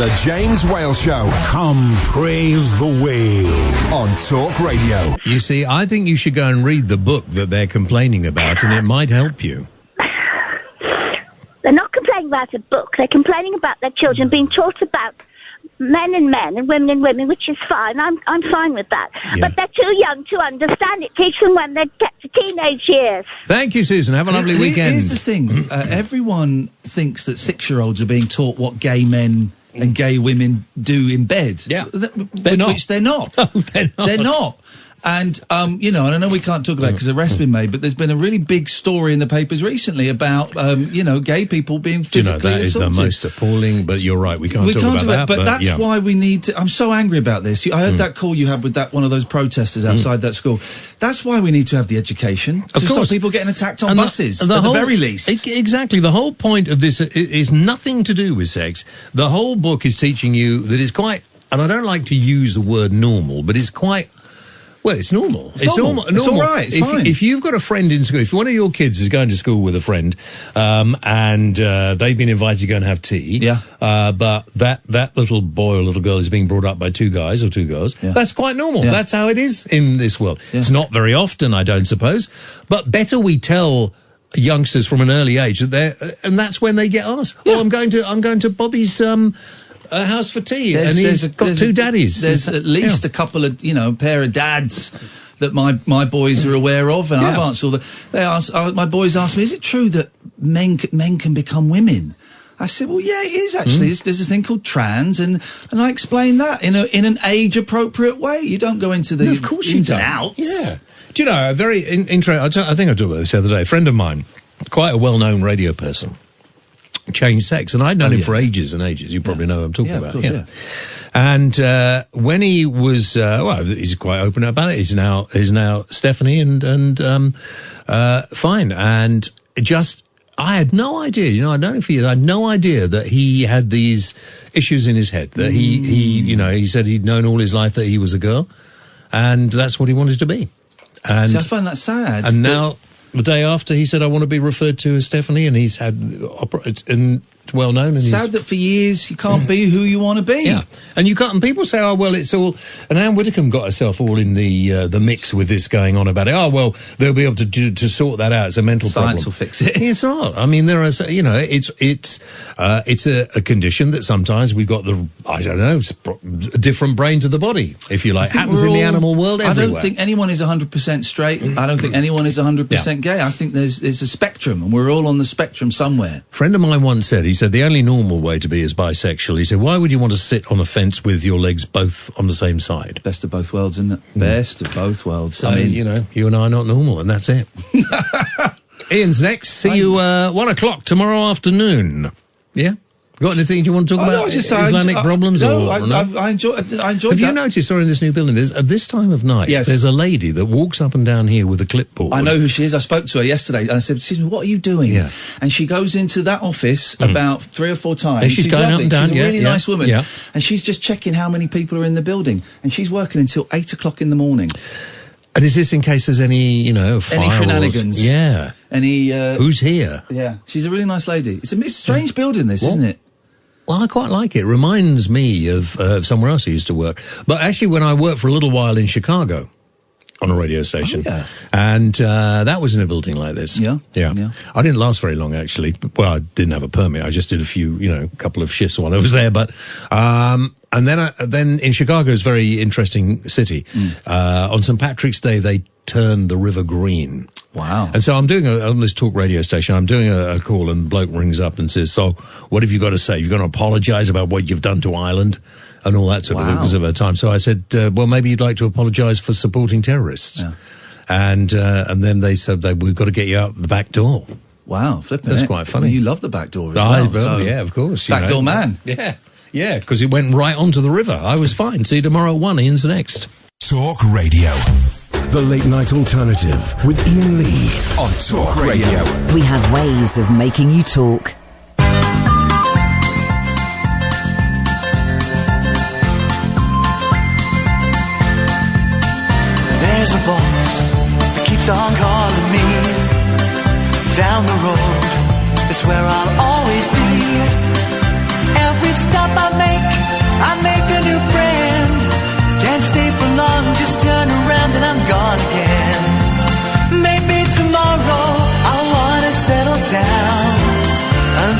The James Whale Show. Come praise the whale. On Talk Radio. You see, I think you should go and read the book that they're complaining about, and it might help you. They're not complaining about a book. They're complaining about their children being taught about men and women, which is fine. I'm fine with that. Yeah. But they're too young to understand it. Teach them when they get to teenage years. Thank you, Susan. Have a lovely weekend. Here's the thing. Everyone thinks that 6-year-olds are being taught what gay men and gay women do in bed. Yeah. They're not. Which they're not. No, they're not. They're not. And, and I know we can't talk about it because arrest's been made, but there's been a really big story in the papers recently about, gay people being physically assaulted. That is the most appalling, but you're right, we can't talk about that. But that's why we need to... I'm so angry about this. I heard that call you had with that one of those protesters outside that school. That's why we need to have the education. To stop people getting attacked on buses, at the very least. Exactly. The whole point of this is nothing to do with sex. The whole book is teaching you that it's quite... And I don't like to use the word normal, but it's quite... Well, it's normal. It's normal. It's all right. It's fine. If you've got a friend in school, if one of your kids is going to school with a friend, and they've been invited to go and have tea, but that little boy or little girl is being brought up by 2 guys or 2 girls, that's quite normal. Yeah. That's how it is in this world. Yeah. It's not very often, I don't suppose, but better we tell youngsters from an early age that and that's when they get asked. Yeah. Oh, I'm going to Bobby's a house for tea, and he's got 2 daddies. There's at least a couple of, pair of dads that my boys are aware of, and I've answered all the... my boys asked me, is it true that men can become women? I said, well, yeah, it is actually. There's this thing called trans, and I explained that in an age-appropriate way. You don't go into the ins and outs. Yeah. Do you know, a very interesting... I think I talked about this the other day. A friend of mine, quite a well-known radio person, changed sex, and I'd known him for ages and ages. You probably know who I'm talking about. Of course, And when he was, he's quite open about it. He's now Stephanie and fine. And I had no idea. I'd known him for years. I had no idea that he had these issues in his head. That he said he'd known all his life that he was a girl, and that's what he wanted to be. And I find that sad. And now, the day after, he said, I want to be referred to as Stephanie, and he's had and it's well known. And sad that for years you can't be who you want to be. Yeah, and you can't. And people say, oh well, it's all. And Anne Widdecombe got herself all in the mix with this going on about it. Oh well, they'll be able to sort that out. It's a mental problem. Science will fix it. It's not. I mean, there are. It's a condition that sometimes we've got different brains of the body, if you like. Happens in the animal world everywhere. I don't think anyone is 100% straight. I don't think anyone is 100% gay. I think there's a spectrum, and we're all on the spectrum somewhere. A friend of mine once said, he said, the only normal way to be is bisexual. He said, why would you want to sit on a fence with your legs both on the same side? Best of both worlds, isn't it? Best of both worlds. So, you and I are not normal, and that's it. Ian's next. See you 1 o'clock tomorrow afternoon. Yeah? Got anything you want to talk about? Islamic problems? I enjoyed Have you noticed, in this new building, at this time of night, there's a lady that walks up and down here with a clipboard. I know who she is. I spoke to her yesterday, and I said, excuse me, what are you doing? Yeah. And she goes into that office about 3 or 4 times. And she's going lovely. up and down, she's a really nice woman. Yeah. And she's just checking how many people are in the building. And she's working until 8 o'clock in the morning. And is this in case there's any, fire any shenanigans? Yeah. Any... Who's here? Yeah. She's a really nice lady. It's a strange building, this, isn't it? Well, I quite like it. It reminds me of somewhere else I used to work. But actually, when I worked for a little while in Chicago on a radio station, and that was in a building like this. Yeah. I didn't last very long, actually. Well, I didn't have a permit. I just did a few, couple of shifts while I was there. But and then in Chicago, it's a very interesting city. On St. Patrick's Day, they turned the river green. Wow. And so I'm doing on this talk radio station, I'm doing a call, and the bloke rings up and says, so what have you got to say? You're going to apologise about what you've done to Ireland and all that sort of thing. It was at a time. So I said, well, maybe you'd like to apologise for supporting terrorists. Yeah. And then they said, we've got to get you out the back door. Wow, flipping That's quite funny. Well, you love the back door as well. So, yeah, of course. Backdoor man. Yeah, because it went right onto the river. I was fine. See you tomorrow at 1. Ian's next. Talk Radio. The Late Night Alternative with Iain Lee on Talk Radio. We have ways of making you talk. There's a voice that keeps on calling me. Down the road, it's where I'll always be. Every stop I make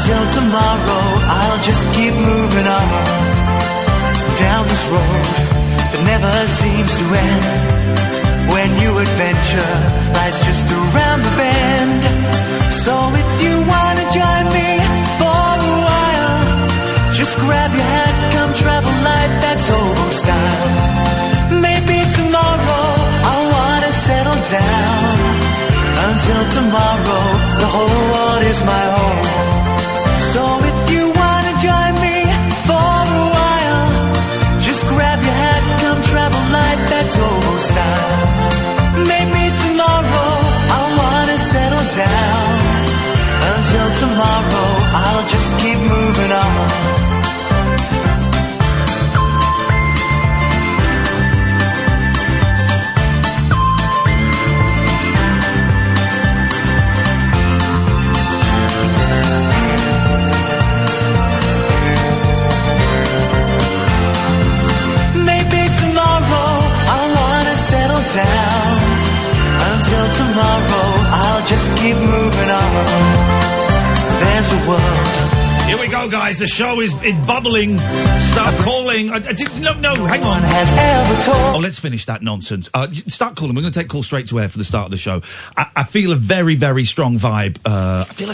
Until tomorrow, I'll just keep moving on down this road that never seems to end. When new adventure lies just around the bend. So if you wanna join me for a while, just grab your hat, come travel light, that's hobo style. Maybe tomorrow I'll wanna settle down. Until tomorrow, the whole world is my home. So if you wanna join me for a while, just grab your hat, come travel light, that's hobo style. Maybe tomorrow I'll wanna settle down. Until tomorrow, I'll just keep moving on. Down. Until tomorrow, I'll just keep moving on. There's a world. Here we go, guys. The show is bubbling. Start calling. No, hang on. Oh, let's finish that nonsense. Start calling. We're going to take calls straight to air for the start of the show. I feel a very, very strong vibe. I feel a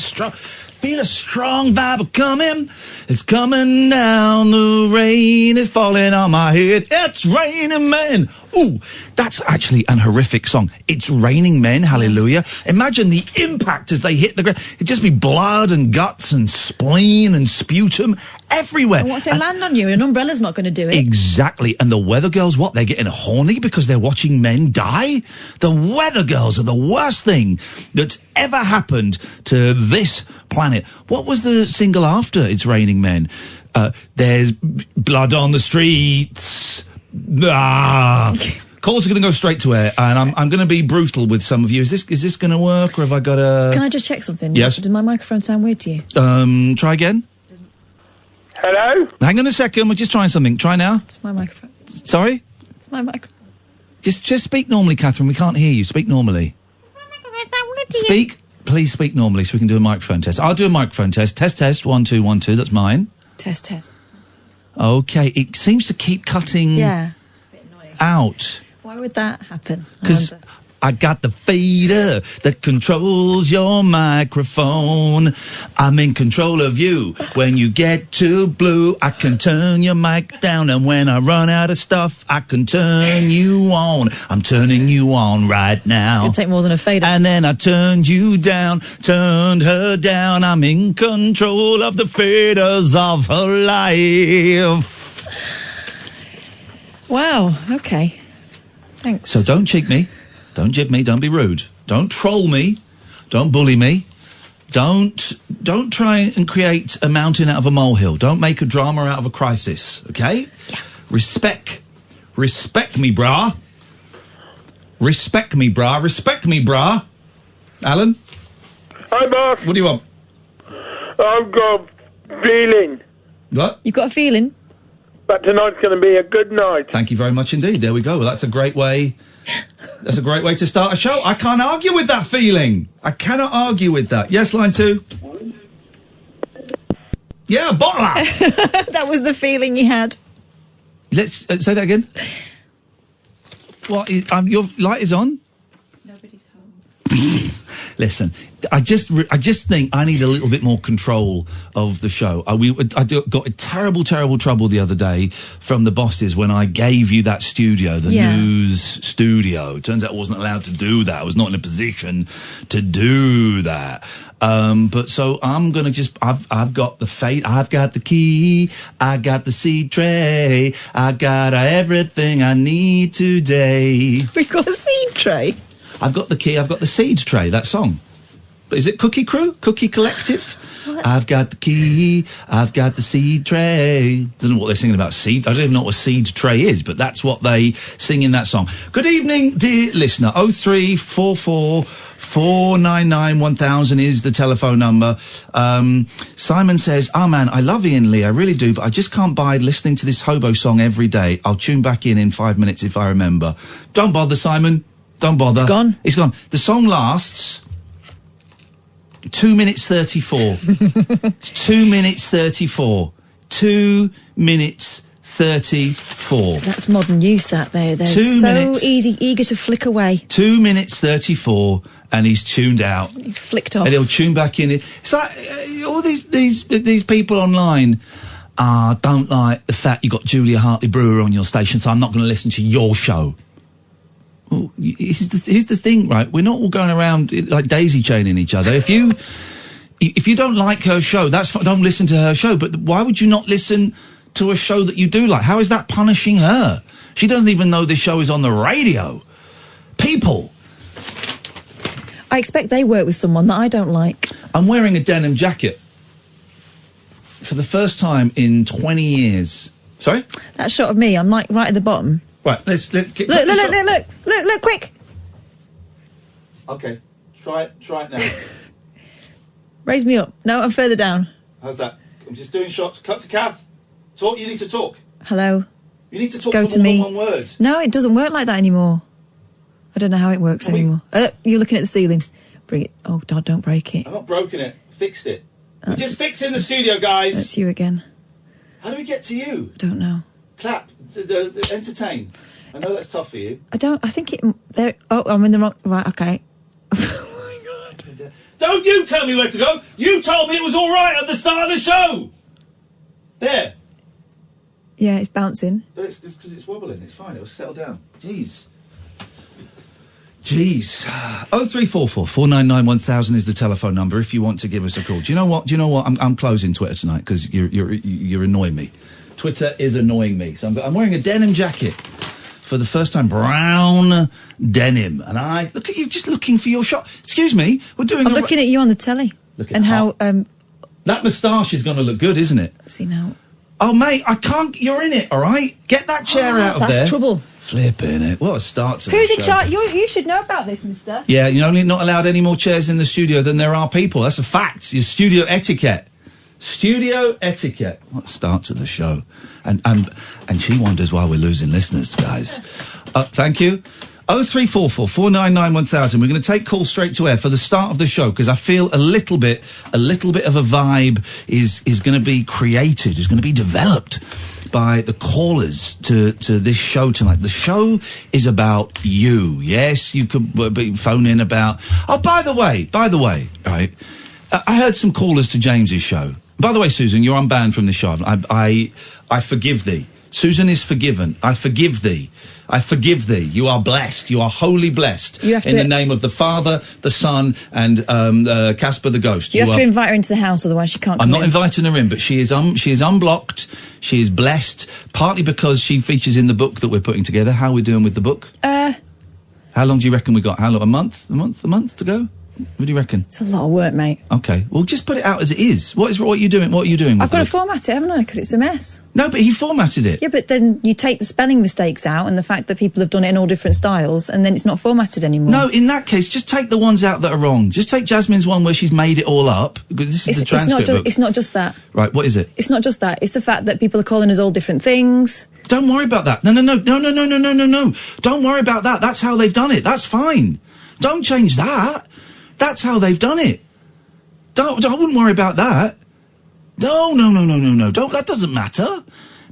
strong vibe coming. It's coming down. The rain is falling on my head. It's raining men. Ooh, that's actually an horrific song. It's raining men. Hallelujah. Imagine the impact as they hit the ground. It'd just be blood and guts and spleen and sputum everywhere. And once they land on you, an umbrella's not going to do it. Exactly. And the weather girls, what? They're getting horny because they're watching men die? The weather girls are the worst thing that's ever happened to this planet. What was the single after It's Raining Men? There's blood on the streets. Calls are going to go straight to air, and I'm going to be brutal with some of you. Is this going to work, or have I got a... Can I just check something? Yes. Did my microphone sound weird to you? Try again. Hello? Hang on a second, we're just trying something. Try now. It's my microphone. Sorry? It's my microphone. Just speak normally, Katherine. We can't hear you. Speak normally. Please speak normally so we can do a microphone test. I'll do a microphone test. Test. 1 2 1 2. That's mine. Test. Okay. It seems to keep cutting. Yeah. It's a bit annoying. Out. Why would that happen? Because I got the fader that controls your microphone. I'm in control of you. When you get too blue, I can turn your mic down. And when I run out of stuff, I can turn you on. I'm turning you on right now. It'd take more than a fader. And then I turned you down, turned her down. I'm in control of the faders of her life. Wow. Okay. Thanks. So don't cheek me. Don't jib me, don't be rude. Don't troll me. Don't bully me. Don't try and create a mountain out of a molehill. Don't make a drama out of a crisis, okay? Yeah. Respect me, brah. Respect me, brah. Alan? Hi, boss. What do you want? I've got a feeling. What? You've got a feeling? But tonight's going to be a good night. Thank you very much indeed. There we go. Well, that's a great way... That's a great way to start a show. I can't argue with that feeling. I cannot argue with that. Yes, line 2. Yeah, bottler. That was the feeling you had. Let's say that again. What? Your light is on? Nobody's home. Listen, I just think I need a little bit more control of the show. I got a terrible trouble the other day from the bosses when I gave you that studio, the news studio. Turns out I wasn't allowed to do that. I was not in a position to do that. But so I'm gonna I've got the fate. I've got the key. I got the seed tray. I got everything I need today. We've got a seed tray. I've got the key, I've got the seed tray, that song. Is it Cookie Crew? Cookie Collective? What? I've got the key, I've got the seed tray. Don't know what they're singing about seed. I don't even know what a seed tray is, but that's what they sing in that song. Good evening, dear listener. 0344 499 1000 is the telephone number. Simon says, man, I love Iain Lee, I really do, but I just can't bide listening to this hobo song every day. I'll tune back in 5 minutes if I remember. Don't bother, Simon. Don't bother. It's gone. It's gone. The song lasts 2 minutes 34. It's 2 minutes 34. 2 minutes 34. That's modern youth, that they're 2 so minutes. eager to flick away. 2 minutes 34, and he's tuned out. He's flicked off. And he'll tune back in. It's like all these people online don't like the fact you got Julia Hartley-Brewer on your station, so I'm not going to listen to your show. Well, here's the thing, right? We're not all going around like daisy chaining each other. If you don't like her show, that's fine. Don't listen to her show. But why would you not listen to a show that you do like? How is that punishing her? She doesn't even know this show is on the radio. People. I expect they work with someone that I don't like. I'm wearing a denim jacket for the first time in 20 years. Sorry? That shot of me, I'm like right at the bottom. Right, let's Look, quick. Okay, try it now. Raise me up. No, I'm further down. How's that? I'm just doing shots. Cut to Kath. Talk. You need to talk. Hello. You need to talk Go for to more me. than one word. No, it doesn't work like that anymore. I don't know how it works anymore. You're looking at the ceiling. Bring it. Oh, God, don't break it. I've not broken it. Fixed it. We're just fixing the studio, guys. That's you again. How do we get to you? I don't know. Clap. Entertain. I know that's tough for you. I think it... I'm in the wrong... Right, okay. Don't you tell me where to go. You told me it was all right at the start of the show. There. Yeah, it's bouncing. It's because it's wobbling. It's fine. It'll settle down. Jeez. 0344 499 1000 is the telephone number if you want to give us a call. Do you know what? I'm closing Twitter tonight because you're annoying me. Twitter is annoying me. So I'm wearing a denim jacket for the first time, brown denim, and I look at you just looking for your shot. Excuse me, we're doing. I'm looking at you on the telly. Look at and how that moustache is going to look good, isn't it? See now. Oh mate, I can't. You're in it, all right. Get that chair out of there. That's trouble. Flipping it. What a start to Who's the in show. charge? You should know about this, mister. Yeah, you're only not allowed any more chairs in the studio than there are people. That's a fact. Your studio etiquette. Studio etiquette. What a start to the show. And she wonders why we're losing listeners, guys. Thank you. 0344 499 1000. We're going to take calls straight to air for the start of the show because I feel a little bit of a vibe is going to be created, is going to be developed by the callers to this show tonight. The show is about you. Yes, you could be phone in about... Oh, by the way, right, I heard some callers to James's show. By the way, Susan, you're unbanned from the show. I forgive thee. Susan is forgiven. I forgive thee. I forgive thee. You are blessed. You are wholly blessed. You have to, in the name of the Father, the Son, and Casper the Ghost. You have to invite her into the house, otherwise she can't come I'm not in. inviting her in, but she is unblocked. She is blessed, partly because she features in the book that we're putting together. How are we doing with the book? How long do you reckon we got? How long? A month to go? What do you reckon? It's a lot of work, mate. Okay, well, just put it out as it is. What are you doing? What are you doing? I've got to format it, haven't I? Because it's a mess. No, but he formatted it. Yeah, but then you take the spelling mistakes out and the fact that people have done it in all different styles, and then it's not formatted anymore. No, in that case, just take the ones out that are wrong. Just take Jasmine's one where she's made it all up. Because this is the transcript book. It's not just that. Right, what is it? It's not just that. It's the fact that people are calling us all different things. Don't worry about that. No. Don't worry about that. That's how they've done it. That's fine. Don't change that. That's how they've done it. I wouldn't worry about that. No. Don't. That doesn't matter.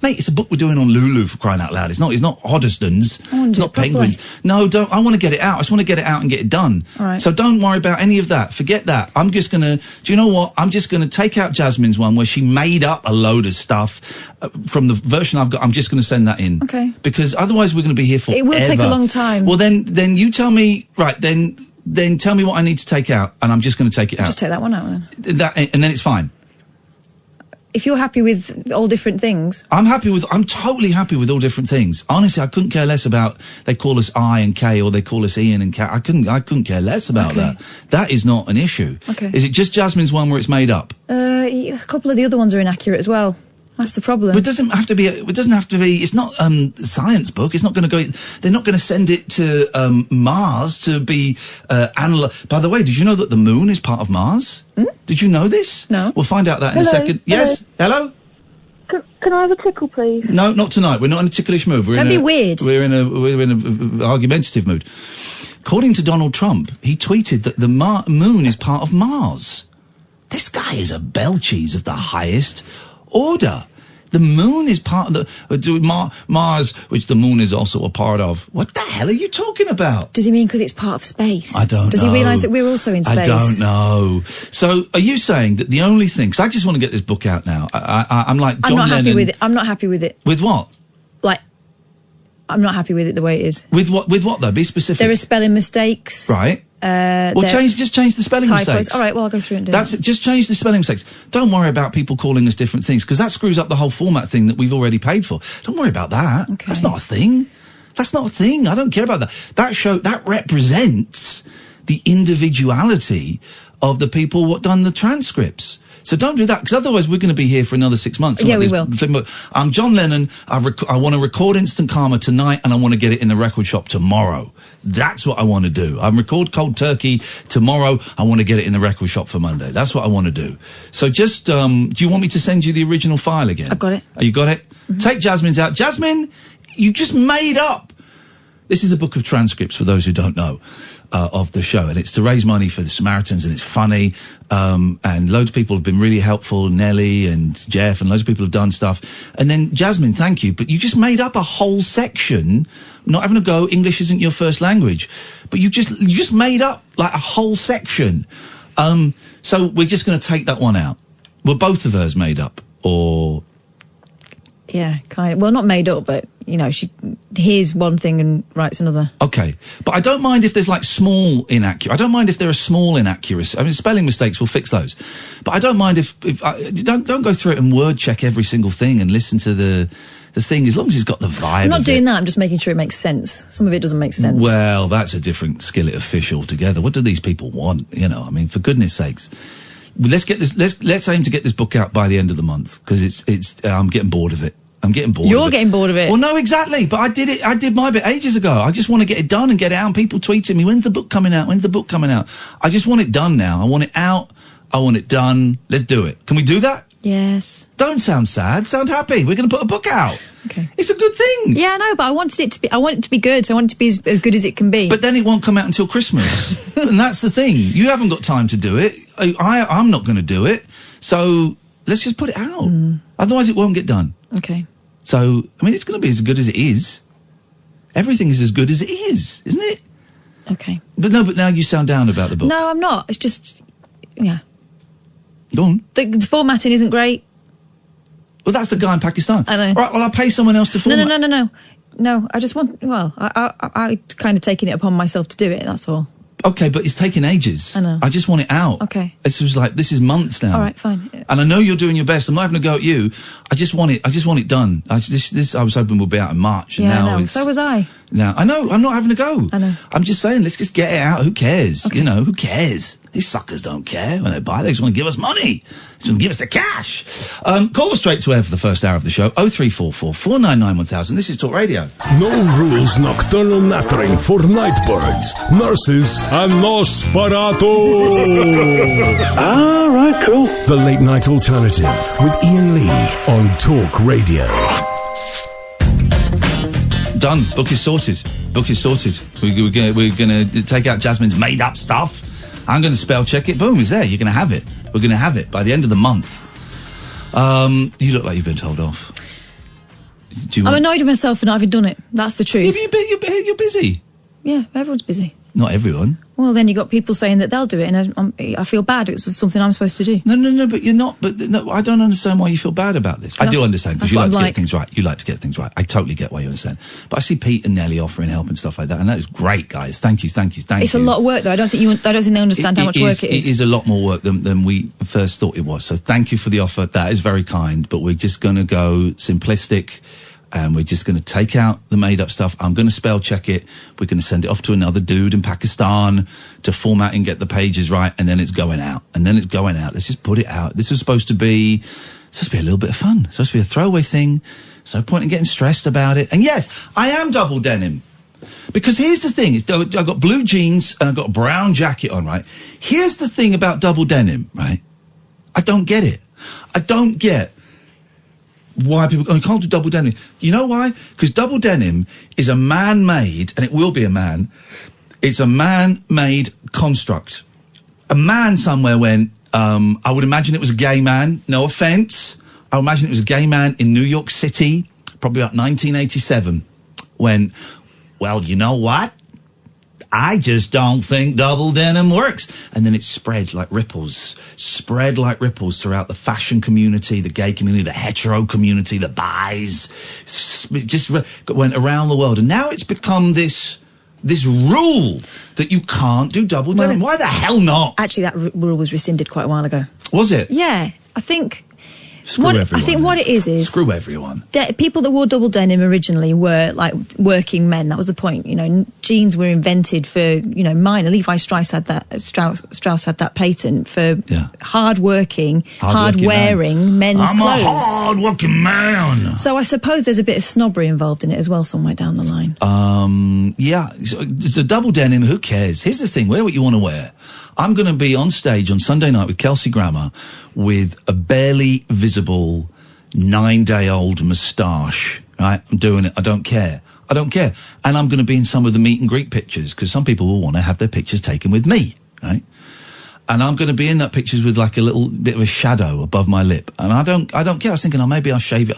Mate, it's a book we're doing on Lulu, for crying out loud. It's not Hoddesdons. It's not Penguins. No, don't. I want to get it out. I just want to get it out and get it done. All right. So don't worry about any of that. Forget that. I'm just going to... Do you know what? I'm just going to take out Jasmine's one where she made up a load of stuff from the version I've got. I'm just going to send that in. Okay. Because otherwise we're going to be here forever. It will take a long time. Well, then you tell me... Right, then tell me what I need to take out, and I'm just going to take it out. Just take that one out, then. And then it's fine. If you're happy with all different things... I'm totally happy with all different things. Honestly, I couldn't care less about they call us I and K or they call us Ian and Kat. I couldn't care less about that. That is not an issue. Okay. Is it just Jasmine's one where it's made up? A couple of the other ones are inaccurate as well. That's the problem. But it doesn't have to be. It's not a science book. It's not going to go. They're not going to send it to Mars to be analysed. By the way, did you know that the moon is part of Mars? Did you know this? No. We'll find out that in a second. Yes. Hello. Can I have a tickle, please? No, not tonight. We're not in a ticklish mood. Don't be weird. We're in a argumentative mood. according to Donald Trump, he tweeted that the moon is part of Mars. This guy is a bell cheese of the highest order. The moon is part of the Mars, which the moon is also a part of. What the hell are you talking about? Does he mean because it's part of space? I don't know. Does he realise that we're also in space? I don't know. So, are you saying that the only thing... Because I just want to get this book out now. I'm like John Lennon... happy with it. I'm not happy with it. With what? Like, I'm not happy with it the way it is. With what though? Be specific. There are spelling mistakes. Right. Just change the spelling typos. mistakes. All right, well, I'll go through and do That's it. Just change the spelling mistakes. Don't worry about people calling us different things, because that screws up the whole format thing that we've already paid for. Don't worry about that. Okay. That's not a thing. That's not a thing. I don't care about that. That represents the individuality of the people what done the transcripts. So don't do that, because otherwise we're going to be here for another 6 months. Yeah, we will. I'm John Lennon. I want to record Instant Karma tonight, and I want to get it in the record shop tomorrow. That's what I want to do. I record Cold Turkey tomorrow. I want to get it in the record shop for Monday. That's what I want to do. So just, do you want me to send you the original file again? I've got it. Oh, you got it? Mm-hmm. Take Jasmine's out. Jasmine, you just made up. This is a book of transcripts, for those who don't know, of the show. And it's to raise money for the Samaritans, and it's funny. And loads of people have been really helpful. Nelly and Jeff and loads of people have done stuff. And then, Jasmine, thank you. But you just made up a whole section, not having a go, English isn't your first language. But you just made up, like, a whole section. So we're just going to take that one out. Were both of hers made up? Or... Yeah, kind of. Well, not made up, but, you know, she hears one thing and writes another. Okay. But I don't mind if there's, like, small inaccuracies. I don't mind if there are small inaccuracies. I mean, spelling mistakes, we'll fix those. But I don't mind if don't go through it and word check every single thing and listen to the thing, as long as it's got the vibe. I'm not doing that, I'm just making sure it makes sense. Some of it doesn't make sense. Well, that's a different skillet of fish altogether. What do these people want? You know, I mean, for goodness sakes. Let's aim to get this book out by the end of the month, because I'm getting bored of it. I'm getting bored. You're getting bored of it. Well, no, exactly. But I did my bit ages ago. I just want to get it done and get it out. And people tweeting me, when's the book coming out? When's the book coming out? I just want it done now. I want it out. I want it done. Let's do it. Can we do that? Yes. Don't sound sad. Sound happy. We're going to put a book out. Okay. It's a good thing. Yeah, I know, but I want it to be good. I want it to be as good as it can be. But then it won't come out until Christmas. And that's the thing. You haven't got time to do it. I'm not going to do it. So let's just put it out. Otherwise it won't get done. Okay. So, I mean, it's going to be as good as it is. Everything is as good as it is, isn't it? Okay. But now you sound down about the book. No, I'm not. It's just, yeah. Go on. The formatting isn't great. Well, that's the guy in Pakistan. I know. Right, well, I'll pay someone else to format. No, I just want, I kind of taking it upon myself to do it, that's all. Okay, but it's taking ages. I know. I just want it out. Okay. This is months now. All right, fine. And I know you're doing your best. I'm not having a go at you. I just want it done. This I was hoping would be out in March. And now it's... So was I. Now, I know, I'm not having a go. I know. I'm just saying, let's just get it out. Who cares? Okay. You know, who cares? These suckers don't care when they buy. They just want to give us money. They just want to give us the cash. Call us straight to air for the first hour of the show. 0344 499 1000. This is Talk Radio. No rules nocturnal nattering for night birds, nurses, and Nosferatu. Ah, right, cool. The Late Night Alternative with Iain Lee on Talk Radio. Done. Book is sorted. We're going to take out Jasmine's made up stuff. I'm going to spell check it. Boom, it's there. You're going to have it. We're going to have it by the end of the month. You look like you've been told off. I'm annoyed with myself for not having done it. That's the truth. You're busy. Yeah, everyone's busy. Not everyone. Well, then you got people saying that they'll do it, and I feel bad. It's something I'm supposed to do. No, but you're not. But no, I don't understand why you feel bad about this. I do understand, because you like to get things right. You like to get things right. I totally get why you understand. But I see Pete and Nelly offering help and stuff like that, and that is great, guys. Thank you. It's a lot of work, though. I don't think they understand how much work it is. It is a lot more work than we first thought it was. So thank you for the offer. That is very kind. But we're just going to go simplistic. And we're just going to take out the made-up stuff. I'm going to spell check it. We're going to send it off to another dude in Pakistan to format and get the pages right, and then it's going out. Let's just put it out. This was supposed to be a little bit of fun. It's supposed to be a throwaway thing. So no point in getting stressed about it. And yes, I am double denim. Because here's the thing. I've got blue jeans and I've got a brown jacket on, right? Here's the thing about double denim, right? I don't get it. I don't get why people go, I can't do double denim. You know why? Because double denim is a man-made, and it will be a man, It's a man-made construct. A man somewhere went, I would imagine it was a gay man, no offence. I would imagine it was a gay man in New York City, probably about 1987, went, well, you know what? I just don't think double denim works. And then it spread like ripples throughout the fashion community, the gay community, the hetero community, the bis. It just went around the world. And now it's become this rule that you can't do double denim. Why the hell not? Actually, that rule was rescinded quite a while ago. Was it? Yeah, I think... Screw everyone. I think what it is... Screw everyone. People that wore double denim originally were, like, working men. That was the point. You know, jeans were invented for, you know, minor. Levi Strauss had that patent for hard-working, hard-wearing men's clothes. I'm a hard-working man. So I suppose there's a bit of snobbery involved in it as well somewhere down the line. Yeah. So double denim, who cares? Here's the thing, wear what you want to wear. I'm going to be on stage on Sunday night with Kelsey Grammer with a barely visible 9-day-old moustache, right? I'm doing it. I don't care. And I'm going to be in some of the meet and greet pictures because some people will want to have their pictures taken with me, right? And I'm going to be in that pictures with like a little bit of a shadow above my lip. And I don't care. I was thinking, maybe I'll shave it.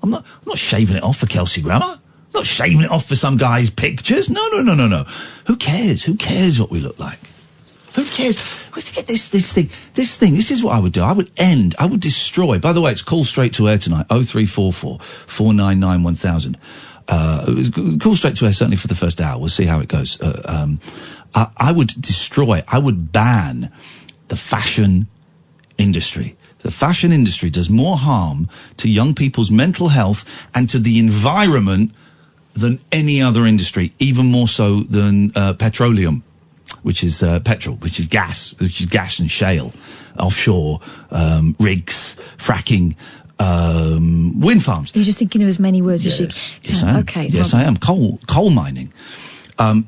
I'm not shaving it off for Kelsey Grammer. I'm not shaving it off for some guy's pictures. No. Who cares? Who cares what we look like? Who cares? Let's get this thing. This is what I would do. I would destroy. By the way, it's call straight to air tonight. 0344 499 1000. Call straight to air certainly for the first hour. We'll see how it goes. I would ban the fashion industry. The fashion industry does more harm to young people's mental health and to the environment than any other industry, even more so than petroleum, which is petrol, which is gas and shale, offshore, rigs, fracking, wind farms. You're just thinking of as many words as you can. Yes, I am. Okay. Yes, I am. Coal mining.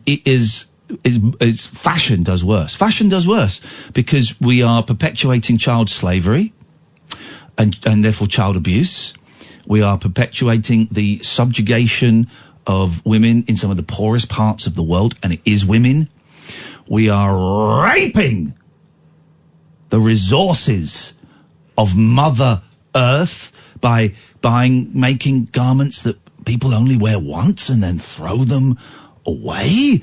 It's fashion does worse. Fashion does worse because we are perpetuating child slavery and therefore child abuse. We are perpetuating the subjugation of women in some of the poorest parts of the world, and it is women. We are raping the resources of Mother Earth by making garments that people only wear once and then throw them away.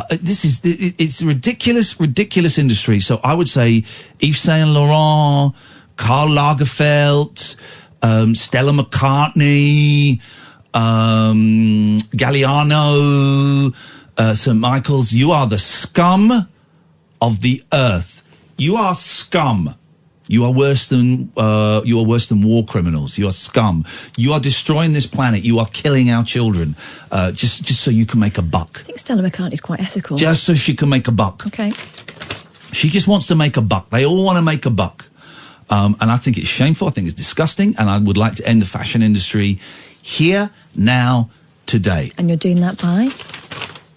It's a ridiculous industry. So I would say Yves Saint Laurent, Karl Lagerfeld, Stella McCartney, Galliano, St. Michael's, you are the scum of the earth. You are scum. You are worse than war criminals. You are scum. You are destroying this planet. You are killing our children, just so you can make a buck. I think Stella McCartney's quite ethical. Just so she can make a buck. Okay. She just wants to make a buck. They all want to make a buck. And I think it's shameful. I think it's disgusting. And I would like to end the fashion industry here, now, today. And you're doing that by?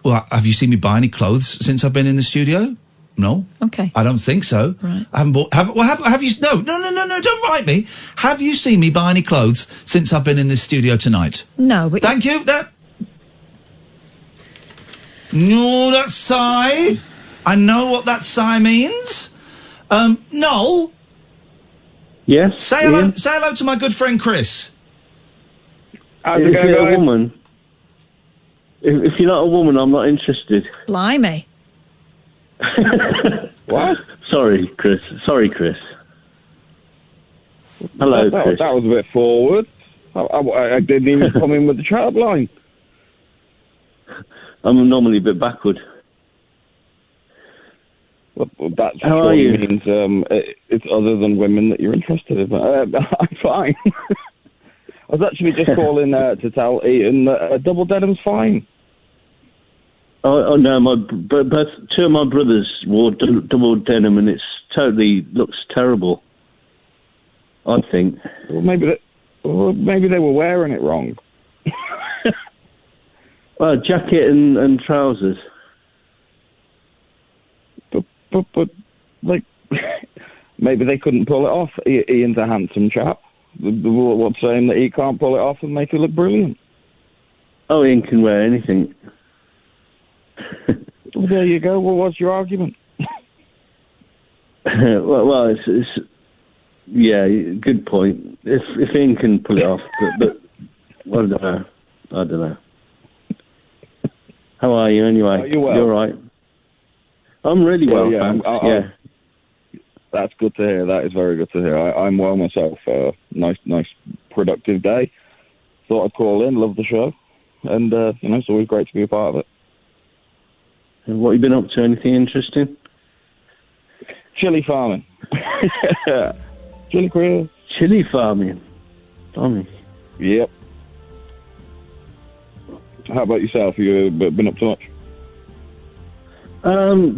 Well, have you seen me buy any clothes since I've been in the studio? No. Okay. I don't think so. Right. I haven't bought... Have you... No, don't write me. Have you seen me buy any clothes since I've been in this studio tonight? No, but... Thank you. No, that sigh. I know what that sigh means. Noel? Yes? Say hello to my good friend Chris. How's it going, a woman? If you're not a woman, I'm not interested. Blimey. What? Sorry, Chris. Hello, Chris. That was a bit forward. I didn't even come in with the chat line. I'm normally a bit backward. Well, that How are you? means it's other than women that you're interested in. I'm fine. I was actually just calling to tell Iain that double denim's fine. Oh no, both two of my brothers wore double denim, and it's totally looks terrible. I think. Well, maybe they were wearing it wrong. Well, jacket and trousers. But like, maybe they couldn't pull it off. Ian's a handsome chap. What's saying that he can't pull it off and make it look brilliant? Oh, Ian can wear anything. Well, there you go. Well, what's your argument? well, it's yeah, good point. If Ian can pull it off, but I don't know. How are you anyway? Are you well? You're right. I'm really well, thanks. Yeah. That's good to hear. That is very good to hear. I'm well myself. Nice, productive day. Thought I'd call in. Love the show, and it's always great to be a part of it. And what have you been up to? Anything interesting? Chilli farming. Chilli career. Chilli farming. Tommy. Yep. How about yourself? Have you been up to much?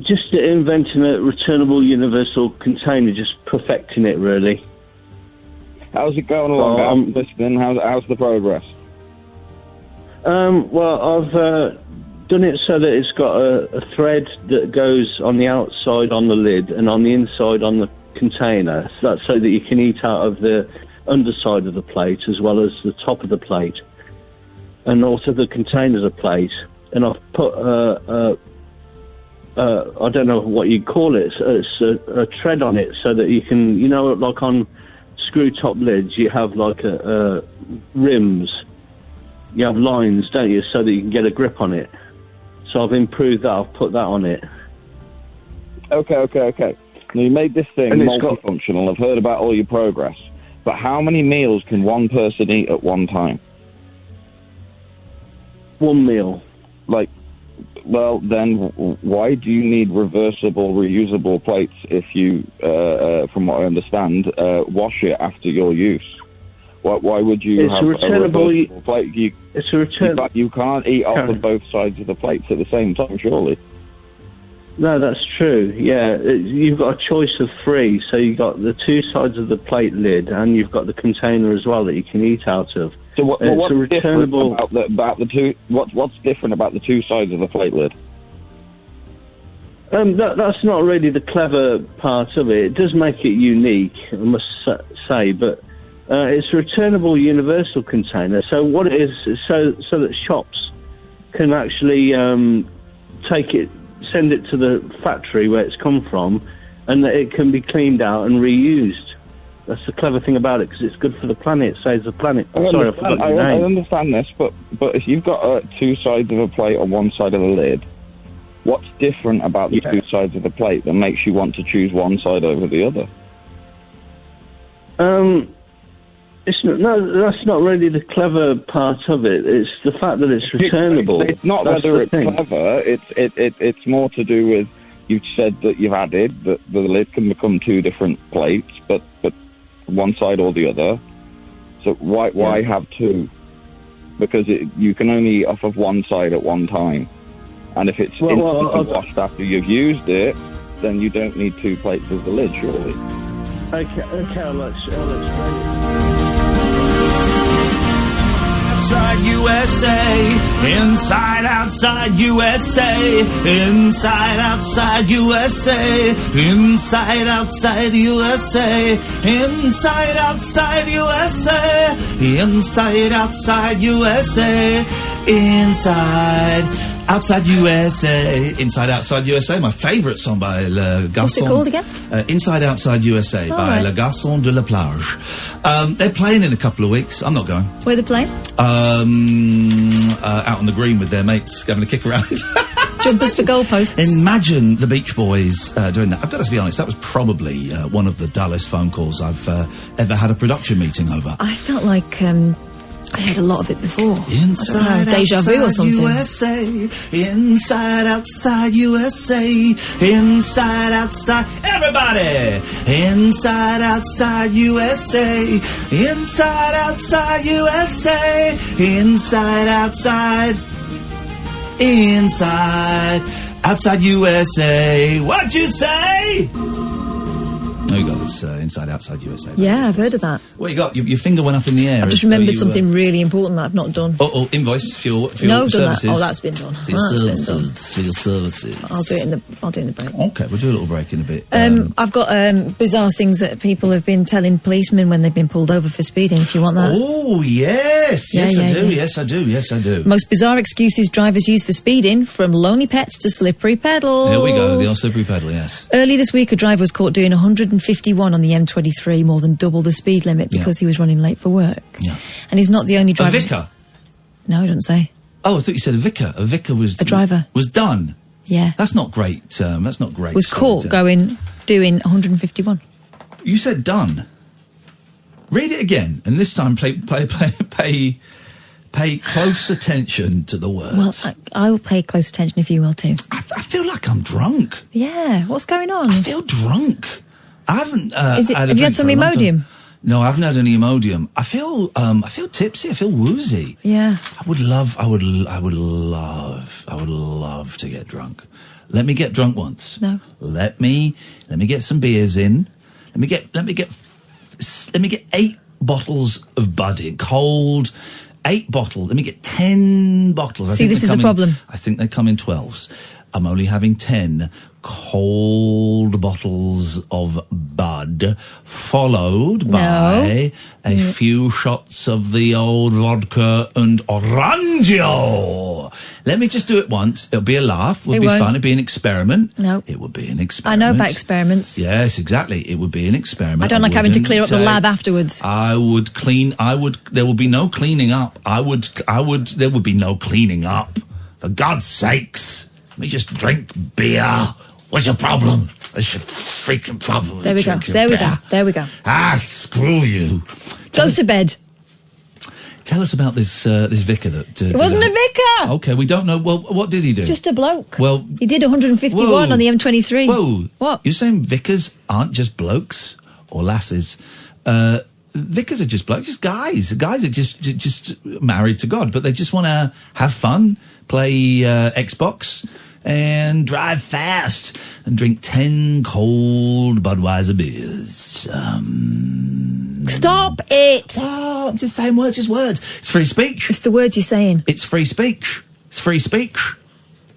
Just inventing a returnable universal container, just perfecting it, really. How's it going along? I'm listening. How's the progress? Well, I've done it so that it's got a thread that goes on the outside on the lid and on the inside on the container, so that you can eat out of the underside of the plate as well as the top of the plate, and also the container's a plate. And I've put I don't know what you call it. It's a tread on it so that you can, like on screw top lids, you have like rims. You have lines, don't you, so that you can get a grip on it. So I've improved that. I've put that on it. Okay. Now, you made this thing multifunctional. I've heard about all your progress. But how many meals can one person eat at one time? One meal. Well, then why do you need reversible, reusable plates if you, from what I understand, wash it after your use? Why would you have a reversible plate? It's a return. You can't eat off of both sides of the plates at the same time, surely. No, that's true. Yeah, you've got a choice of 3. So you've got the 2 sides of the plate lid, and you've got the container as well that you can eat out of. So what's different about the two? What's different about the 2 sides of the plate lid? That's not really the clever part of it. It does make it unique, I must say, but it's a returnable universal container. So what it is so that shops can actually take it, send it to the factory where it's come from, and that it can be cleaned out and reused. That's the clever thing about it, because it's good for the planet. It saves the planet. I understand this, but if you've got 2 sides of a plate on one side of the lid, what's different about the 2 sides of the plate that makes you want to choose one side over the other? That's not really the clever part of it. It's the fact that it's returnable. It's not whether it's clever. It's more to do with, you've said that you've added that the lid can become 2 different plates, but one side or the other. So why have 2? Because you can only eat off of one side at one time. And if it's washed after you've used it, then you don't need 2 plates of the lid, surely. Okay, I'll explain. Outside USA, inside outside USA, inside outside USA, inside outside USA, inside outside USA, inside outside USA, inside outside USA, inside outside USA. My favourite song by Le Garçon. What's it called again? Inside Outside USA by Le Garçon de la Plage. They're playing in a couple of weeks. I'm not going. Where are they playing? Out on the green with their mates, having a kick around. Jumpers for goalposts. Imagine the Beach Boys doing that. I've got to be honest, that was probably one of the dullest phone calls I've ever had a production meeting over. I felt like I heard a lot of it before. Inside Deja vu or something. USA, inside outside USA, inside outside everybody, inside outside USA, inside outside USA, inside outside, inside outside USA. What'd you say? There you go. It's Inside Outside USA. Yeah, I've heard of that. What you got? Your finger went up in the air. I've just remembered something really important that I've not done. Invoice for your No, services. done that. Oh, that's been done. For your services. I'll do it in the break. Okay, we'll do a little break in a bit. I've got bizarre things that people have been telling policemen when they've been pulled over for speeding, if you want that. Oh, yes. Yes, I do. Yes, I do. Most bizarre excuses drivers use for speeding, from lonely pets to slippery pedals. Here we go, the old slippery pedal, yes. Early this week, a driver was caught doing 151 on the M23, more than double the speed limit, because he was running late for work. Yeah. And he's not the only driver. A vicar? No, I don't say. Oh, I thought you said a vicar. A vicar was... A driver. Was done. Yeah. That's not great. That's not great. Was caught doing 151. You said done. Read it again, and this time pay close attention to the words. Well, I'll pay close attention if you will too. I feel like I'm drunk. Yeah, what's going on? I feel drunk. I haven't. Have you had some Imodium? No, I haven't had any Imodium. I feel tipsy. I feel woozy. Yeah. I would love to get drunk. Let me get drunk once. No. Let me get some beers in. Let me get 8 bottles of Bud in, cold. 8 bottles. Let me get 10 bottles. See, this is the problem. I think they come in 12s. I'm only having 10 cold bottles of Bud, followed by a few shots of the old vodka and Orango. Let me just do it once. It'll be a laugh. It'll be fun. It'll be an experiment. No. It would be an experiment. I know about experiments. Yes, exactly. It would be an experiment. I don't like having to clear up the lab afterwards. There will be no cleaning up. There would be no cleaning up. For God's sakes. Let me just drink beer. What's your problem? What's your freaking problem? There we go. Ah, screw you. Go to bed. Tell us about this vicar that... it wasn't a vicar! Okay, we don't know. Well, what did he do? Just a bloke. Well... He did 151 on the M23. Whoa. What? You're saying vicars aren't just blokes or lasses? Vicars are just blokes, just guys. Guys are just married to God, but they just want to have fun, play Xbox, and drive fast, and drink 10 cold Budweiser beers. Stop it! Oh, I'm just saying words, just words. It's free speech. It's the words you're saying. It's free speech. It's free speech.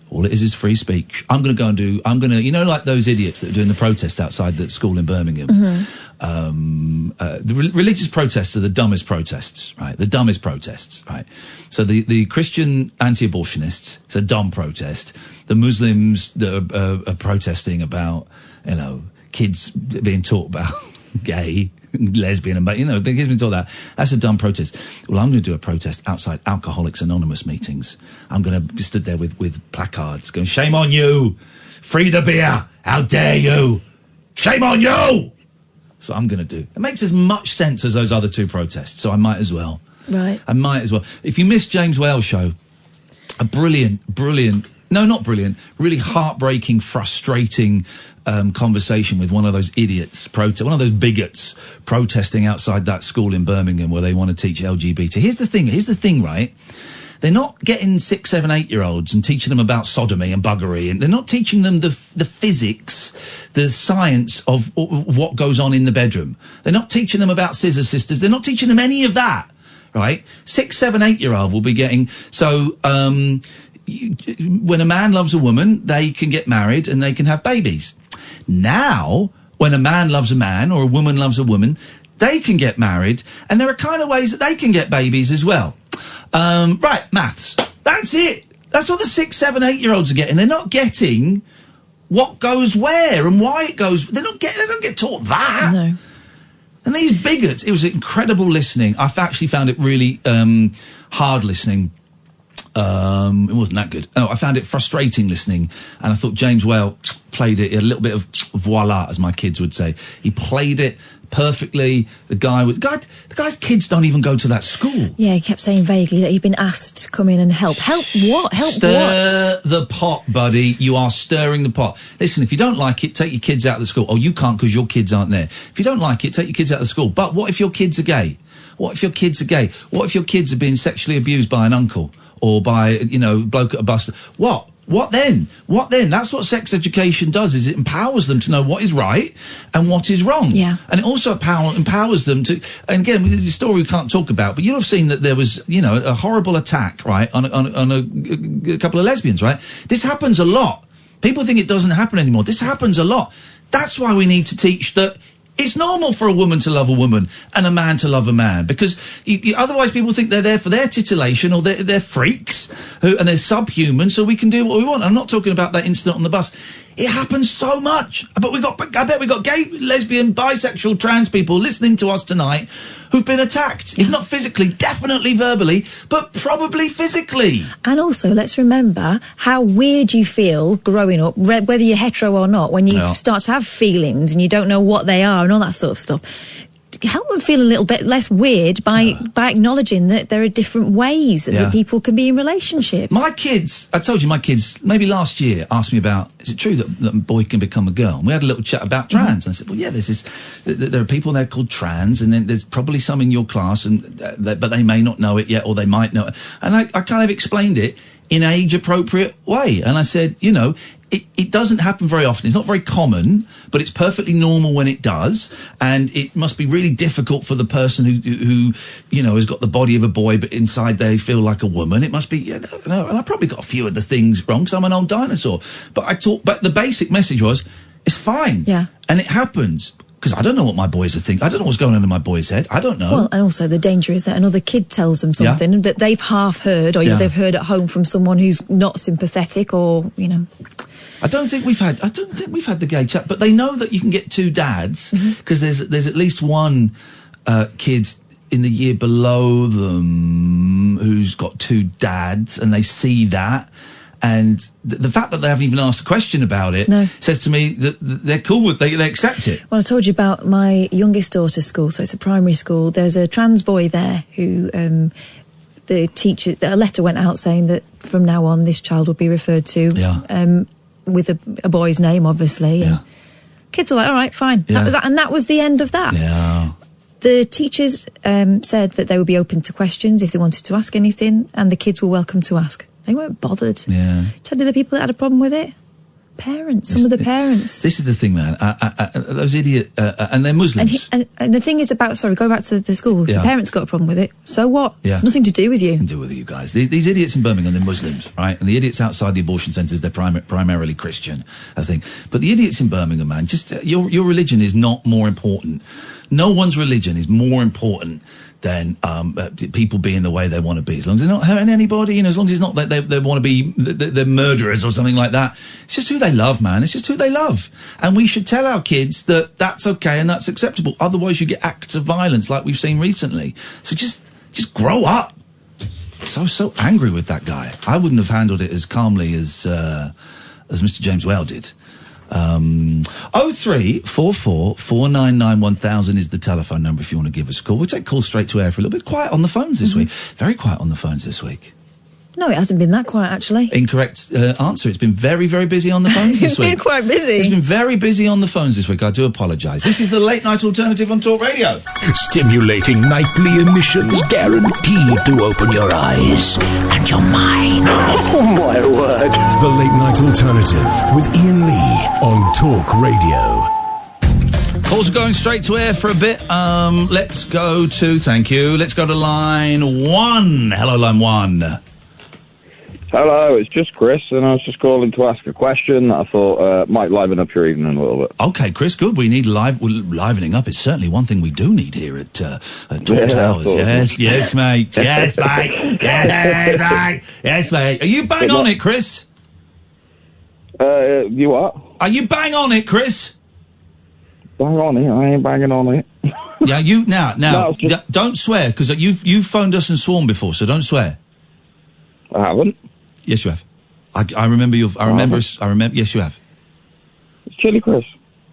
All it is free speech. I'm going to go and you know, like those idiots that are doing the protest outside the school in Birmingham. The religious protests are the dumbest protests, right? The dumbest protests, right? So the Christian anti-abortionists, it's a dumb protest. The Muslims that are protesting about, you know, kids being taught about gay, lesbian, and, you know, kids being taught that. That's a dumb protest. Well, I'm going to do a protest outside Alcoholics Anonymous meetings. I'm going to be stood there with placards going, shame on you! Free the beer! How dare you! Shame on you! So I'm going to do. It makes as much sense as those other 2 protests, so I might as well. Right. I might as well. If you missed James Whale's show, a brilliant, no, not brilliant, really heartbreaking, frustrating conversation with one of those idiots, one of those bigots protesting outside that school in Birmingham where they want to teach LGBT. Here's the thing, right? They're not getting 6, 7, 8-year-olds and teaching them about sodomy and buggery, and they're not teaching them the physics, the science of what goes on in the bedroom. They're not teaching them about scissor sisters. They're not teaching them any of that, right? 6, 7, 8-year-old will be getting... So, when a man loves a woman, they can get married and they can have babies. Now, when a man loves a man or a woman loves a woman, they can get married, and there are kind of ways that they can get babies as well. Right, maths. That's it. That's what the 6, 7, 8-year-olds are getting. They're not getting what goes where and why it goes. They don't get taught that. No. And these bigots, it was incredible listening. I actually found it really hard listening. It wasn't that good. Oh, I found it frustrating listening, and I thought James Whale played it a little bit of voila, as my kids would say. He played it perfectly. The guy's kids don't even go to that school. Yeah, he kept saying vaguely that he'd been asked to come in and help. Help what? Help Stir the pot, buddy. You are stirring the pot. Listen, if you don't like it, take your kids out of the school. Oh, you can't because your kids aren't there. If you don't like it, take your kids out of the school. But what if your kids are gay? What if your kids are gay? What if your kids are being sexually abused by an uncle? Or by, you know, bloke at a bus. What? What then? That's what sex education does, is it empowers them to know what is right and what is wrong. Yeah. And it also empowers them to, and again, there's a story we can't talk about, but you'll have seen that there was, a horrible attack, right, on a couple of lesbians, right? This happens a lot. People think it doesn't happen anymore. This happens a lot. That's why we need to teach that it's normal for a woman to love a woman and a man to love a man, because otherwise people think they're there for their titillation, or they're freaks and they're subhuman, so we can do what we want. I'm not talking about that incident on the bus. It happens so much. I bet we got gay, lesbian, bisexual, trans people listening to us tonight who've been attacked. If not physically, definitely verbally, but probably physically. And also, let's remember how weird you feel growing up, whether you're hetero or not, when you start to have feelings and you don't know what they are and all that sort of stuff. Help them feel a little bit less weird by acknowledging that there are different ways that people can be in relationships. My kids, I told you, maybe last year asked me about, is it true that a boy can become a girl? And we had a little chat about trans. And I said, well, yeah, there are people there called trans, and then there's probably some in your class, but they may not know it yet, or they might know it. And I kind of explained it in an age-appropriate way. And I said, it doesn't happen very often. It's not very common, but it's perfectly normal when it does. And it must be really difficult for the person who has got the body of a boy, but inside they feel like a woman. It must be, and I probably got a few of the things wrong, because I'm an old dinosaur. But the basic message was, it's fine. Yeah. And it happens. Because I don't know what my boys are thinking. I don't know what's going on in my boy's head. I don't know. Well, and also the danger is that another kid tells them something that they've half heard, or they've heard at home from someone who's not sympathetic, or, I don't think we've had the gay chat, but they know that you can get two dads, because there's at least one kid in the year below them who's got two dads, and they see that. And the fact that they haven't even asked a question about it says to me that they're cool with they accept it. Well, I told you about my youngest daughter's school, so it's a primary school. There's a trans boy there who the teacher, a letter went out saying that from now on this child will be referred to with a boy's name, obviously. Yeah. And kids are like, all right, fine. Yeah. That was the end of that. Yeah. The teachers said that they would be open to questions if they wanted to ask anything, and the kids were welcome to ask. They weren't bothered. Yeah. Tell you the people that had a problem with it? Parents. Some of the parents. This is the thing, man. Those idiots, and they're Muslims. And the thing is about, go back to the school. The parents got a problem with it. So what? Yeah. It's nothing to do with you. Nothing to do with you guys. These idiots in Birmingham, they're Muslims, right? And the idiots outside the abortion centres, they're primarily Christian, I think. But the idiots in Birmingham, man, just your religion is not more important. No one's religion is more important than people being the way they want to be. As long as they're not hurting anybody, as long as it's not that they want to be they're murderers or something like that. It's just who they love, man. It's just who they love. And we should tell our kids that that's okay and that's acceptable. Otherwise you get acts of violence like we've seen recently. So just grow up. So angry with that guy. I wouldn't have handled it as calmly as Mr. James Whale did. 0344 499 1000 is the telephone number if you want to give us a call. We'll take calls straight to air for a little bit. Quiet on the phones this week. Very quiet on the phones this week. No, it hasn't been that quiet, actually. Incorrect answer. It's been very, very busy on the phones this week. It's been quite busy. It's been very busy on the phones this week. I do apologise. This is the Late Night Alternative on Talk Radio. Stimulating nightly emissions guaranteed to open your eyes and your mind. Oh, my word. The Late Night Alternative with Iain Lee on Talk Radio. Calls are going straight to air for a bit. Let's go to line 1. Hello, line 1. Hello, it's just Chris, and I was just calling to ask a question that I thought might liven up your evening a little bit. Okay, Chris, good. We need livening up. It's certainly one thing we do need here at Talk Towers. Yes, mate. Yes, mate. Are you bang on it, Chris? You what? Are you bang on it, Chris? Bang on it? I ain't banging on it. Yeah, you now. Don't swear, because you've phoned us and sworn before, so don't swear. I haven't. Yes, you have. I remember you. I remember. Yes, you have. It's Chilli Chris.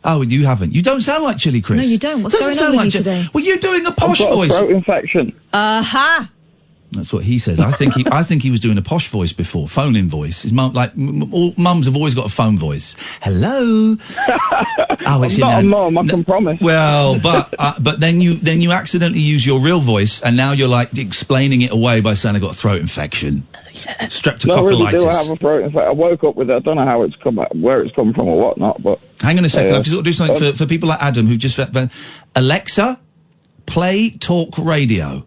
Oh, you haven't. You don't sound like Chilli Chris. No, you don't. What's going on with you today? Well, you're doing a posh I've got voice. a throat infection. Aha! That's what he says. I think he was doing a posh voice before, phone-in voice. His mum, like all mums have always got a phone voice. Hello. It's not a mum, I can promise. Well, but then you accidentally use your real voice, and now you're like explaining it away by saying I got a throat infection. Streptococcitis. No, I really do have a throat infection. I woke up with it. I don't know how it's come, where it's come from or whatnot. But hang on a second. I've just got to do something for people like Adam who just Alexa, play talk radio.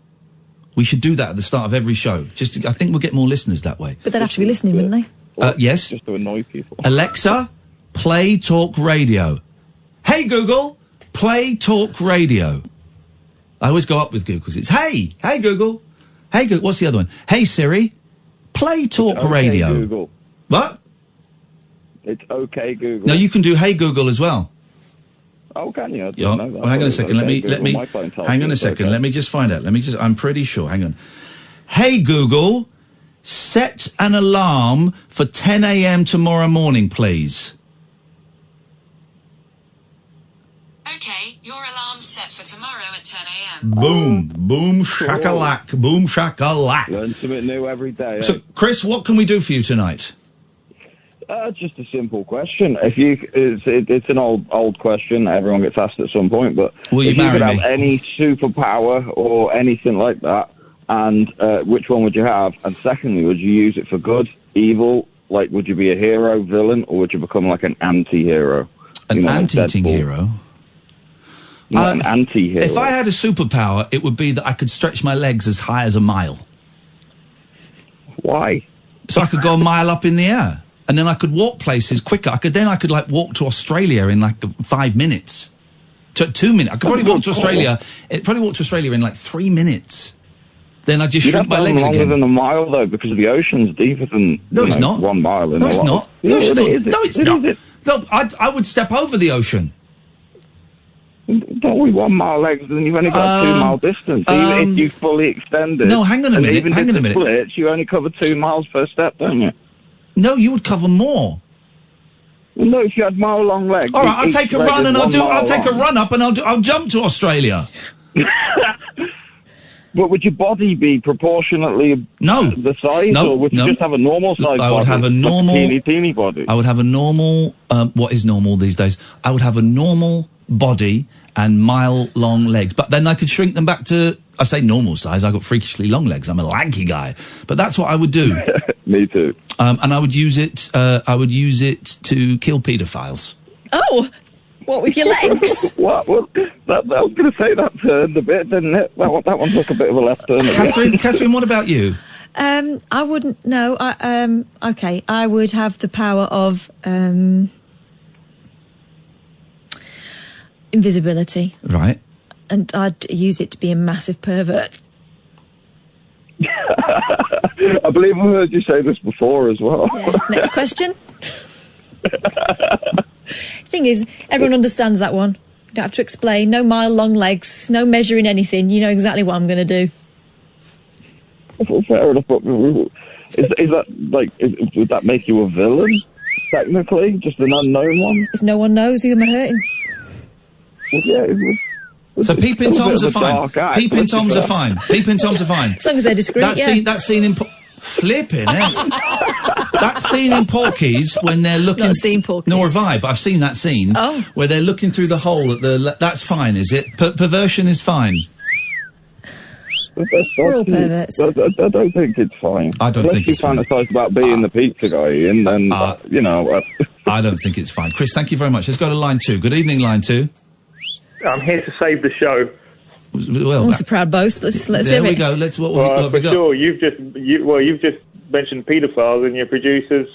We should do that at the start of every show. I think we'll get more listeners that way. But they'd have to be listening, wouldn't they? Yes. Just to annoy people. Alexa, play talk radio. Hey, Google, play talk radio. I always go up with Google because it's, hey Google. Hey, Google. What's the other one? Hey, Siri, play talk radio. Google. What? It's okay, Google. No, you can do Hey, Google as well. Oh, can you? Hang on a second. Let me. Hang on a second. Okay. Let me just find out. I'm pretty sure. Hang on. Hey Google, set an alarm for 10 a.m. tomorrow morning, please. Okay, your alarm's set for tomorrow at 10 a.m. Boom shakalak, boom shakalak. Learn something new every day. So, Chris, what can we do for you tonight? Just a simple question. It's an old question. Everyone gets asked at some point. But will you if you could marry have me? any superpower or anything like that, and which one would you have? And secondly, would you use it for good, evil? Like, would you be a hero, villain, or would you become like an anti-hero? An anti-eating hero? An anti-hero. If I had a superpower, it would be that I could stretch my legs as high as a mile. Why? So I could go a mile up in the air. And then I could walk places quicker. I could walk to Australia in like 5 minutes. 2 minutes. I could probably walk to Australia. In like 3 minutes. Then I just shrink my legs again. Longer than a mile though, because the ocean's deeper than it's not 1 mile. No, it's not. The ocean's no, it's not. No, I would step over the ocean. Don't we 1 mile legs? Then you've only got 2 mile distance. Even if you fully extend it. No, hang on a minute. Even if it splits, you only cover 2 miles per step, don't you? No, you would cover more. Well, no, if you had mile-long legs. All right, I'll take a run and I'll take a run up and I'll jump to Australia. But would your body be proportionately the size, or would you just have a normal size body? I would have a normal, like a teeny body. I would have a normal. What is normal these days? I would have a normal body and mile-long legs, but then I could shrink them back to. I say normal size. I got freakishly long legs. I'm a lanky guy, but that's what I would do. Me too. And I would use it. I would use it to kill paedophiles. Oh, what with your legs? What? Well, I was going to say that turned a bit, didn't it? That one took a bit of a left turn. Catherine, what about you? I wouldn't know. Okay, I would have the power of invisibility. Right. And I'd use it to be a massive pervert. I believe I heard you say this before as well. Yeah. Next question. Thing is, everyone understands that one. You don't have to explain. No mile-long legs, no measuring anything. You know exactly what I'm going to do. Well, fair enough, but is that like, would that make you a villain, technically? Just an unknown one? If no one knows, who am I hurting? Well, yeah, so peeping toms are fine. Peeping toms are fine. Peeping toms are fine. As long as they're discreet, that scene in flipping, eh? That scene in Porky's when they're looking. Not seen Porky's. Nor have I, but I've seen that scene. Oh. Where they're looking through the hole at the. That's fine, is it? Perversion is fine. We're all perverts. I don't think it's fine. I don't think it's fine. Unless you fantasise about being the pizza guy, and then you know. I don't think it's fine. Chris, thank you very much. Let's go to line 2. Good evening, line 2. I'm here to save the show. Well, it's a proud boast. Let's there hear we it. go. What have we got? Sure, you've just mentioned paedophiles and your producers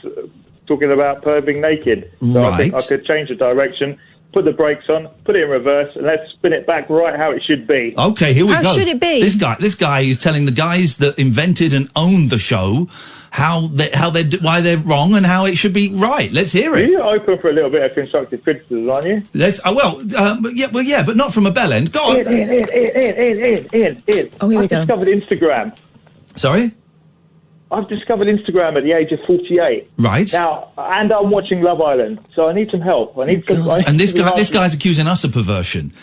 talking about perving naked. So Right. I think I could change the direction, put the brakes on, put it in reverse, and let's spin it back right how it should be. Okay, here we go. How should it be? This guy is telling the guys that invented and owned the show why they're wrong and how it should be right. Let's hear it. You're open for a little bit of constructive criticism, aren't you? But not from a bell end. Go on. Ian. Oh, here we go. I discovered Instagram. Sorry? I've discovered Instagram at the age of 48. Right. Now, and I'm watching Love Island, so I need some help. I need some... And this guy's accusing us of perversion.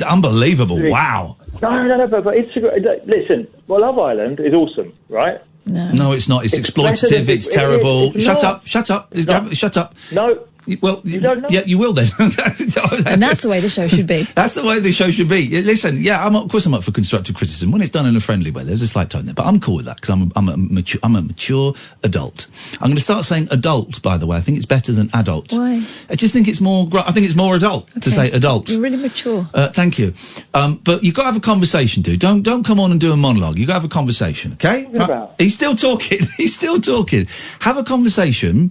Unbelievable. Wow. No, but Instagram... Listen, well, Love Island is awesome, right? No, it's not. It's exploitative. It's terrible. Shut up. Shut up. Shut up. No. Well, you don't know? Yeah, you will then. And that's the way the show should be. That's the way the show should be. Listen, yeah, of course I'm up for constructive criticism when it's done in a friendly way. There's a slight tone there, but I'm cool with that because I'm a mature adult. I'm going to start saying adult, by the way. I think it's better than adult. Why? I just think it's more. I think it's more adult to say adult. You're really mature. Thank you. But you've got to have a conversation, dude. Don't come on and do a monologue. You've got to have a conversation, okay? He's still talking. He's still talking. Have a conversation.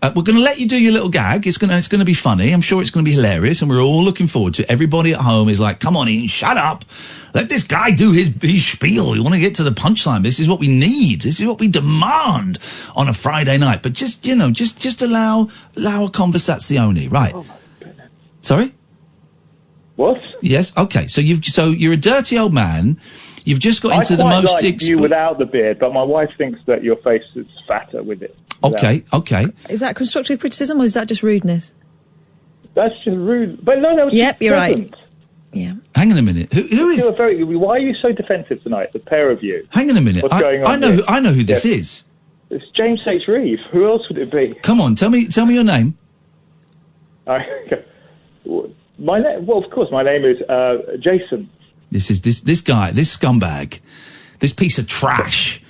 We're going to let you do your little gag. It's going to be funny. I'm sure it's going to be hilarious, and we're all looking forward to it. Everybody at home is like, come on, Ian, shut up. Let this guy do his spiel. We want to get to the punchline. This is what we need. This is what we demand on a Friday night. But just allow a conversazione, right? Oh, my goodness. Sorry? What? Yes. Okay. So you're a dirty old man. You've just got into the most... I quite like you without the beard, but my wife thinks that your face is fatter with it. Okay. Is that constructive criticism or is that just rudeness? That's just rude. But no, that was Yep, you're pleasant. right. Yeah. Hang on a minute. Who is... Why are you so defensive tonight, the pair of you? Hang on a minute. What's going on here? I know who this is. It's James H. Reeve. Who else would it be? Come on, tell me your name. My name? Well, of course, my name is Jason. This guy, this scumbag, this piece of trash,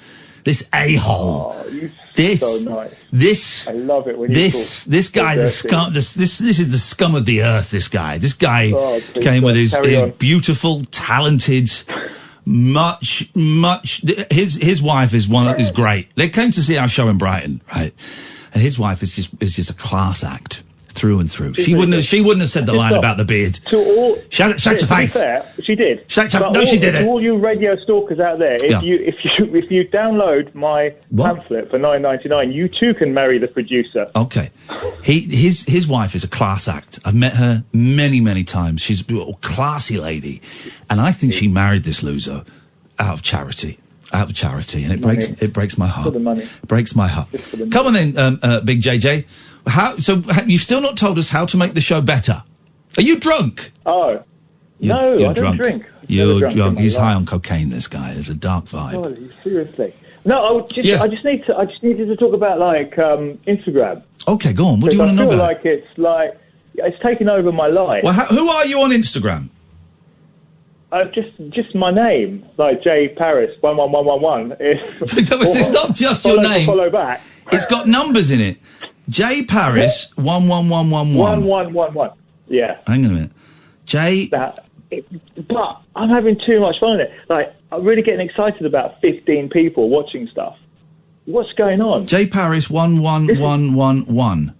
this a-hole. Oh, this, so nice. This, I love it when you this guy, the scum. This is the scum of the earth. This guy came with his beautiful, talented, much. His wife is great. They came to see our show in Brighton, right? And his wife is just a class act. Through and through. She wouldn't have said the line about the beard. Shut your face. Fair, she did. She didn't. To all you radio stalkers out there, if you download my pamphlet for $9.99, you too can marry the producer. Okay. His wife is a class act. I've met her many times. She's a classy lady, and I think she married this loser out of charity. And it breaks my heart. For the money. It breaks my heart. Come on then, Big JJ. You've still not told us how to make the show better. Are you drunk? Oh, no, I don't drink. You're drunk. He's high on cocaine. This guy. There's a dark vibe. Oh, seriously. No, I just needed to talk about Instagram. Okay, go on. What do you want to know about? I feel like it's taken over my life. Well, who are you on Instagram? Just my name, like J Paris 11111. It's not just your name. Follow back. It's got numbers in it. J Paris 11111. 1111. Yeah. Hang on a minute. But I'm having too much fun with it. Like, I'm really getting excited about 15 people watching stuff. What's going on? J Paris 11111.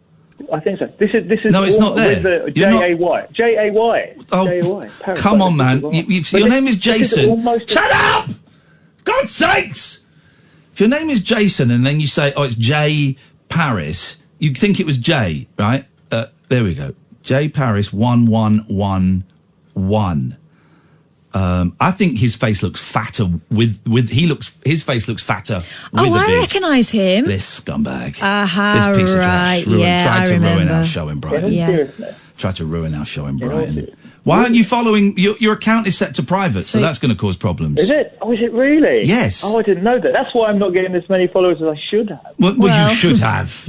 I think so. This is no, it's not there. With J-A-Y. J-A-Y. Oh, J-A-Y. come on, man. Your name is Jason. Shut up! God's sakes! If your name is Jason and then you say, it's J Paris, you'd think it was J, right? There we go. J Paris 1111. I think his face looks fatter his face looks fatter with a beard. I recognise him. This scumbag. Aha, this piece of right. trash. Tried to ruin remember. our show in Brighton. Yeah. Tried to ruin our show in Brighton. Why aren't you following... Your account is set to private, so that's going to cause problems. Is it? Oh, is it really? Yes. Oh, I didn't know that. That's why I'm not getting as many followers as I should have. Well, you should have.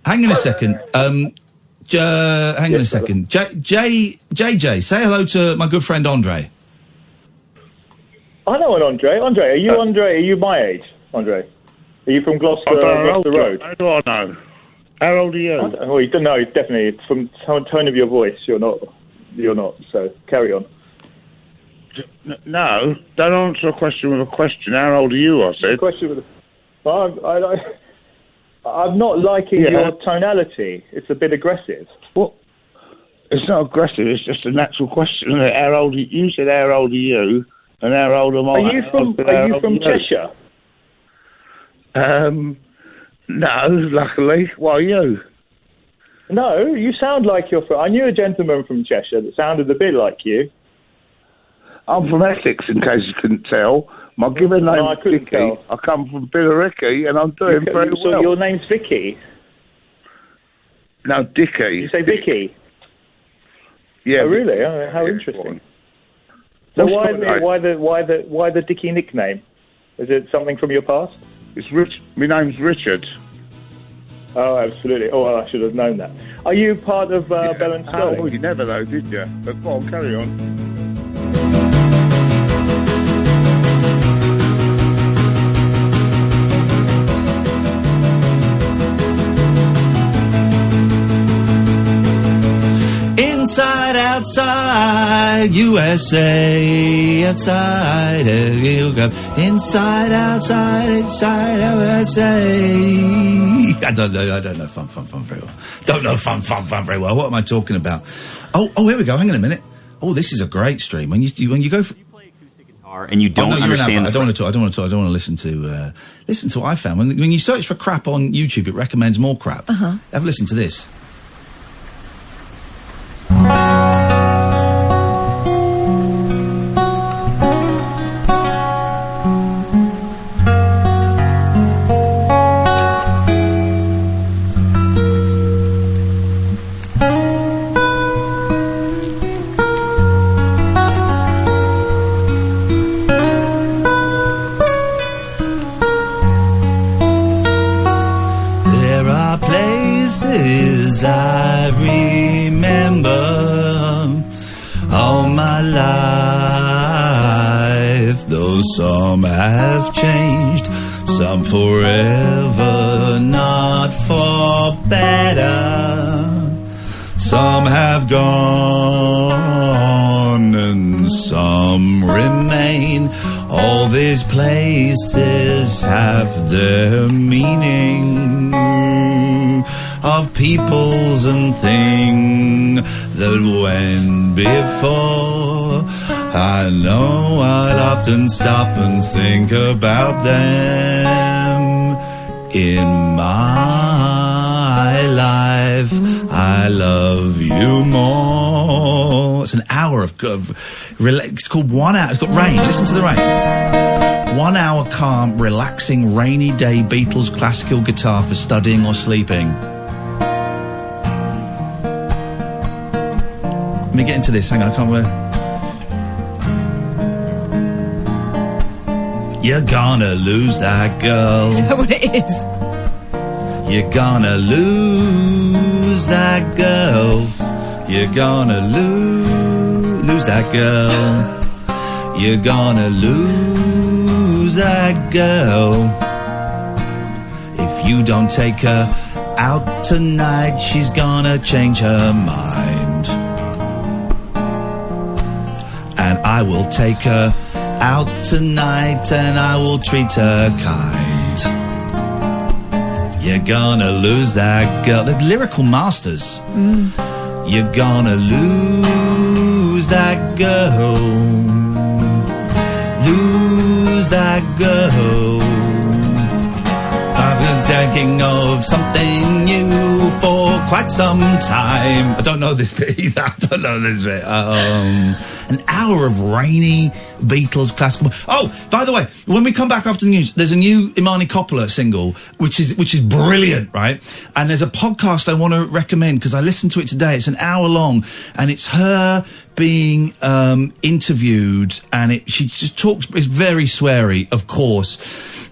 Hang on a second. Hang on a second. JJ, say hello to my good friend Andre. I know an Andre. Andre, are you Andre? Are you my age, Andre? Are you from Gloucester Road? How do I know? How old are you? Well, you don't know. Definitely from tone of your voice, you're not. So carry on. No, don't answer a question with a question. How old are you? I said. I'm not liking your tonality. It's a bit aggressive. What? It's not aggressive. It's just a natural question. Isn't it? How old? You said how old are you? And how old am I? Are you from Cheshire? No, luckily. Why are you? No, you sound like you're from... I knew a gentleman from Cheshire that sounded a bit like you. I'm from Essex, in case you couldn't tell. My given name No, I is couldn't Vicky. tell. I come from Billericay, and I'm doing very So well. your name's Vicky? No, Dickie. You say Vicky? Yeah. Oh, really? Oh, how interesting. So why the Dickie nickname? Is it something from your past? It's Rich. My name's Richard. Oh, absolutely. Oh, well, I should have known that. Are you part of Bell and Sterling? Oh, you never though, did you? But go on, carry on. Inside, outside, USA, outside, you go. Inside, outside, inside, USA. I don't know fun very well. Don't know fun very well. What am I talking about? Oh, here we go. Hang on a minute. Oh, this is a great stream. When you go for... And you don't understand. I don't want to listen to what I found. When you search for crap on YouTube, it recommends more crap. Have a listen to this. There are places I remember all my life, though some have changed, some forever, not for better. Some have gone and some remain. All these places have their meaning, of peoples and things that went before. I know I'd often stop and think about them. In my life, I love you more. It's an hour of it's called 1 hour. It's got rain. Listen to the rain. 1 hour calm, relaxing, rainy day Beatles classical guitar for studying or sleeping. Let me get into this. Hang on, I can't remember. You're gonna lose that girl. Is that what it is? You're gonna lose that girl. You're gonna lose that girl. You're gonna lose that girl. If you don't take her out tonight, she's gonna change her mind. And I will take her out tonight and I will treat her kind. You're gonna lose that girl. The lyrical masters. You're gonna lose that girl. Lose that girl. I've been thinking of something new for quite some time. I don't know this bit either. I don't know this bit. An hour of rainy Beatles classical. Oh, by the way, when we come back after the news, there's a new Imani Coppola single, which is brilliant, right? And there's a podcast I want to recommend because I listened to it today. It's an hour long, and it's her being interviewed, and she just talks. It's very sweary, of course.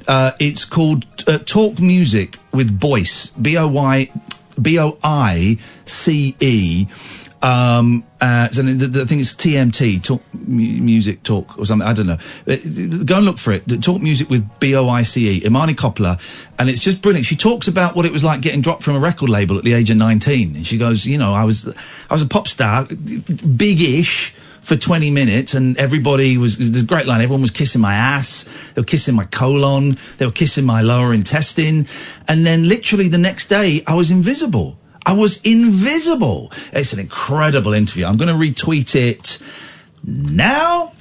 It's called Talk Music with Boyce, B-O-I-C-E. I think it's TMT, Talk Music Talk or something. I don't know. Go and look for it. Talk Music with B-O-I-C-E, Imani Coppola, and it's just brilliant. She talks about what it was like getting dropped from a record label at the age of 19, and she goes, you know, I was a pop star, big-ish, for 20 minutes, and everybody was a great line. Everyone was kissing my ass, they were kissing my colon, they were kissing my lower intestine, and then literally the next day I was invisible. I was invisible. It's an incredible interview. I'm going to retweet it now,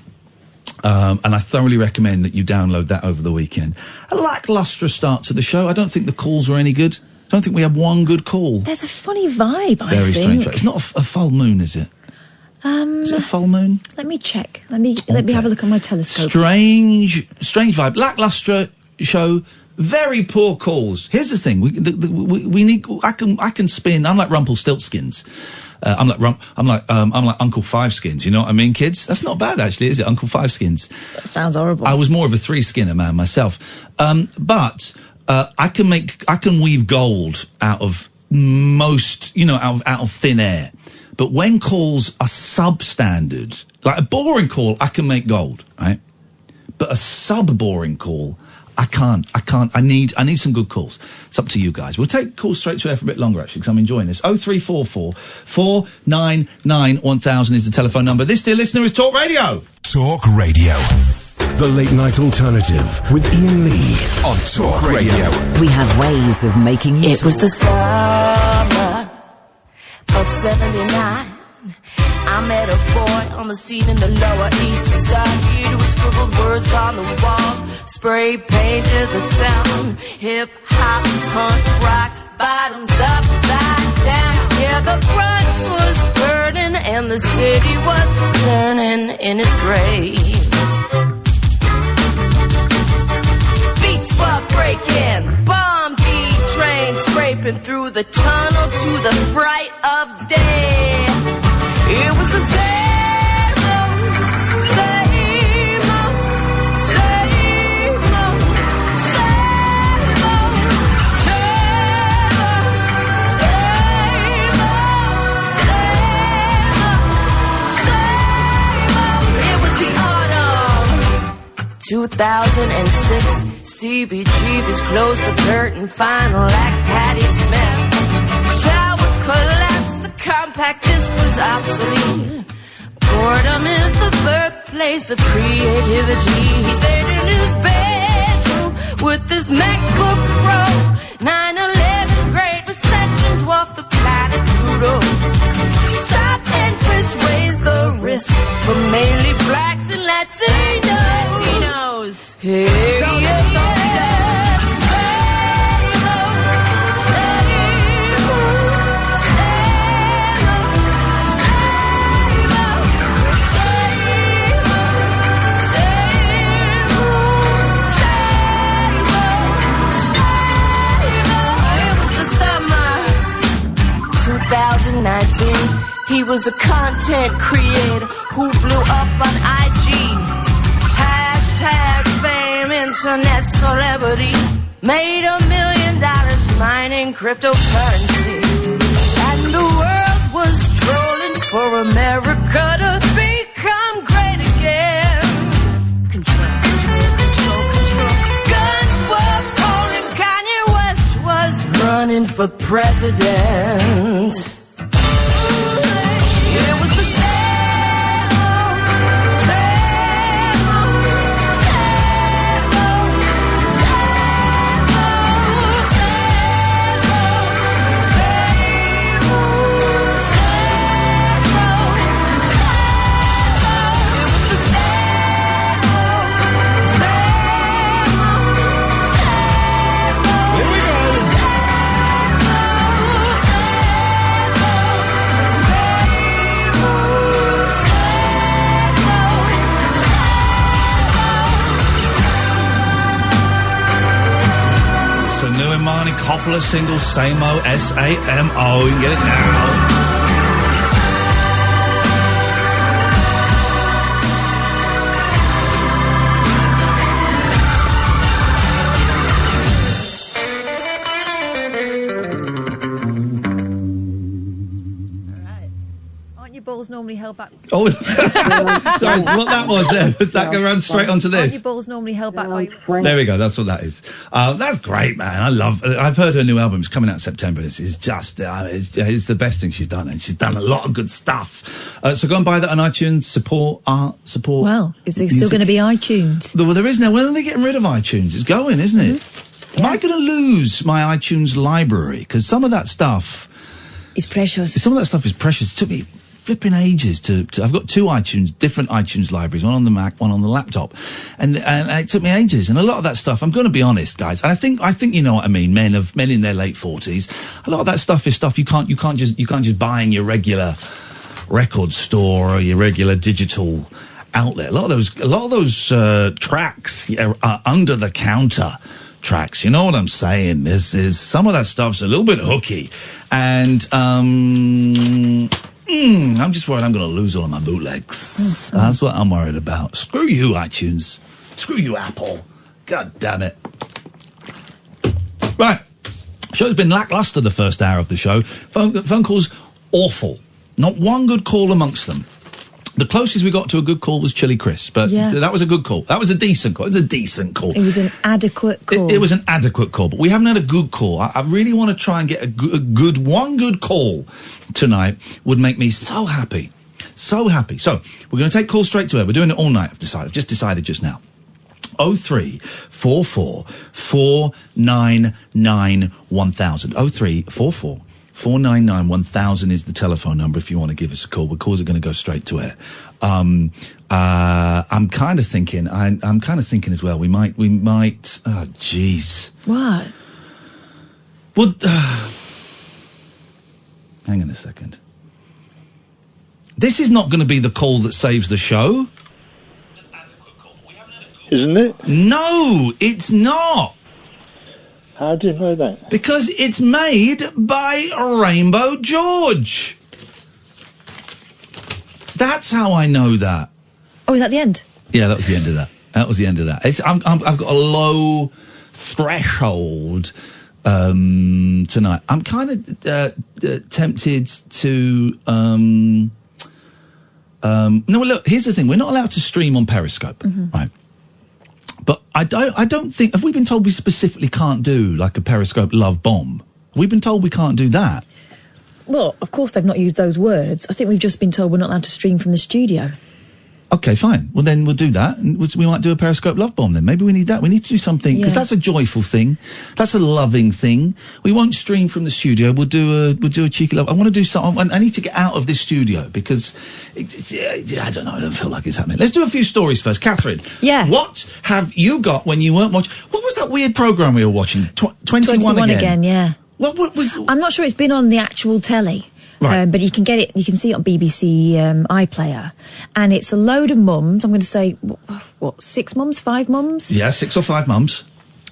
and I thoroughly recommend that you download that over the weekend. A lacklustre start to the show. I don't think the calls were any good. I don't think we had one good call. There's a funny vibe, I think. Very strange. It's not a full moon, is it? Is it a full moon? Let me check. Let me have a look on my telescope. Strange vibe. Lacklustre show. Very poor calls. Here's the thing: we need. I can spin. I'm like Rumpelstiltskins. I'm like Uncle Five Skins. You know what I mean, kids? That's not bad, actually, is it? Uncle Five Skins. That sounds horrible. I was more of a three skinner man myself, but I can weave gold out of most, out of thin air. But when calls are substandard, like a boring call, I can make gold, right? But a sub-boring call, I can't. I need some good calls. It's up to you guys. We'll take calls straight to air for a bit longer, actually, because I'm enjoying this. 0344 499 1000 is the telephone number. This, dear listener, is Talk Radio. Talk Radio. The Late Night Alternative with Iain Lee on Talk Radio. We have ways of making you It was the summer of 79. I met a boy on the scene in the Lower East Side. We scribbled words on the walls, spray painted the town. Hip hop, punk rock, bottoms upside down. Yeah, the grunge was burning and the city was turning in its grave. Beats were breaking, bomb train scraping through the tunnel to the fright of day. It was the same old, same old, same old, same old, same old, same old, same old. It was the autumn 2006. CBGB's closed the curtain, final act, Patti Smith. Towers collapsed, the compact disc was obsolete. Boredom is the birthplace of creativity. He stayed in his bedroom with his MacBook Pro. 9/11's Great Recession dwarfed the planet Pluto. Stop interest raised the risk for mainly blacks and Latinos. Hey, he was a content creator who blew up on IG. Hashtag fame, internet celebrity. Made $1 million mining cryptocurrency. And the world was trolling for America to become great again. Control, control, control, control. Guns were falling, Kanye West was running for president. It was the same old, same old, same old, same old, same old, same old, same old. It was the same old, same old, same old. Here we go. New Imani Coppola single, Samo, S-A-M-O. You can get it now. Balls normally held back. Oh, sorry, what that was there? Was that go run straight onto this? Aren't your balls normally held back by your... There we go, that's what that is. That's great, man. I've heard her new album. It's coming out in September. This is just, it's the best thing she's done, and she's done a lot of good stuff. So go and buy that on iTunes. Support art, support. Well, is there still going to be iTunes? Well, there is now. When are they getting rid of iTunes? It's going, isn't it? Yeah. Am I going to lose my iTunes library? Because some of that stuff is precious. Some of that stuff is precious. It took me flipping ages to I've got two different iTunes libraries, one on the Mac, one on the laptop, and it took me ages. And a lot of that stuff, I'm going to be honest, guys, and I think you know what I mean. Men in their late 40s, a lot of that stuff is stuff you can't just buy in your regular record store or your regular digital outlet. A lot of those tracks are under the counter tracks. You know what I'm saying? There's some of that stuff's a little bit hooky, and I'm just worried I'm going to lose all of my bootlegs. That's what I'm worried about. Screw you, iTunes. Screw you, Apple. God damn it. Right. Show's been lackluster the first hour of the show. Phone calls, awful. Not one good call amongst them. The closest we got to a good call was Chili Chris, but that was a good call. That was a decent call. It was a decent call. It was an adequate call. It was an adequate call, but we haven't had a good call. I really want to try and get one good call tonight would make me so happy. So happy. So, we're going to take calls straight to air. We're doing it all night, I've just decided just now. 0344 499 1000. 0344 499 1000 is the telephone number if you want to give us a call. The calls are going to go straight to air. I'm kind of thinking as well. We might. Oh, jeez. What? Well, hang on a second. This is not going to be the call that saves the show. Isn't it? No, it's not. How do you know that? Because it's made by Rainbow George. That's how I know that. Oh, is that the end? Yeah, that was the end of that. I've got a low threshold tonight. I'm kind of tempted to. No, look. Here's the thing: we're not allowed to stream on Periscope, right? But I don't think. Have we been told we specifically can't do like a Periscope love bomb? Have we been told we can't do that? Well, of course they've not used those words. I think we've just been told we're not allowed to stream from the studio. Okay, fine. Well, then we'll do that. And we might do a Periscope love bomb then. Maybe we need that. We need to do something, because that's a joyful thing. That's a loving thing. We won't stream from the studio. We'll do a cheeky love. I want to do something. I need to get out of this studio because, I don't know, I don't feel like it's happening. Let's do a few stories first. Catherine. Yeah. What have you got when you weren't watching? What was that weird programme we were watching? 21 again, yeah. What was... I'm not sure it's been on the actual telly. Right. But you can get it, you can see it on BBC iPlayer. And it's a load of mums, I'm going to say, what 6 mums, 5 mums? Yeah, 6 or 5 mums.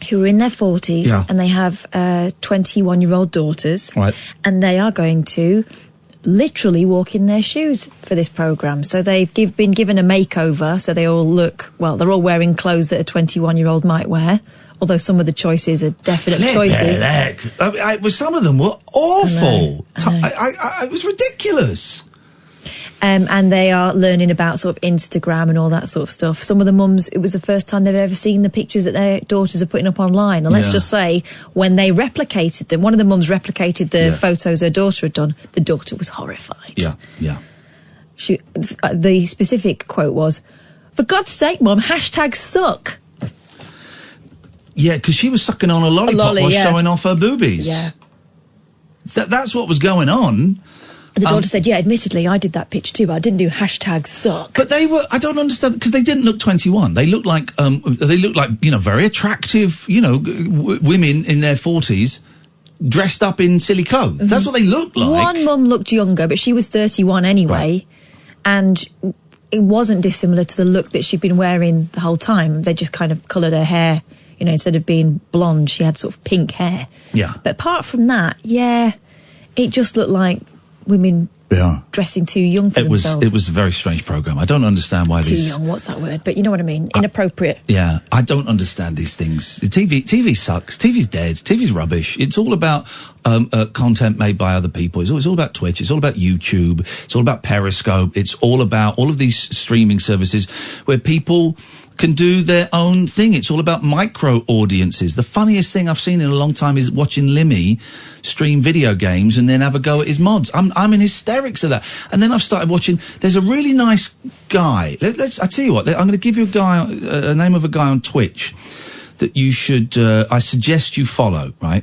Who are in their 40s, and they have 21-year-old daughters. Right. And they are going to literally walk in their shoes for this programme. So they've been given a makeover, so they all look, well, they're all wearing clothes that a 21-year-old might wear. Although some of the choices are definite choices. Some of them were awful. It was ridiculous. And they are learning about sort of Instagram and all that sort of stuff. Some of the mums, it was the first time they've ever seen the pictures that their daughters are putting up online. And let's just say, when they replicated them, one of the mums replicated the photos her daughter had done. The daughter was horrified. Yeah. The specific quote was, "For God's sake, Mum, hashtag suck." Yeah, because she was sucking on a lollipop while showing off her boobies. Yeah. That's what was going on. And the daughter said, yeah, admittedly, I did that picture too, but I didn't do hashtag suck. But they were, I don't understand, because they didn't look 21. They looked like, very attractive, women in their 40s dressed up in silly clothes. That's what they looked like. One mum looked younger, but she was 31 anyway. Right. And it wasn't dissimilar to the look that she'd been wearing the whole time. They just kind of coloured her hair. Instead of being blonde, she had sort of pink hair. Yeah. But apart from that, it just looked like women dressing too young for themselves. It was a very strange programme. I don't understand why too young, what's that word? But you know what I mean? Inappropriate. Yeah, I don't understand these things. TV sucks. TV's dead. TV's rubbish. It's all about content made by other people. It's all about Twitch. It's all about YouTube. It's all about Periscope. It's all about all of these streaming services where people can do their own thing. It's all about micro audiences. The funniest thing I've seen in a long time is watching Limmy stream video games and then have a go at his mods. I'm in hysterics of that. And then I've started watching. There's a really nice guy. I tell you what. I'm going to give you a name of a guy on Twitch that you should. I suggest you follow. Right,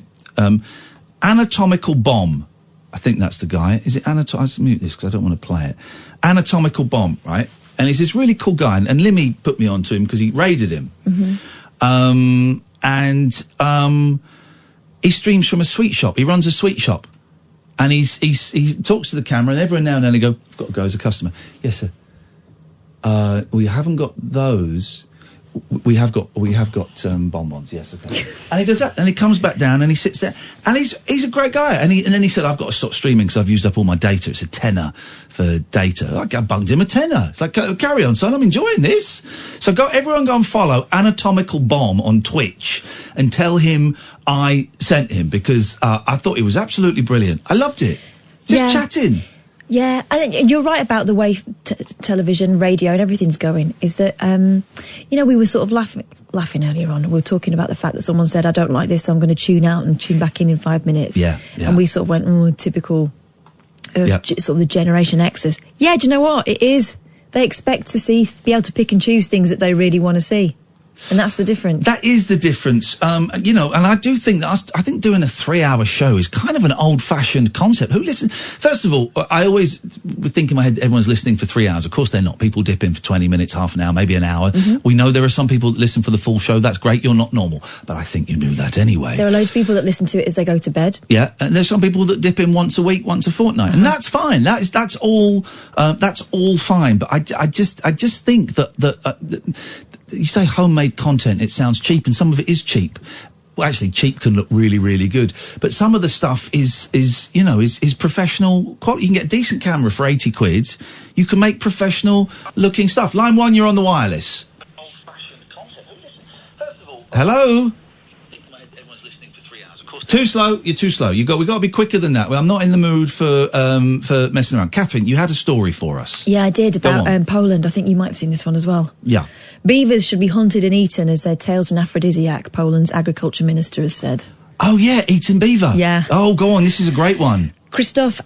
Anatomical Bomb. I think that's the guy. Is it I'll mute this because I don't want to play it. Anatomical Bomb. Right. And he's this really cool guy, and Limmy put me on to him because he raided him. Mm-hmm. He streams from a sweet shop. He runs a sweet shop. And he talks to the camera, and every now and then he go, I've got to go as a customer. Yes, sir. We haven't got those. We have got bonbons. Yes, okay. And he does that, and he comes back down, and he sits there, and he's a great guy. And then he said, I've got to stop streaming because I've used up all my data. It's a tenner for data. I bunged him a tenner. It's like, carry on, son. I'm enjoying this. So everyone go and follow Anatomical Bomb on Twitch and tell him I sent him because I thought he was absolutely brilliant. I loved it. Just chatting. Yeah, I think you're right about the way television, radio and everything's going, is that, we were sort of laughing earlier on. We were talking about the fact that someone said, I don't like this, so I'm going to tune out and tune back in 5 minutes. Yeah. And we sort of went, typical sort of the Generation Xers. Yeah, do you know what? It is. They expect to be able to pick and choose things that they really want to see. And that's the difference. That is the difference. And I do think that I think doing a 3-hour show is kind of an old-fashioned concept. Who listens? First of all, I always would think in my head everyone's listening for 3 hours. Of course they're not. People dip in for 20 minutes, half an hour, maybe an hour. Mm-hmm. We know there are some people that listen for the full show. That's great. You're not normal. But I think you knew that anyway. There are loads of people that listen to it as they go to bed. Yeah, and there's some people that dip in once a week, once a fortnight. And that's fine. That's all fine. But I just think that you say homemade content, it sounds cheap, and some of it is cheap. Well, actually, cheap can look really, really good. But some of the stuff is professional quality. You can get a decent camera for 80 quid. You can make professional looking stuff. Line 1, you're on the wireless. Hello? Too slow. You're too slow. We've got to be quicker than that. Well, I'm not in the mood for messing around. Catherine, you had a story for us. Yeah, I did, about Poland. I think you might have seen this one as well. Yeah. Beavers should be hunted and eaten as their tails an aphrodisiac, Poland's agriculture minister has said. Oh, yeah, eating beaver. Yeah. Oh, go on, this is a great one. Krzysztof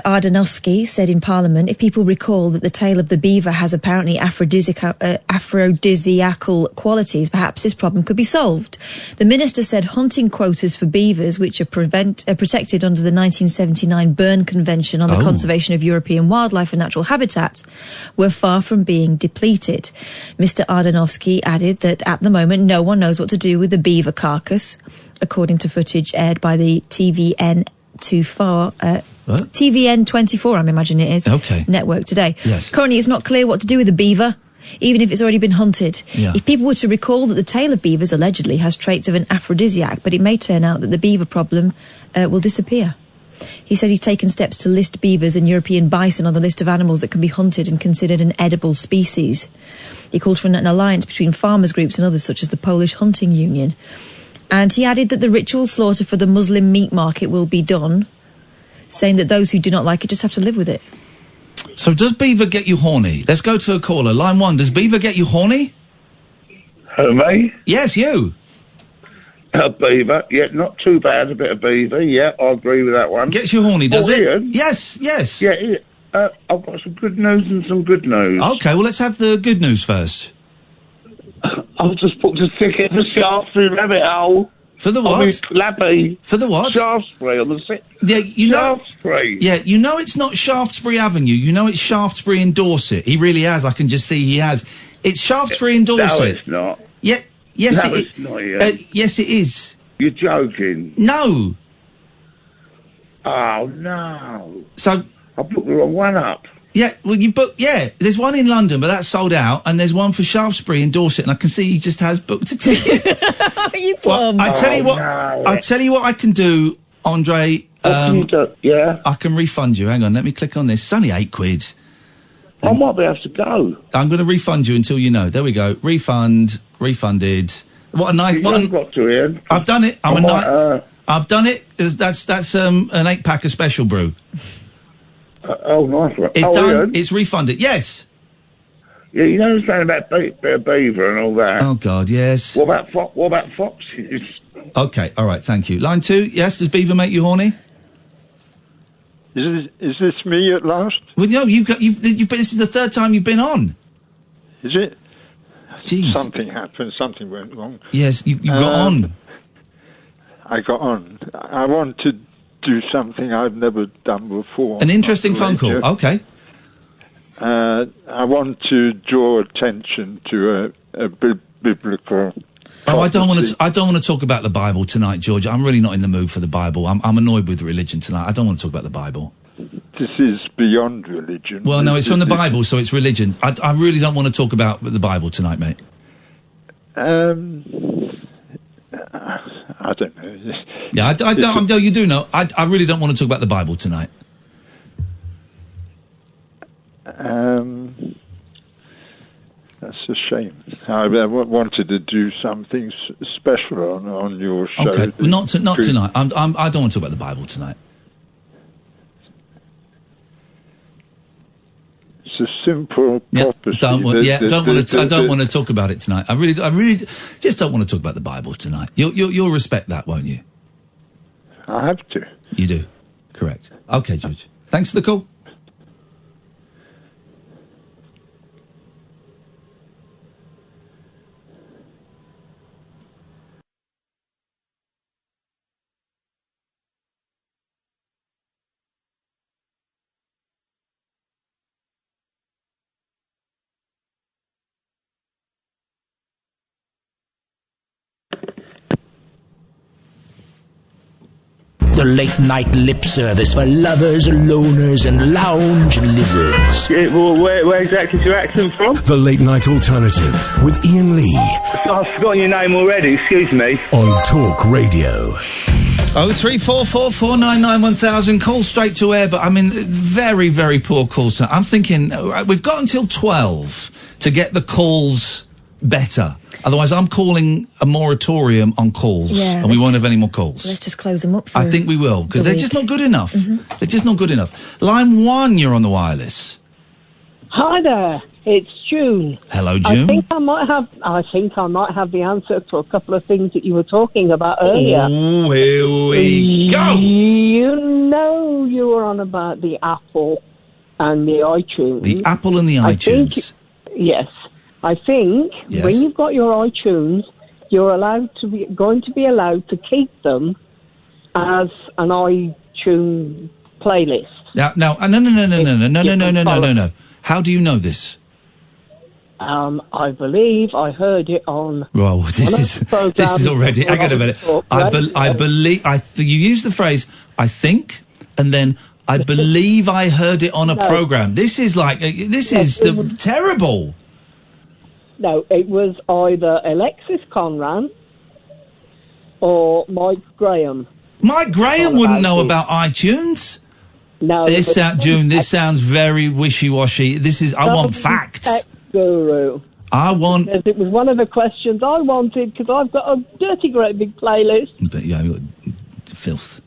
Ardanowski said in Parliament, if people recall that the tail of the beaver has apparently aphrodisiacal qualities, perhaps this problem could be solved. The minister said hunting quotas for beavers, which are protected under the 1979 Berne Convention on the Conservation of European Wildlife and Natural Habitats, were far from being depleted. Mr. Ardanowski added that at the moment no one knows what to do with the beaver carcass, according to footage aired by the TVN24, I'm imagining it is. Okay. Network today. Yes. Currently, it's not clear what to do with the beaver, even if it's already been hunted. Yeah. If people were to recall that the tail of beavers allegedly has traits of an aphrodisiac, but it may turn out that the beaver problem will disappear. He says he's taken steps to list beavers and European bison on the list of animals that can be hunted and considered an edible species. He called for an alliance between farmers groups and others, such as the Polish Hunting Union. And he added that the ritual slaughter for the Muslim meat market will be done, saying that those who do not like it just have to live with it. So does beaver get you horny? Let's go to a caller. Line 1, does beaver get you horny? Who, me? Yes, you. A beaver, yeah, not too bad, a bit of beaver, yeah, I agree with that one. Gets you horny, does it? Ian? Yes. Yeah, I've got some good news and some good news. Okay, well, let's have the good news first. I've just put the ticket for Shaftesbury Rabbit Hole. For the what? Labby. For the what? Shaftesbury on the Yeah, Shaftesbury. Yeah, you know it's not Shaftesbury Avenue. You know it's Shaftesbury in Dorset. He really has. I can just see he has. It's Shaftesbury in Dorset. No, it's not. Yeah, yes, no, it's not. Yeah. Yes, it is. You're joking. No. Oh no. So I booked the wrong one up. Yeah, well, there's one in London, but that's sold out, and there's one for Shaftesbury in Dorset, and I can see he just has booked a ticket. You plum. I tell you what I can do, Andre. What can you do? Yeah? I can refund you. Hang on, let me click on this. It's only £8. I might be able to go. I'm going to refund you until you know. There we go. Refunded. What a nice one. Got to, Ian. I've done it. I've done it. That's an 8-pack of special brew. Oh, nice one. It's done. Ian? It's refunded. Yes. Yeah, you know saying about beaver and all that. Oh God, yes. What about foxes? Okay, all right, thank you. Line 2. Yes, does beaver make you horny? Is this me at last? Well, no, you've been. This is the third time you've been on. Is it? Jeez. Something happened. Something went wrong. Yes, you got on. I got on. I want to do something I've never done before. An interesting phone call. Okay. I want to draw attention to a biblical Oh, I don't want to talk about the Bible tonight, George. I'm really not in the mood for the Bible. I'm annoyed with religion tonight. I don't want to talk about the Bible. This is beyond religion. Well, no, it's from the Bible, so it's religion. I really don't want to talk about the Bible tonight, mate. I don't know. Yeah, no, you do know. I really don't want to talk about the Bible tonight. That's a shame. I wanted to do something special on your show. Okay, well, not tonight. I don't want to talk about the Bible tonight. It's a simple prophecy. I don't want to talk about it tonight. I really just don't want to talk about the Bible tonight. You'll respect that, won't you? I have to. You do, correct. Okay, George. Thanks for the call. The late-night lip service for lovers, loners, and lounge lizards. Yeah, well, where exactly is your accent from? The late-night alternative with Iain Lee. I've forgotten your name already, excuse me. On Talk Radio. 03444991000. Call straight to air, but I mean, very, very poor calls. I'm thinking, we've got until 12 to get the calls better. Otherwise, I'm calling a moratorium on calls, and we won't have any more calls. Let's just close them up for I think we will, because they're just not good enough. Mm-hmm. They're just not good enough. Line 1, you're on the wireless. Hi there, it's June. Hello, June. I think I might have the answer to a couple of things that you were talking about earlier. Oh, here we go. You know you were on about the Apple and the iTunes. The Apple and the iTunes. Yes. I think when you've got your iTunes, you're going to be allowed to keep them as an iTunes playlist. No. How do you know this? I believe I heard it on. Well, this is already. Hang on a minute. I believe you use the phrase "I think," and then I believe I heard it on a program. This is terrible. No, it was either Alexis Conran or Mike Graham. Mike Graham wouldn't know about iTunes. No, this sounds very wishy-washy. I want facts. Tech guru. Because it was one of the questions I wanted, because I've got a dirty great big playlist. But yeah, you've got filth.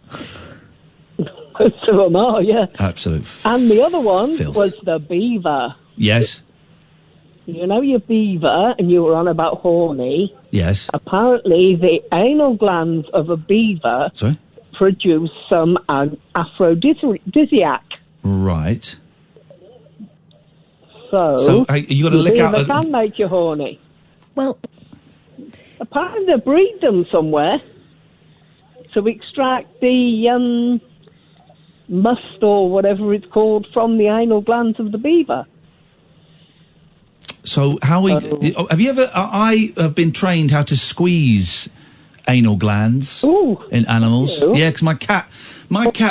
Most of them are, yeah. Absolute. And the other one filth. was the beaver. Yes. You know your beaver, and you were on about horny. Yes. Apparently, the anal glands of a beaver produce some aphrodisiac. Right. So you got to lick out. They can make you horny. Well, apparently they breed them somewhere to extract the must or whatever it's called from the anal glands of the beaver. So have you ever? I have been trained how to squeeze anal glands in animals. Ooh. Yeah, because my cat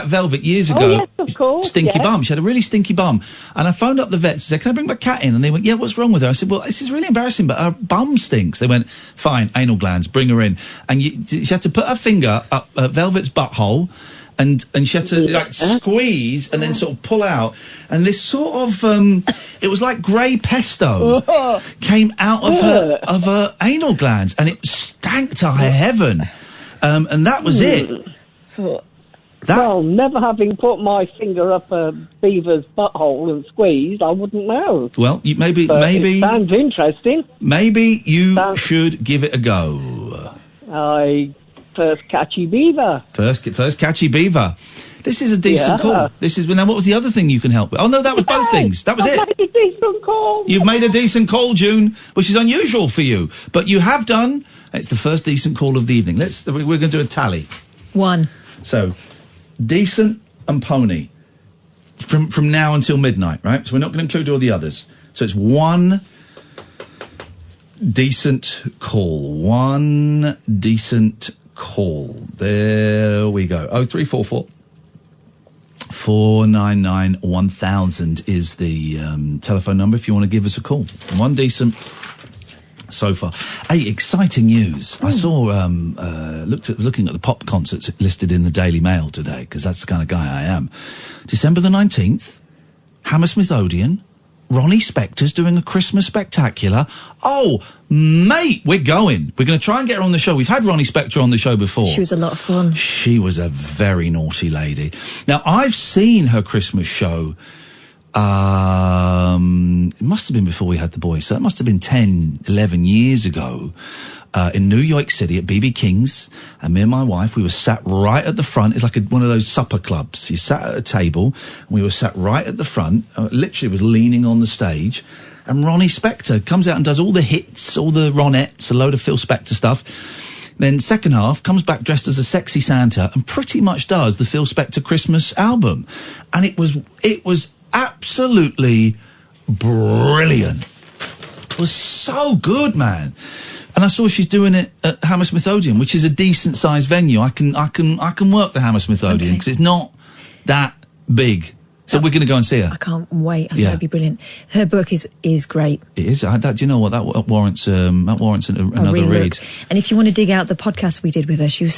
Velvet years ago, yes, of course, stinky bum. She had a really stinky bum, and I phoned up the vets and said, "Can I bring my cat in?" And they went, "Yeah, what's wrong with her?" I said, "Well, this is really embarrassing, but her bum stinks." They went, "Fine, anal glands, bring her in." And she had to put her finger up Velvet's butthole. And she had to squeeze and then sort of pull out, and this sort of it was like grey pesto came out of her anal glands, and it stank to high heaven, and that was it. Well, never having put my finger up a beaver's butthole and squeezed, I wouldn't know. Well, maybe it sounds interesting. Maybe you should give it a go. First catchy beaver. First catchy beaver. This is a decent call. Now what was the other thing you can help with? Oh no, that was both things. That was it. I've made a decent call. You've made a decent call, June, which is unusual for you, but you have done. It's the first decent call of the evening. We're going to do a tally. 1. So, decent and pony from now until midnight, right? So we're not going to include all the others. So it's 1, decent call. One decent call. There we go. 0344 499 1000 is the telephone number if you want to give us a call. One decent so far. Hey, exciting news. I saw, looking at the pop concerts listed in the Daily Mail today, because that's the kind of guy I am. December the 19th, Hammersmith Odeon, Ronnie Spector's doing a Christmas spectacular. Oh, mate, we're going. We're going to try and get her on the show. We've had Ronnie Spector on the show before. She was a lot of fun. She was a very naughty lady. Now, I've seen her Christmas show. It must have been before we had the boys. So it must have been 10, 11 years ago. In New York City at BB King's, and me and my wife, we were sat right at the front. It's like one of those supper clubs. You sat at a table, and we were sat right at the front, literally was leaning on the stage, and Ronnie Spector comes out and does all the hits, all the Ronettes, a load of Phil Spector stuff. Then second half, comes back dressed as a sexy Santa, and pretty much does the Phil Spector Christmas album. And it was absolutely brilliant. It was so good, man. And I saw she's doing it at Hammersmith Odeon, which is a decent sized venue. I can work the Hammersmith Odeon because it's not that big. So we're going to go and see her. I can't wait. I think that'd be brilliant. Her book is great. It is. Do you know what that warrants? Another read. And if you want to dig out the podcast we did with her, she was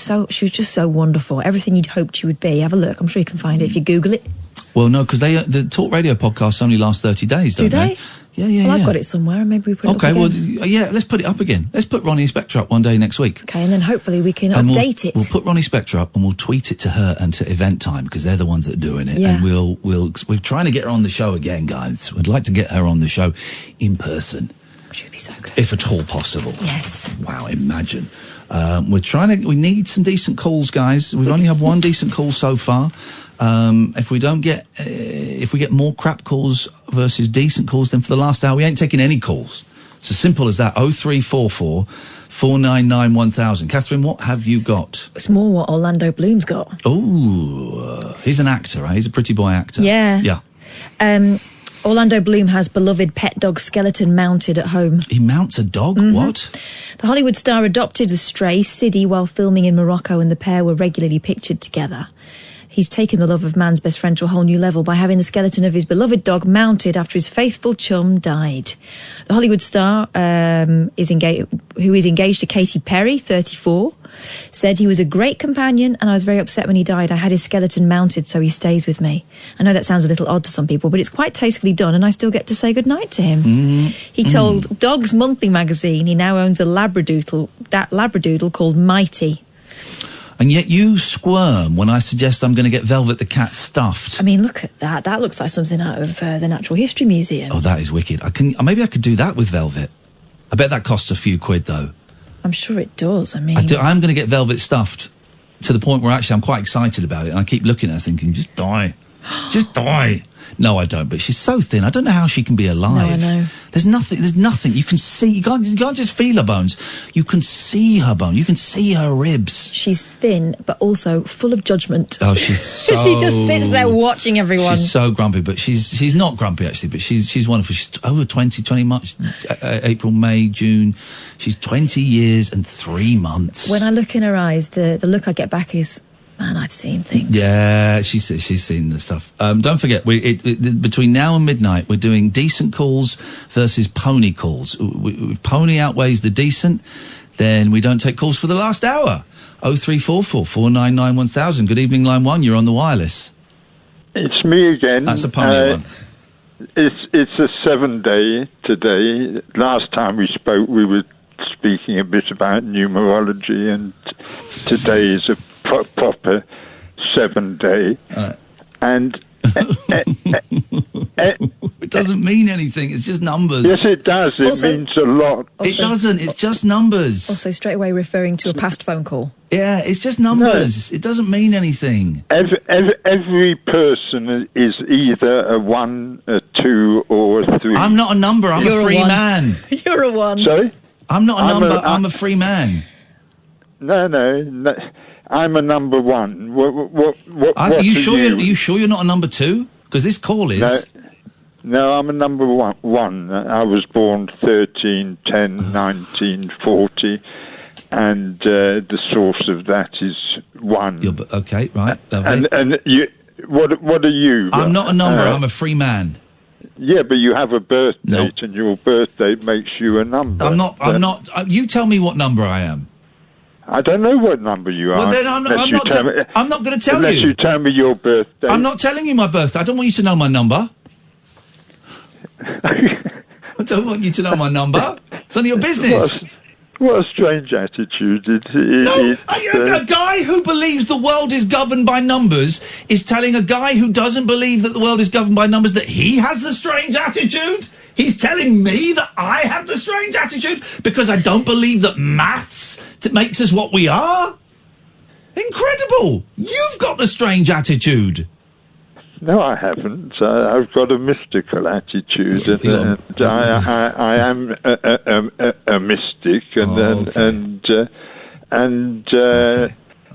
just so wonderful. Everything you'd hoped she would be. Have a look. I'm sure you can find it if you Google it. Well, no, because the talk radio podcasts only last 30 days, don't they? Do they? Yeah. Well, I've got it somewhere, and maybe we put it up again. Okay, well, yeah, let's put it up again. Let's put Ronnie Spector up one day next week. Okay, and then hopefully we can update it. We'll put Ronnie Spector up and we'll tweet it to her and to Event Time, because they're the ones that are doing it. Yeah. And we're trying to get her on the show again, guys. We'd like to get her on the show in person. Should be so good. If at all possible. Yes. Wow, imagine. We need some decent calls, guys. We've only had one decent call so far. If we get more crap calls versus decent calls, then for the last hour we ain't taking any calls. It's as simple as that. 0344 499 1000. Catherine, what have you got? It's more what Orlando Bloom's got. Oh, he's an actor, right? He's a pretty boy actor. Yeah. Yeah. Orlando Bloom has beloved pet dog skeleton mounted at home. He mounts a dog? Mm-hmm. What? The Hollywood star adopted the stray, Siddy, while filming in Morocco, and the pair were regularly pictured together. He's taken the love of man's best friend to a whole new level by having the skeleton of his beloved dog mounted after his faithful chum died. The Hollywood star, who is engaged to Katy Perry, 34, said he was a great companion and I was very upset when he died. I had his skeleton mounted so he stays with me. I know that sounds a little odd to some people, but it's quite tastefully done and I still get to say goodnight to him. He told Dogs Monthly magazine he now owns a Labradoodle called Mighty. And yet you squirm when I suggest I'm going to get Velvet the cat stuffed. I mean, look at that. That looks like something out of the Natural History Museum. Oh, that is wicked. Maybe I could do that with Velvet. I bet that costs a few quid, though. I'm sure it does. I mean... I'm going to get Velvet stuffed to the point where actually I'm quite excited about it. And I keep looking at her thinking, just die. Just die. No, I don't. But she's so thin. I don't know how she can be alive. No, I know. There's nothing. You can see. You can't just feel her bones. You can see her bone. You can see her ribs. She's thin, but also full of judgment. Oh, she's so... She just sits there watching everyone. She's so grumpy, but she's not grumpy, actually, but she's wonderful. She's over 20 months, April, May, June. She's 20 years and 3 months. When I look in her eyes, the look I get back is... Man, I've seen things. Yeah, she's seen the stuff. Don't forget, between now and midnight, we're doing decent calls versus pony calls. If pony outweighs the decent, then we don't take calls for the last hour. 0344 499 1000. Good evening, line 1. You're on the wireless. It's me again. That's a pony one. It's a 7-day today. Last time we spoke, we were speaking a bit about numerology, and today is a proper 7-day. And it doesn't mean anything. It's just numbers. Yes, it does. It means a lot. It doesn't. It's just numbers. Also, straight away referring to a past phone call. Yeah, it's just numbers. No. It doesn't mean anything. Every person is either a 1, a 2, or a 3. I'm not a number. I'm a free man. You're a 1. Sorry? I'm not a number. I'm a free man. No. I'm a number 1. Are you sure you're not a number 2? Because this call is. No, I'm a number one. I was born 13/10/1940, and the source of that is 1. Okay, right. Lovely. And you, what are you? I'm not a number. I'm a free man. Yeah, but you have a birth date, and your birth date makes you a number. I'm not. You tell me what number I am. I don't know what number you are. Well, then I'm not going to tell you. Unless you tell me your birthday. I'm not telling you my birthday. I don't want you to know my number. I don't want you to know my number. It's none of your business. What a strange attitude. A guy who believes the world is governed by numbers is telling a guy who doesn't believe that the world is governed by numbers that he has the strange attitude? He's telling me that I have the strange attitude because I don't believe that maths makes us what we are? Incredible! You've got the strange attitude. No, I haven't. I've got a mystical attitude, and I am a mystic,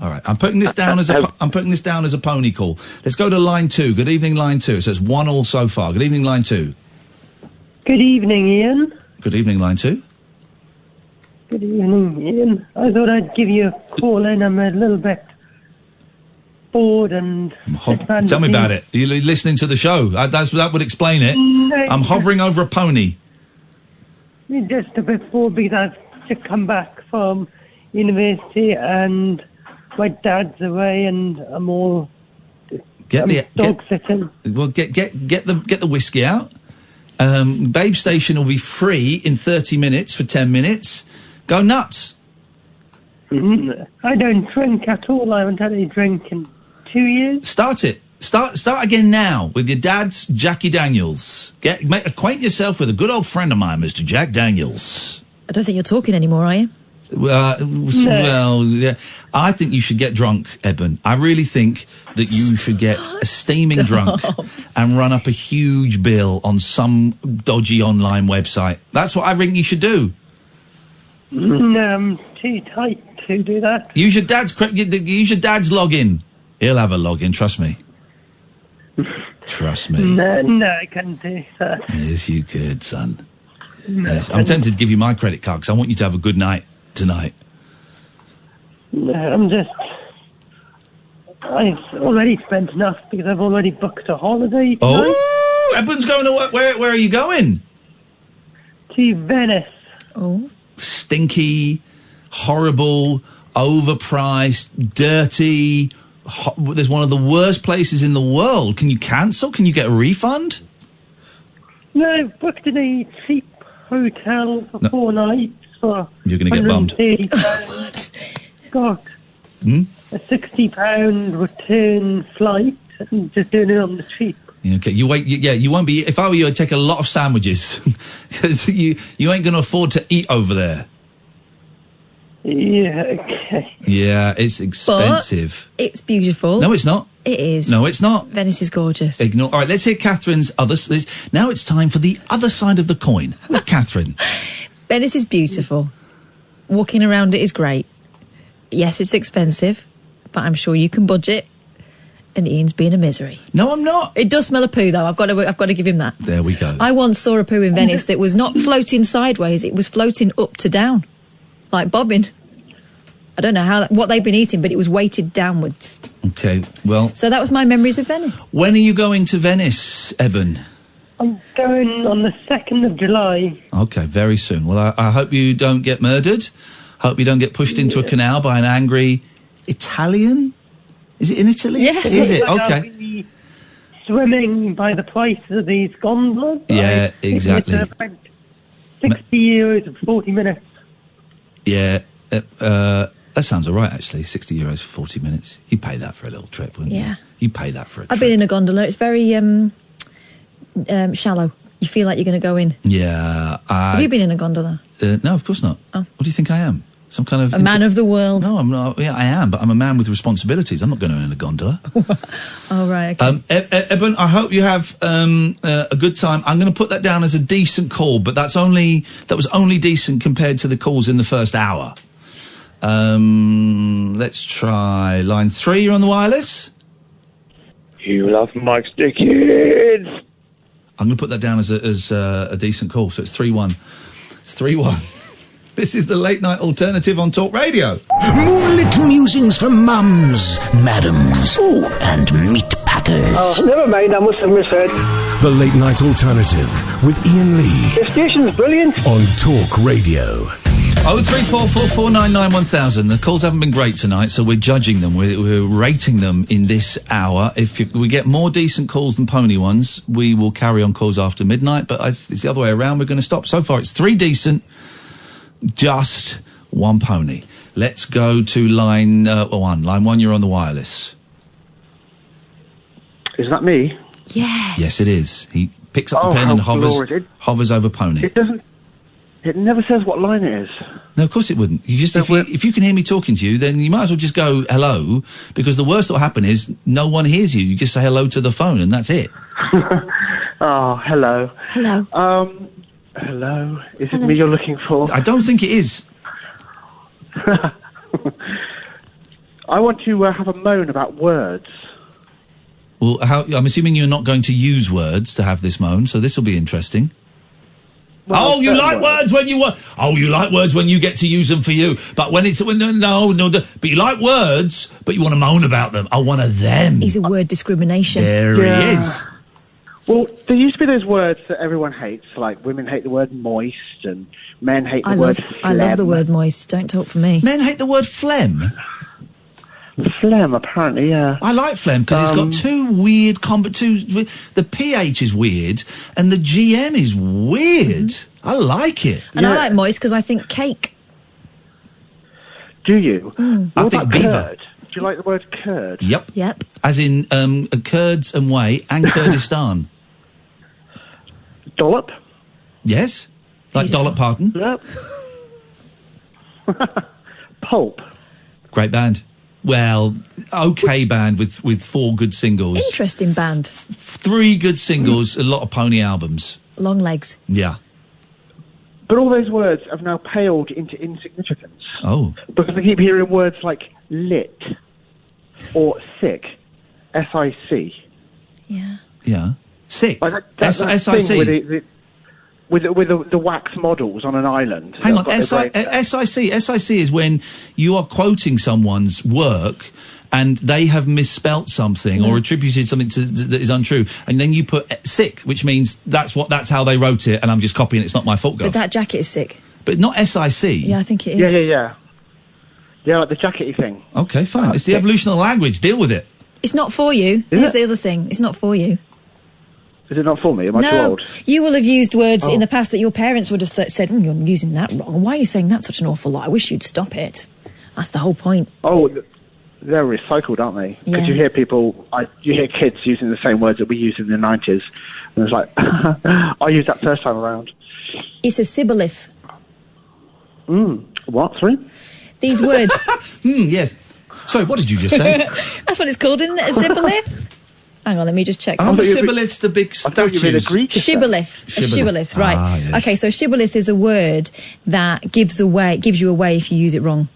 All right, I'm putting this down as a pony call. Let's go to line 2. Good evening, line 2. It says 1-1 so far. Good evening, line 2. Good evening, Ian. Good evening, line 2. Good evening, Ian. I thought I'd give you a call in. I'm a little bit bored and... Tell me about it. Are you listening to the show? That would explain it. No, I'm hovering over a pony. Just a bit bored because I've just come back from university and my dad's away and I'm all... dog sitting. Well, get the whiskey out. Babe Station will be free in 30 minutes for 10 minutes. Go nuts. I don't drink at all. I haven't had any drink in 2 years. Start it. Start again now with your dad's Jackie Daniels. Acquaint yourself with a good old friend of mine, Mr. Jack Daniels. I don't think you're talking anymore, are you? Well, yeah. I think you should get drunk, Eben. I really think that you should get a steaming drunk and run up a huge bill on some dodgy online website. That's what I think you should do. No, I'm too tight to do that. Use your dad's login. He'll have a login, trust me. Trust me. No, I can't do that. Yes, you could, son. Yes. I'm tempted to give you my credit card because I want you to have a good night tonight. No, I've already spent enough because I've already booked a holiday tonight. Oh, Eben's going to work. Where are you going? To Venice. Oh. Stinky, horrible, overpriced, dirty. There's one of the worst places in the world. Can you cancel? Can you get a refund? No, I've booked in a cheap hotel for 4 nights for... You're going to get bummed. Got a £60 return flight and just doing it on the cheap. Okay, you wait. You won't be. If I were you, I'd take a lot of sandwiches because you ain't going to afford to eat over there. Yeah, okay. Yeah, it's expensive. But it's beautiful. No, it's not. It is. No, it's not. Venice is gorgeous. All right, let's hear Catherine's other... Now it's time for the other side of the coin with Katherine. Venice is beautiful. Walking around it is great. Yes, it's expensive, but I'm sure you can budget. And Ian's being a misery. No, I'm not. It does smell of poo, though. I've got to give him that. There we go. I once saw a poo in Venice that was not floating sideways; it was floating up to down, like bobbing. I don't know what they've been eating, but it was weighted downwards. Okay, well. So that was my memories of Venice. When are you going to Venice, Eben? I'm going on the 2nd of July. Okay, very soon. Well, I hope you don't get murdered. Hope you don't get pushed into a canal by an angry Italian. Is it in Italy? Yes. Is it? Like Okay. I'll be swimming by the prices of these gondolas. Yeah, exactly. It's about 60 euros for 40 minutes. Yeah, that sounds all right, actually. 60 euros for 40 minutes. You pay that for a little trip, wouldn't you? You pay that for a trip. I've been in a gondola. It's very shallow. You feel like you're going to go in. Yeah. Have you been in a gondola? No, of course not. Oh. What do you think I am? Some kind of... A man of the world? No, I'm not. Yeah, I am, but I'm a man with responsibilities. I'm not going in a gondola. Oh, right, okay. Eben, I hope you have a good time. I'm going to put that down as a decent call, but that was only decent compared to the calls in the first hour. Let's try line 3. You're on the wireless? You love Mike's Dickens. I'm going to put that down as a decent call. So it's 3-1. It's 3-1. This is the late night alternative on Talk Radio. Moonlit musings from mums, madams, and meat packers. Oh, never mind, I must have misheard. The late night alternative with Iain Lee. The station's brilliant. On Talk Radio. 03444991000. The calls haven't been great tonight, so we're judging them. We're rating them in this hour. If we get more decent calls than pony ones, we will carry on calls after midnight. But it's the other way around. We're going to stop. So far, it's 3 decent, just 1 pony. Let's go to line 1. Line 1, you're on the wireless. Is that me? Yes. Yes, it is. He picks up the pen and hovers over pony. It doesn't. It never says what line it is. No, of course it wouldn't. You just if you can hear me talking to you, then you might as well just go hello, because the worst that will happen is no one hears you. You just say hello to the phone, and that's it. Oh, hello. Hello. Hello. Is it me you're looking for? I don't think it is. I want to have a moan about words. Well, I'm assuming you're not going to use words to have this moan, so this will be interesting. Well, you like words when you you like words when you get to use them for you. But when it's no. But you like words, but you want to moan about them. One of them. He's a word discrimination. There he is. Well, there used to be those words that everyone hates, like women hate the word moist and men hate the word phlegm. I love the word moist. Don't talk for me. Men hate the word phlegm. Phlegm, apparently, yeah. I like phlegm because it's got two weird the pH is weird and the GM is weird. Mm-hmm. I like it. And I like moist because I think cake. Do you? I think beaver. Curd? Do you like the word curd? Yep. As in curds and whey and Kurdistan. Dollop? Yes. Like Dollop Parton? Yep. Pulp? Great band. Well, okay band with 4 good singles. Interesting band. 3 good singles, a lot of pony albums. Long legs. Yeah. But all those words have now paled into insignificance. Oh. Because I keep hearing words like lit or sick. S-I-C. Yeah. Yeah. Sick. Like S-I-C. With the wax models on an island. Hang on, S-I-C. S-I-C is when you are quoting someone's work and they have misspelt something or attributed something that is untrue, and then you put sick, which means that's how they wrote it, and I'm just copying. It's not my fault, But that jacket is sick. But not S-I-C. Yeah, I think it is. Yeah, like the jackety thing. Okay, fine. It's the evolution of language. Deal with it. It's not for you. Here's the other thing. It's not for you. Is it not for me? Am I too old? You will have used words in the past that your parents would have said, you're using that wrong. Why are you saying that such an awful lot? I wish you'd stop it. That's the whole point. Oh, they're recycled, aren't they? Yeah. Because you hear you hear kids using the same words that we used in the 90s. And it's like, I used that first time around. It's a sibboleth. What? Sorry? These words. Yes. Sorry, what did you just say? That's what it's called, isn't it? A sibboleth? Hang on, let me just check. Aren't the shibboleths the big statues? Shibboleth. A shibboleth, right. Ah, yes. Okay, so shibboleth is a word that gives you away if you use it wrong.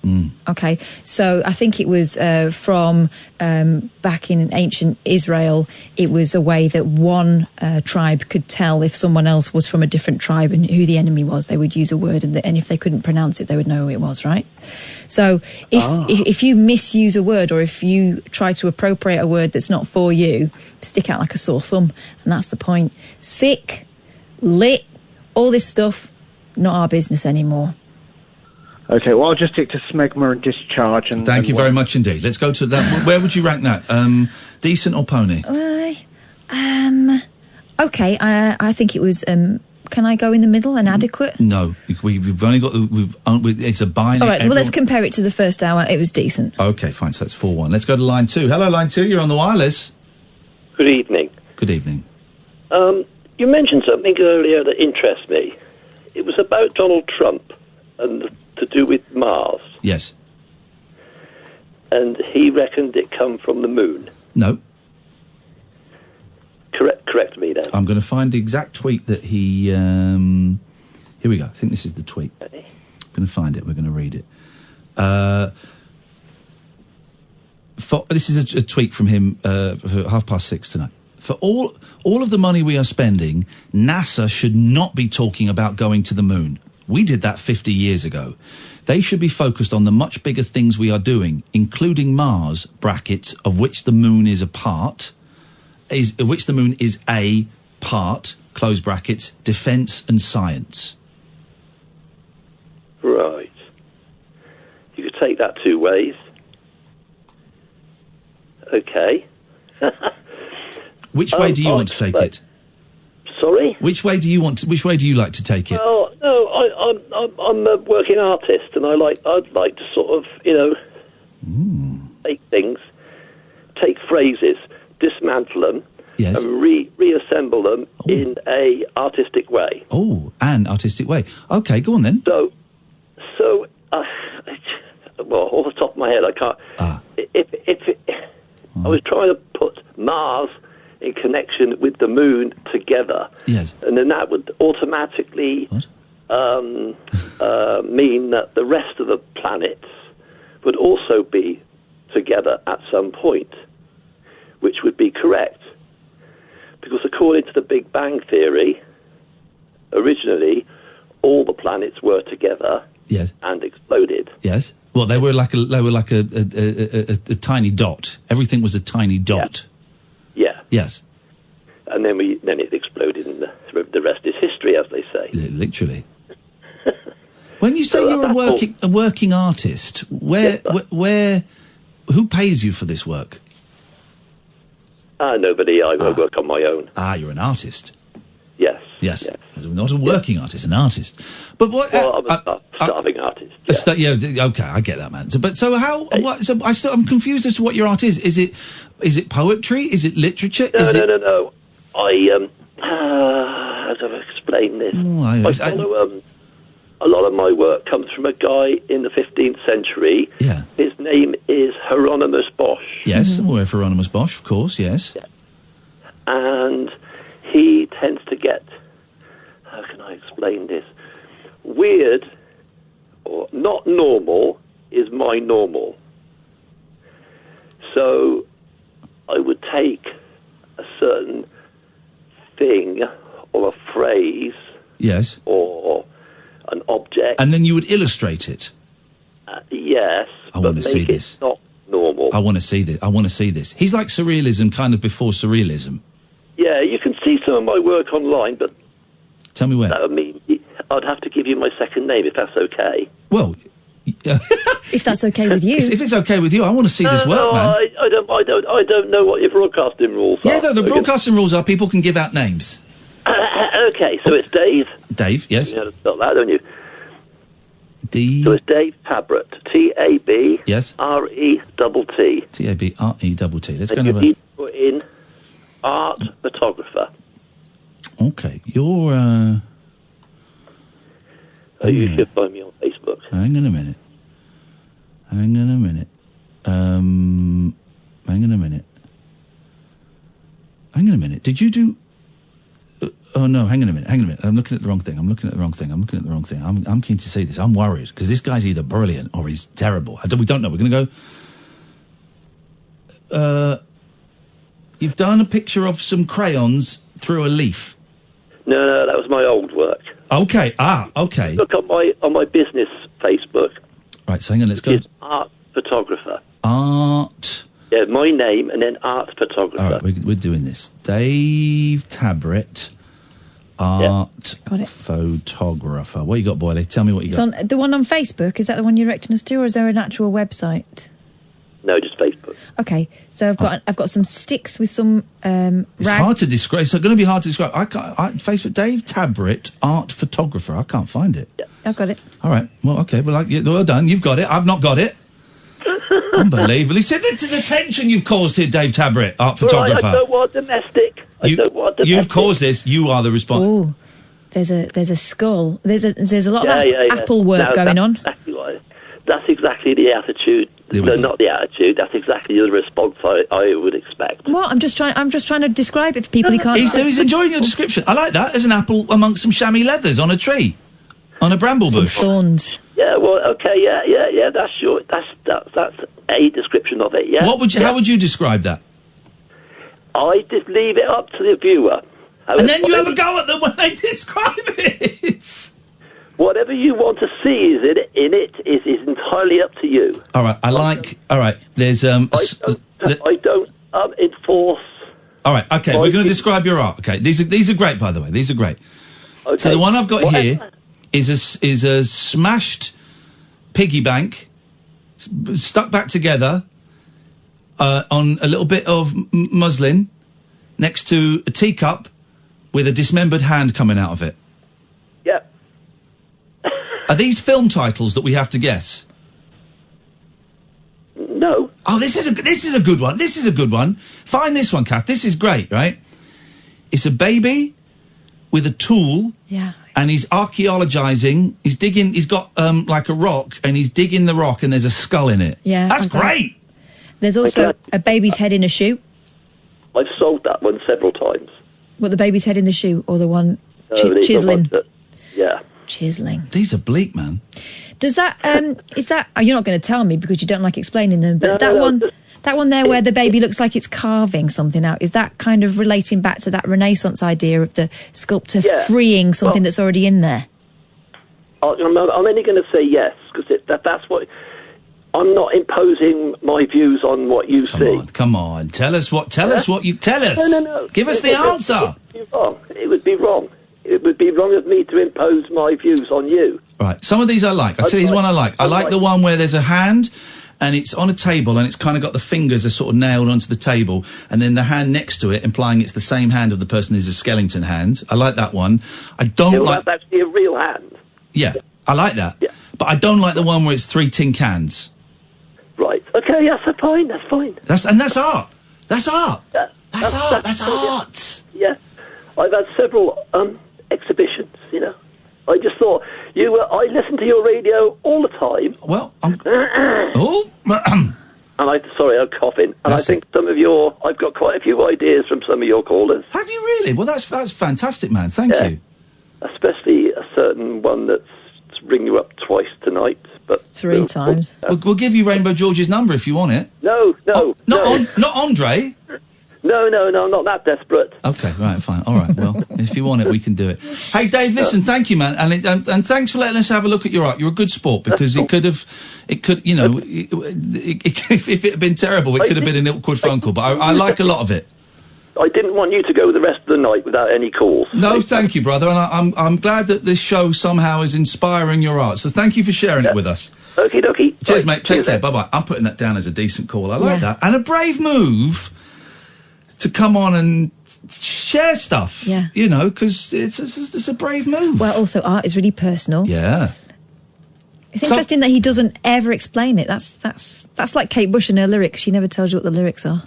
Okay, so I think it was from back in ancient Israel, it was a way that one tribe could tell if someone else was from a different tribe and who the enemy was. They would use a word, and if they couldn't pronounce it, they would know who it was, right? So if you misuse a word, or if you try to appropriate a word that's not for you, stick out like a sore thumb, and that's the point. Sick, lit, all this stuff, not our business anymore. Okay, well, I'll just stick to smegma and discharge. Thank you very much indeed. Let's go to that. Where would you rank that? Decent or pony? Okay, I think it was. Can I go in the middle? An adequate? No, we've only got it's a binary. All right, well, let's compare it to the first hour. It was decent. Okay, fine. So that's 4-1. Let's go to line 2. Hello, line 2. You're on the wireless. Good evening. Good evening. You mentioned something earlier that interests me. It was about Donald Trump and to do with Mars. Yes. And he reckoned it come from the moon. No. Correct me then. I'm going to find the exact tweet that he... here we go. I think this is the tweet. Okay. I'm going to find it. We're going to read it. This is a tweet from him for 6:30 tonight. For all of the money we are spending, NASA should not be talking about going to the moon. We did that 50 years ago. They should be focused on the much bigger things we are doing, including Mars, brackets, of which the moon is a part, of which the moon is a part, close brackets, defence and science. Right. You could take that two ways. Okay. Which way do you want to take it? Sorry? Which way do you like to take it? Well, no, I'm a working artist, and I'd like to sort of, take things, take phrases, dismantle them, yes, and reassemble them in a artistic way. Oh, an artistic way. Okay, go on then. So, well, off the top of my head, I can't. I was trying to put Mars in connection with the moon together. Yes. And then that would automatically mean that the rest of the planets would also be together at some point, which would be correct. Because according to the Big Bang Theory, originally, all the planets were together, yes, and exploded. Yes. Well, they were like a tiny dot. Everything was a tiny dot. Yeah. Yes. And then it exploded, and the rest is history, as they say. Literally. When you say you're a working artist, who pays you for this work? Nobody. I work on my own. You're an artist. Yes. Yes. Not a working artist, an artist. But what? Well, I'm a starving artist. Okay, I get that, man. I'm confused as to what your art is. Is it poetry? Is it literature? No. How do I explain this? I follow. A lot of my work comes from a guy in the 15th century. Yeah. His name is Hieronymus Bosch. Yes, I'm aware of Hieronymus Bosch, of course. Yes. Yeah. And he tends to get, how can I explain this? Weird or not normal is my normal. So I would take a certain thing or a phrase, yes, or an object, and then you would illustrate it. Yes, I want to see this. Not normal. I want to see this. He's like surrealism, kind of before surrealism. Yeah, you can see some of my work online, but tell me where. That would mean I'd have to give you my second name if that's okay. Well, if that's okay with you. If it's okay with you, I want to see this work, man. I don't know what your broadcasting rules are. Yeah, the broadcasting rules are people can give out names. Okay, so it's Dave. Dave, yes. You know how to spell that, don't you? D. So it's Dave Tabret. T-A-B. Yes. R-E-T-T. T-A-B-R-E-T-T. Let's go and over. You need to put in art photographer. Okay, you're. You should find me on Facebook. Hang on a minute. Did you do? Oh no! Hang on a minute. I'm looking at the wrong thing. I'm keen to see this. I'm worried because this guy's either brilliant or he's terrible. We don't know. We're going to go. You've done a picture of some crayons through a leaf. No, that was my old work. Okay. Okay. Look on my business Facebook. Right. So hang on. Let's go. It's art photographer. Art. Yeah, my name and then art photographer. All right, we're doing this. Dave Tabret, art photographer. What you got, Boyley? Tell me what you got. The one on Facebook, is that the one you're directing us to, or is there an actual website? No, just Facebook. Okay, so I've got some sticks with some It's hard to describe. It's going to be hard to describe. Facebook, Dave Tabret, art photographer. I can't find it. Yeah. I've got it. All right. Well, okay. Well done. You've got it. I've not got it. Unbelievable. See the tension you've caused here, Dave Tabret, art photographer. Right, I don't want domestic. You've caused this. You are the responsible. Oh, there's a skull. There's a lot of Apple work going on. That's exactly the attitude. No, not the attitude. That's exactly the response I would expect. What? I'm just trying to describe it for people who can't. He's enjoying your description. I like that. There's an apple amongst some chamois leathers on a tree, on a bramble bush. Some thorns. Yeah. Well. Okay. Yeah. That's a description of it. Yeah. How would you describe that? I just leave it up to the viewer. And then you have a go at them when they describe it. Whatever you want to see in it is entirely up to you. All right, all right, there's I don't enforce. All right, okay, we're going to describe your art. Okay, these are great, by the way. These are great. Okay. So the one I've got here is a smashed piggy bank stuck back together on a little bit of muslin next to a teacup with a dismembered hand coming out of it. Yeah. Are these film titles that we have to guess? No. Oh, this is a good one. This is a good one. Find this one, Kath. This is great, right? It's a baby with a tool. Yeah. And he's archaeologizing. He's digging. He's got like a rock, and he's digging the rock, and there's a skull in it. Yeah. That's great. There's also a baby's head in a shoe. I've sold that one several times. What, the baby's head in the shoe, or the one chiseling? Yeah. Chiseling. These are bleak, man. Does that is that? Oh, you're not going to tell me because you don't like explaining them. But that one there where the baby looks like it's carving something out, is that kind of relating back to that Renaissance idea of the sculptor freeing something that's already in there? I'm only going to say yes because that's what. I'm not imposing my views on what you see. Come on, tell us what you tell us. No. Give us the answer. It would be wrong. It would be wrong of me to impose my views on you. Right. Some of these I like. I'll tell you one I like. I like the one where there's a hand and it's on a table and it's kind of got the fingers are sort of nailed onto the table and then the hand next to it implying it's the same hand of the person who's a skeleton hand. I like that one. I don't like... That's actually a real hand. Yeah, I like that. Yeah. But I don't like the one where it's 3 tin cans. Right. Okay, that's fine. That's fine. That's art. That's art. Yeah. That's art. Yeah. I've had several exhibitions, you know. I just thought I listen to your radio all the time. Well, I'm... Sorry, I'm coughing. And I think I've got quite a few ideas from some of your callers. Have you really? Well, that's fantastic, man. Thank you. Especially a certain one that's ringing you up twice tonight. But 3 times. We'll give you Rainbow George's number if you want it. No. Not Andre? No, I'm not that desperate. Okay, right, fine. All right, well, if you want it, we can do it. Hey, Dave, listen, thank you, man. And thanks for letting us have a look at your art. You're a good sport because if it had been terrible, it could have been an awkward phone call. But I like a lot of it. I didn't want you to go the rest of the night without any calls. No, thank you, brother. And I'm glad that this show somehow is inspiring your art. So thank you for sharing it with us. Okie dokie. Cheers, mate. Take care. Bye-bye. I'm putting that down as a decent call. I like that. And a brave move to come on and share stuff. Yeah. You know, because it's a brave move. Well, also, art is really personal. Yeah. It's interesting that he doesn't ever explain it. That's like Kate Bush and her lyrics. She never tells you what the lyrics are.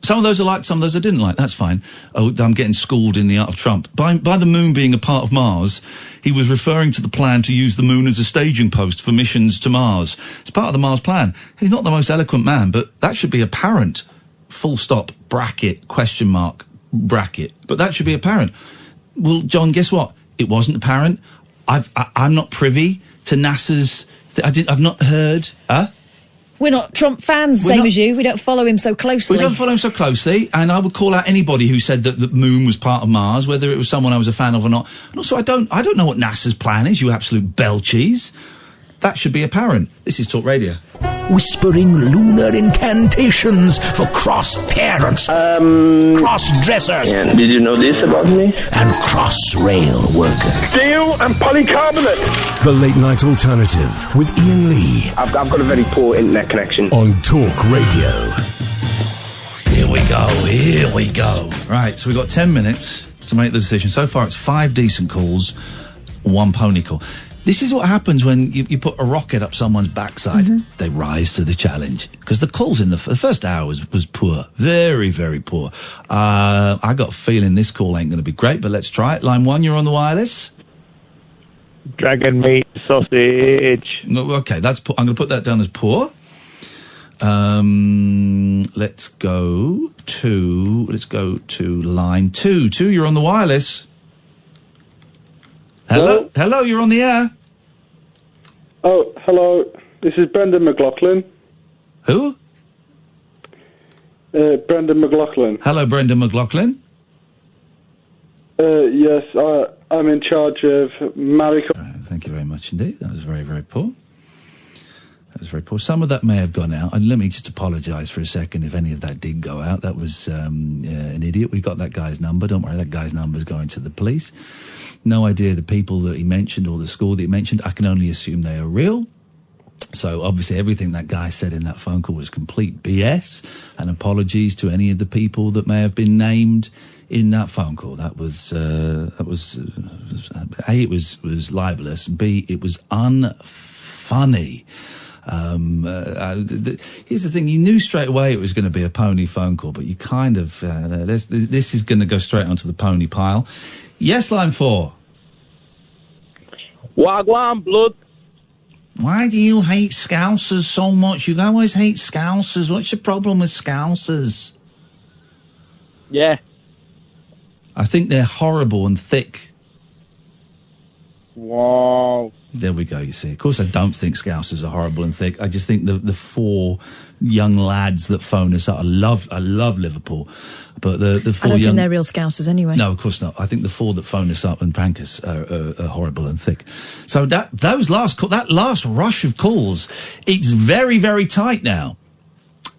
Some of those I liked, some of those I didn't like. That's fine. Oh, I'm getting schooled in the art of Trump. By the moon being a part of Mars, he was referring to the plan to use the moon as a staging post for missions to Mars. It's part of the Mars plan. He's not the most eloquent man, but that should be apparent. Full stop, bracket, question mark, bracket. But that should be apparent. Well, John, guess what? It wasn't apparent. I'm not privy to NASA's... I've not heard... We're not Trump fans, same as you. We don't follow him so closely. We don't follow him so closely, and I would call out anybody who said that the moon was part of Mars, whether it was someone I was a fan of or not. And also, I don't know what NASA's plan is, you absolute bell cheese. That should be apparent. This is Talk Radio. Whispering lunar incantations for cross-parents, cross-dressers. Yeah, did you know this about me? And cross-rail workers. Steel and polycarbonate. The Late Night Alternative with Iain Lee. I've got a very poor internet connection. On Talk Radio. Here we go. Right, so we've got 10 minutes to make the decision. So far, it's 5 decent calls, 1 pony call. This is what happens when you put a rocket up someone's backside. Mm-hmm. They rise to the challenge. Because the calls in the first hour was poor. Very, very poor. I got a feeling this call ain't going to be great, but let's try it. Line 1, you're on the wireless. Dragon meat sausage. No, okay, I'm going to put that down as poor. Let's go to line 2. 2, you're on the wireless. Hello, you're on the air. Oh, hello. This is Brendan McLaughlin. Who? Brendan McLaughlin. Hello, Brendan McLaughlin. Yes, I'm in charge of marijuana. Thank you very much indeed. That was very, very poor. That was very poor. Some of that may have gone out. And let me just apologise for a second if any of that did go out. That was an idiot. We got that guy's number. Don't worry, that guy's number's going to the police. No idea the people that he mentioned or the school that he mentioned. I can only assume they are real. So obviously everything that guy said in that phone call was complete BS. And apologies to any of the people that may have been named in that phone call. That was A, it was libelous, and B, it was unfunny. Here's the thing, you knew straight away it was going to be a pony phone call, but you kind of, this is going to go straight onto the pony pile. Yes, line 4. Wagwan, blood. Why do you hate Scousers so much? You always hate Scousers. What's your problem with Scousers? Yeah. I think they're horrible and thick. Wow. There we go, you see. Of course, I don't think Scousers are horrible and thick. I just think the 4 young lads that phone us up, I love Liverpool, but the 4 I don't think they're real Scousers anyway. No, of course not. I think the 4 that phone us up and prank us are horrible and thick. So that last rush of calls, it's very, very tight now.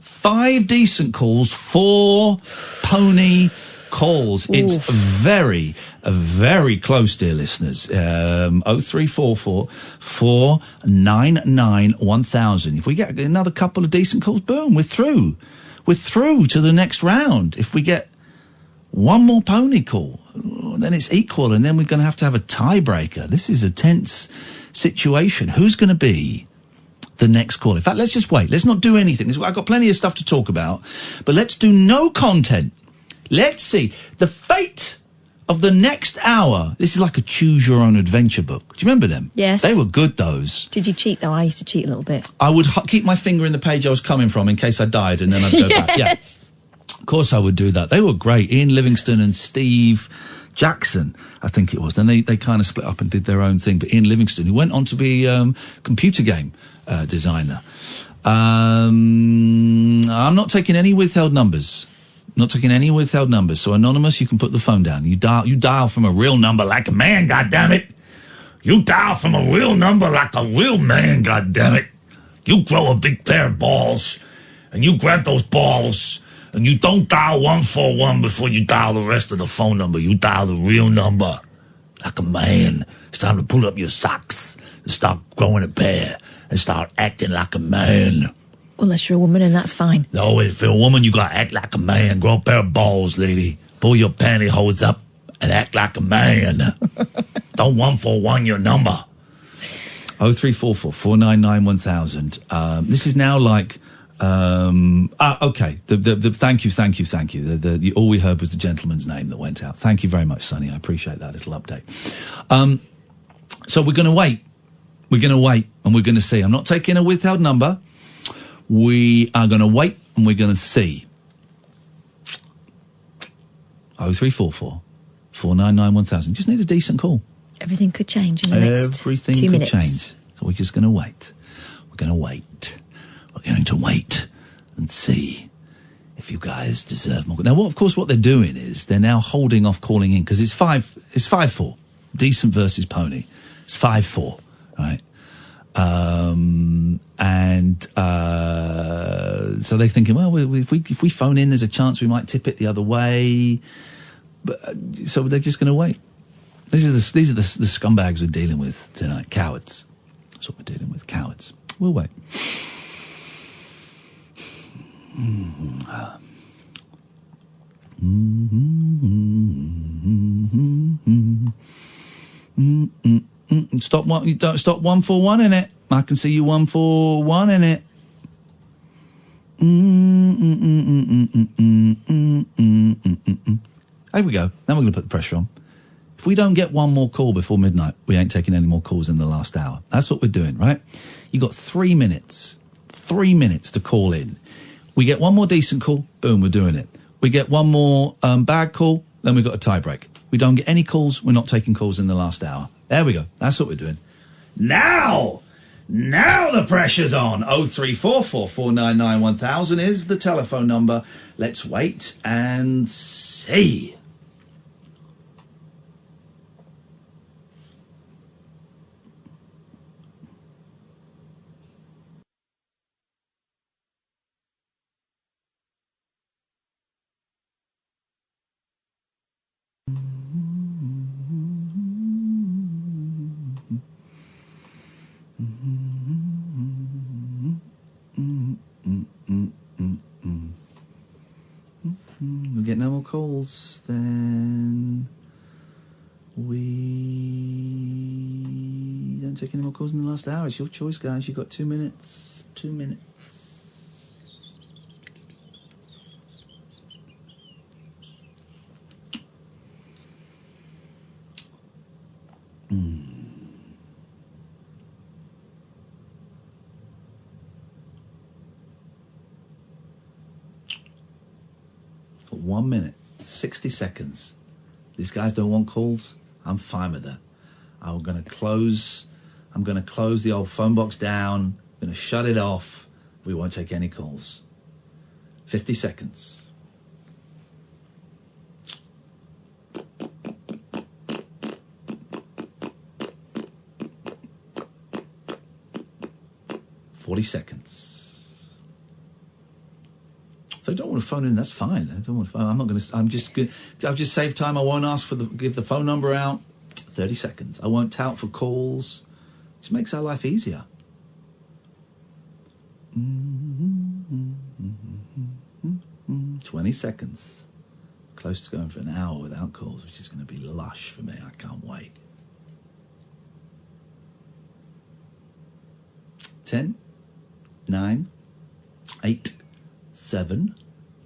5 decent calls, 4 pony calls. Oof. It's very, very close, dear listeners. 0344 499 1000. If we get another couple of decent calls, boom, we're through. We're through to the next round. If we get one more pony call, then it's equal, and then we're going to have a tiebreaker. This is a tense situation. Who's going to be the next call? In fact, let's just wait. Let's not do anything. I've got plenty of stuff to talk about, but let's do no content. Let's see. The fate of the next hour. This is like a choose-your-own-adventure book. Do you remember them? Yes. They were good, those. Did you cheat, though? I used to cheat a little bit. I would keep my finger in the page I was coming from in case I died, and then I'd go back. Yeah. Of course I would do that. They were great. Ian Livingston and Steve Jackson, I think it was. Then they kind of split up and did their own thing. But Ian Livingston, who went on to be computer game designer. I'm not taking any withheld numbers. Not taking any withheld numbers. So, Anonymous, you can put the phone down. You dial from a real number like a man, goddammit. You dial from a real number like a real man, goddammit. You grow a big pair of balls, and you grab those balls, and you don't dial 141 before you dial the rest of the phone number. You dial the real number like a man. It's time to pull up your socks and start growing a pair and start acting like a man. Unless you're a woman, and that's fine. No, if you're a woman, you gotta act like a man. Grow a pair of balls, lady. Pull your pantyhose up and act like a man. Don't 141 your number. 0344 499 1000. This is now like... okay. Thank you. All we heard was the gentleman's name that went out. Thank you very much, Sonny. I appreciate that little update. So we're going to wait. We're going to wait, and we're going to see. I'm not taking a withheld number. We are going to wait, and we're going to see. 0344 499 1000. Just need a decent call. Everything could change in the next 2 minutes. Everything could change. So we're just going to wait. We're going to wait. We're going to wait and see if you guys deserve more. Now, of course, what they're doing is they're now holding off calling in because it's 5-4. Decent versus pony. It's 5-4, right? So they're thinking, well, if we phone in, there's a chance we might tip it the other way. But so they're just going to wait. These are the scumbags we're dealing with tonight. Cowards. That's what we're dealing with. Cowards. We'll wait. Stop one. You don't stop 141 in it. I can see you 141 in it. There we go. Now we're going to put the pressure on. If we don't get one more call before midnight, we ain't taking any more calls in the last hour. That's what we're doing, right? You got 3 minutes. 3 minutes to call in. We get one more decent call, boom, we're doing it. We get one more bad call, then we've got a tie break. We don't get any calls, we're not taking calls in the last hour. There we go. That's what we're doing. Now Now the pressure's on. 03444991000 is the telephone number. Let's wait and see. We get no more calls, then we don't take any more calls in the last hour. It's your choice, guys. You've got 2 minutes. 2 minutes. Got 1 minute, 60 seconds. These guys don't want calls. I'm fine with that. I'm going to close the old phone box down. I'm going to shut it off. We won't take any calls. 50 seconds. $40. If they don't want to phone in, that's fine. I don't want to phone. I'm not going to. I've just saved time. I won't ask give the phone number out. 30 seconds. I won't tout for calls. Just makes our life easier. 20 seconds. Close to going for an hour without calls, which is going to be lush for me. I can't wait. 10, 9, 8, 7,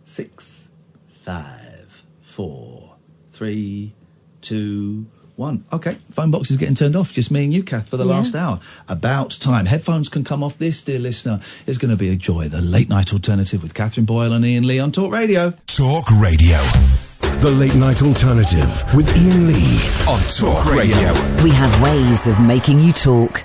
6, 5, 4, 3, 2, 1. Okay, phone box is getting turned off. Just me and you, Kath, for the last hour. About time. Headphones can come off. This, dear listener, is going to be a joy. The Late Night Alternative with Katherine Boyle and Iain Lee on Talk Radio. Talk Radio. The Late Night Alternative with Iain Lee on Talk Radio. We have ways of making you talk.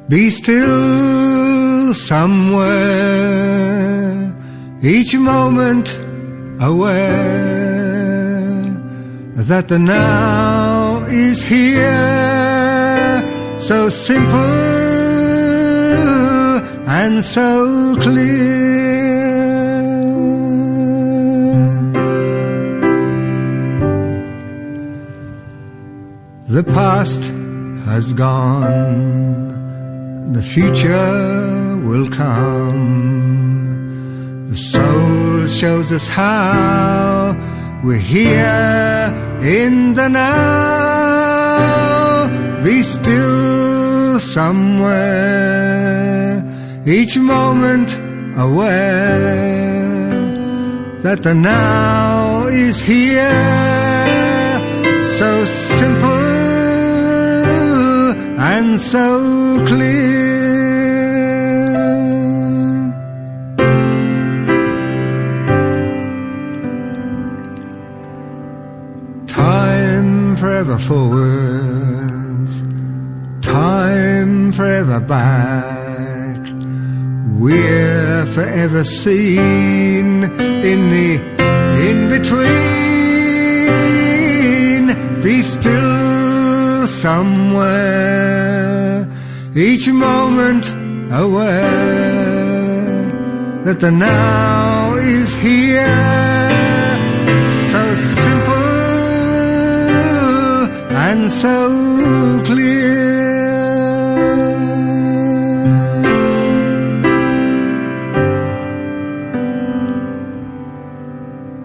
Be still somewhere, each moment aware that the now is here, so simple and so clear. The past has gone, the future will come. The soul shows us how we're here in the now. Be still somewhere, each moment aware that the now is here, so simple and so clear. Time forever forwards, time forever back. We're forever seen in the in-between. Be still somewhere, each moment aware that the now is here, so simple and so clear.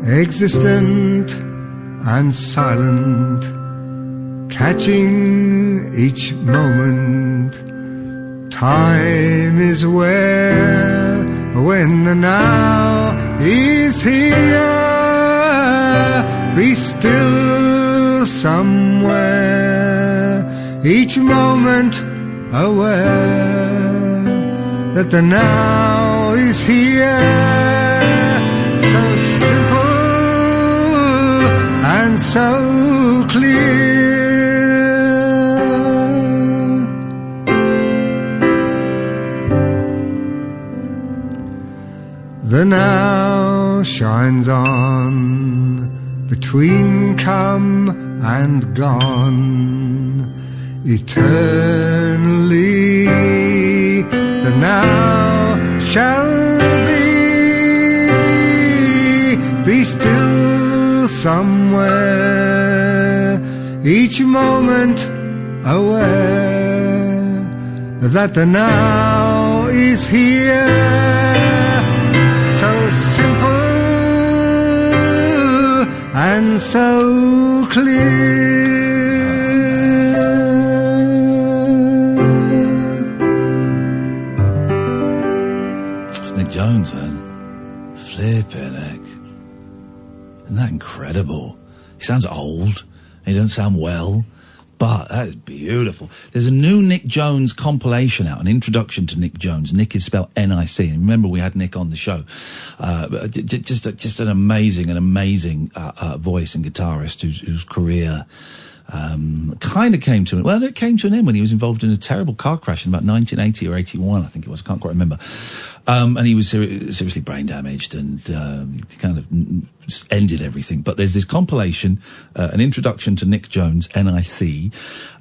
Existent and silent, catching each moment. Time is where, when the now is here, so simple and so clear. Existent and silent, catching each moment. Time is where, when the now is here, be still somewhere, each moment aware that the now is here, so simple and so clear. The now shines on between come and gone, eternally the now shall be still somewhere, each moment aware that the now is here, so simple and so clear. It's Nick Jones, man. Flippin' heck. Isn't that incredible? He sounds old. He doesn't sound well. But that is beautiful. There's a new Nick Jones compilation out, an introduction to Nick Jones. Nick is spelled N-I-C. And remember, we had Nick on the show. Just an amazing voice and guitarist whose career kind of came to an... Well, it came to an end when he was involved in a terrible car crash in about 1980 or 81, I think it was. I can't quite remember. And he was seriously brain damaged and he kind of ended everything. But there's this compilation, an introduction to Nick Jones, N-I-C,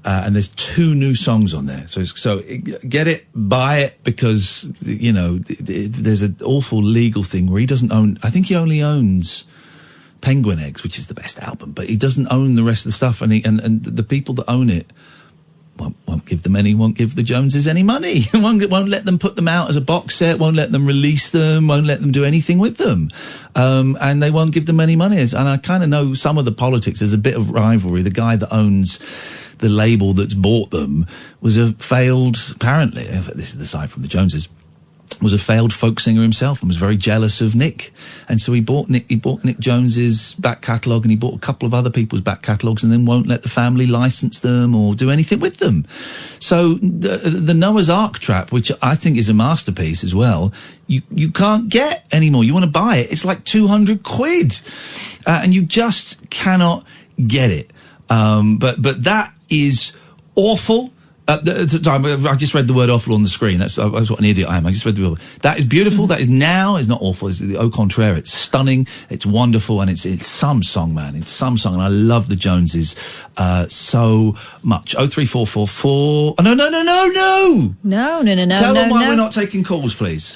and there's 2 new songs on there. So get it, buy it, because, you know, there's an awful legal thing where he doesn't own... I think he only owns Penguin Eggs, which is the best album, but he doesn't own the rest of the stuff, and the people that own it won't give the Joneses any money. won't let them put them out as a box set, won't let them release them, won't let them do anything with them, and they won't give them any money. And I kind of know some of the politics. There's a bit of rivalry. The guy that owns the label that's bought them was a failed, apparently, this is aside from the Joneses, was a failed folk singer himself and was very jealous of Nick. And so he bought Nick Jones's back catalogue, and he bought a couple of other people's back catalogues, and then won't let the family license them or do anything with them. So the Noah's Ark trap, which I think is a masterpiece as well, you can't get anymore. You want to buy it, it's like 200 quid. And you just cannot get it. But that is awful. I just read the word awful on the screen. That's what an idiot I am. I just read the word. That is beautiful. That is now. It's not awful. It's au contraire. It's stunning. It's wonderful. And it's some song, man. It's some song. And I love the Joneses so much. 03444. Oh, no. Tell them why we're not taking calls, please.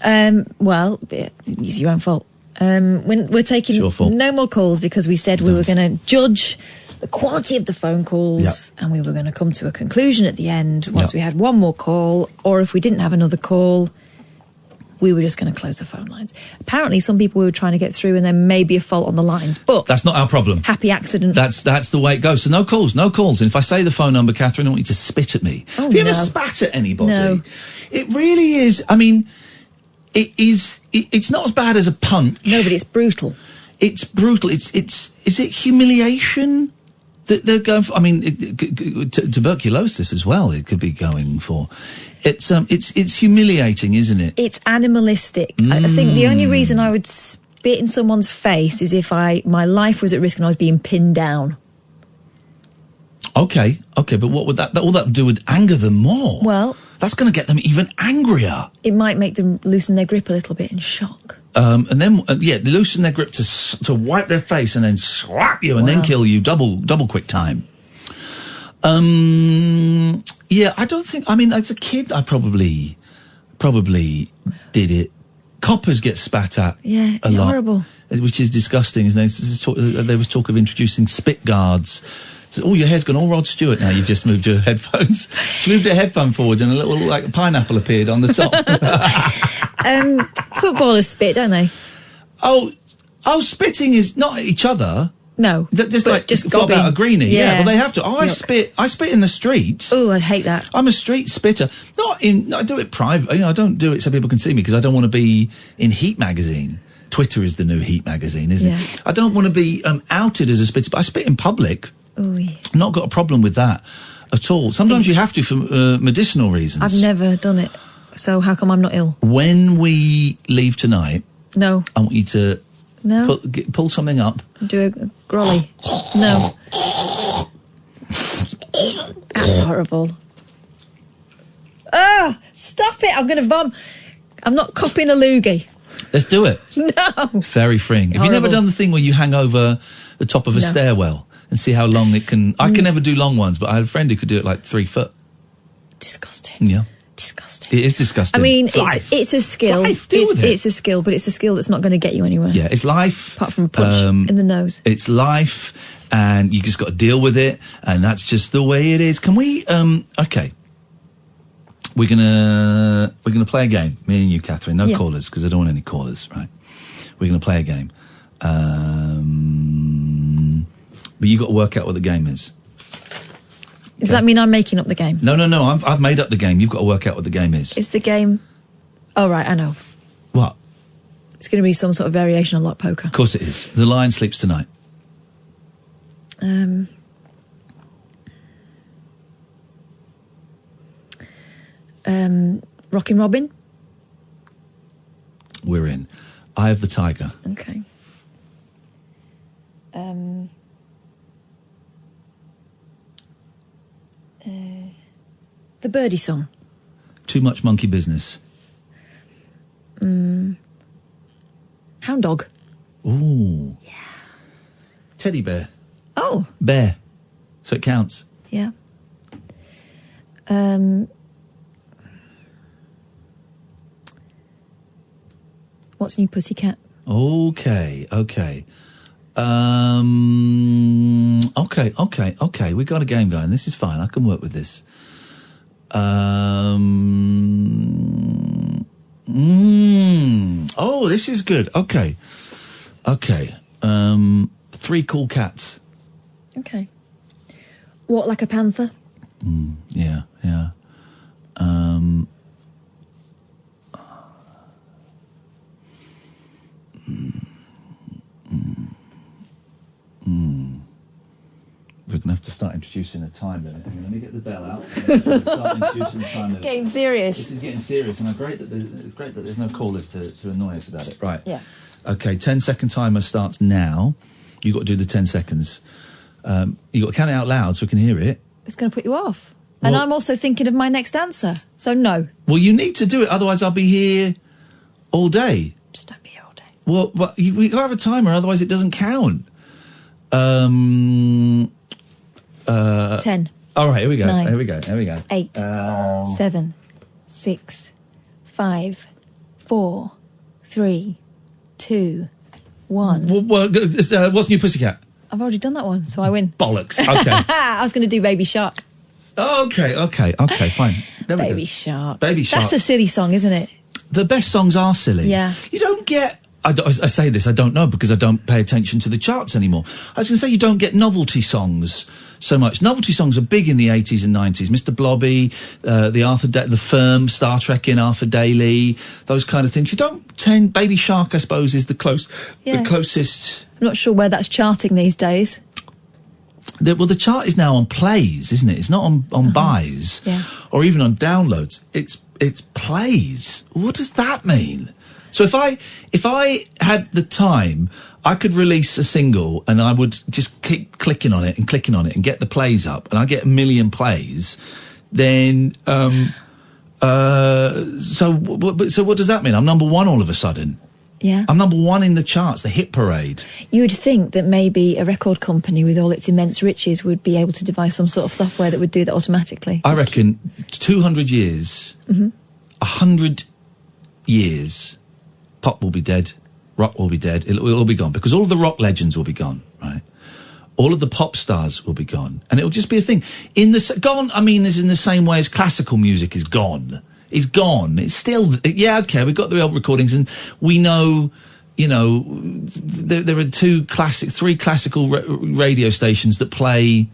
Well, it's your own fault. We're taking no more calls because we said we were going to judge the quality of the phone calls, and we were going to come to a conclusion at the end once we had one more call, or if we didn't have another call, we were just going to close the phone lines. Apparently some people we were trying to get through and there may be a fault on the lines, but that's not our problem. Happy accident. That's the way it goes. So no calls. And if I say the phone number, Catherine, I want you to spit at me. Have you ever spat at anybody? No. It really is. I mean, it's not as bad as a punch. No, but it's brutal. It's brutal. Is it humiliation that they're going for? I mean, tuberculosis as well. It could be going for. It's humiliating, isn't it? It's animalistic. I think the only reason I would spit in someone's face is if my life was at risk and I was being pinned down. Okay, but what would all that do would anger them more? Well, that's going to get them even angrier. It might make them loosen their grip a little bit in shock. And then loosen their grip to wipe their face and then slap you and then kill you double quick time. I don't think. I mean, as a kid, I probably did it. Coppers get spat at. Yeah, a lot, horrible. Which is disgusting. There was talk of introducing spit guards. So, your hair's gone all Rod Stewart now. You've just moved your headphones. She moved her headphone forwards and a little like pineapple appeared on the top. Footballers spit, don't they? Oh, spitting is not at each other. No, just fob out a greenie. Yeah, well, they have to. Oh, I spit in the street. Oh, I'd hate that. I'm a street spitter. I do it private. I don't do it so people can see me because I don't want to be in Heat magazine. Twitter is the new Heat magazine, isn't Yeah. it? I don't want to be outed as a spitter, but I spit in public. Ooh, yeah. Not got a problem with that at all. Sometimes you have to for medicinal reasons. I've never done it, so how come I'm not ill? When we leave tonight, No. I want you to No. pull something up. Do a grolly. No. That's horrible. Ah! Stop it! I'm going to vom. I'm not copying a loogie. Let's do it. No. Very freeing. Have you never Horrible. done the thing where you hang over the top of a No. stairwell and see how long it can... I can never do long ones, but I had a friend who could do it like 3 foot. Disgusting. Yeah. Disgusting. It is disgusting. I mean, life. it's a skill. It's life. Deal with it. It's a skill, but it's a skill that's not going to get you anywhere. Yeah, it's life. Apart from a punch in the nose. It's life, and you just got to deal with it, and that's just the way it is. Can we? Okay, we're gonna play a game. Me and you, Catherine. No callers because I don't want any callers. Right? We're gonna play a game, but you got to work out what the game is. Does that mean I'm making up the game? No. I've made up the game. You've got to work out what the game is. Is the game... Oh, right, I know. What? It's going to be some sort of variation on lock poker. Of course it is. The Lion Sleeps Tonight. Rockin' Robin? We're in. Eye of the Tiger. Okay. The Birdie Song. Too Much Monkey Business. Hound Dog. Ooh. Yeah. Teddy Bear. Oh. Bear. So it counts. Yeah. What's New Pussycat? Okay. Okay. We got a game going. This is fine. I can work with this. Oh, this is good. Okay. Three Cool Cats. Okay. Walk Like a Panther? Yeah. We're going to have to start introducing a time limit. Let me get the bell out. Start introducing a time limit. Getting serious. This is getting serious, and it's great that there's no callers to annoy us about it. Right. Yeah. Okay, 10-second timer starts now. You've got to do the 10 seconds. You've got to count it out loud so we can hear it. It's going to put you off. And Well- I'm also thinking of my next answer. So no. Well, you need to do it, otherwise I'll be here all day. Just don't be here all day. Well, but we got to have a timer, otherwise it doesn't count. 10. All right, here we go. 9, Here we go. 8, 7, 6, 5, 4, 3, 2, 1. What's New Pussycat? I've already done that one, so I win. Bollocks. Okay. I was going to do Baby Shark. Okay, fine. There we go. Baby Shark. Baby Shark. That's a silly song, isn't it? The best songs are silly. Yeah. You don't get... I say this, I don't know, because I don't pay attention to the charts anymore. I was going to say you don't get novelty songs so much. Novelty songs are big in the 80s and 90s. Mr. Blobby, the Firm, Star Trek in Arthur Daly, those kind of things. You don't tend... Baby Shark, I suppose, is the closest... I'm not sure where that's charting these days. The chart is now on plays, isn't it? It's not on buys Yeah. or even on downloads. It's plays. What does that mean? So if I had the time, I could release a single and I would just keep clicking on it and get the plays up, and I get 1 million plays. Then, so what does that mean? I'm number one all of a sudden. Yeah. I'm number one in the charts, the hit parade. You would think that maybe a record company with all its immense riches would be able to devise some sort of software that would do that automatically. I reckon 200 years, 100 years, pop will be dead, rock will be dead, it'll all be gone, because all of the rock legends will be gone, right? All of the pop stars will be gone, and it'll just be a thing. Gone, I mean, is in the same way as classical music is gone. It's gone. It's still, yeah, okay, we've got the old recordings, and we know, there are three classical radio stations that play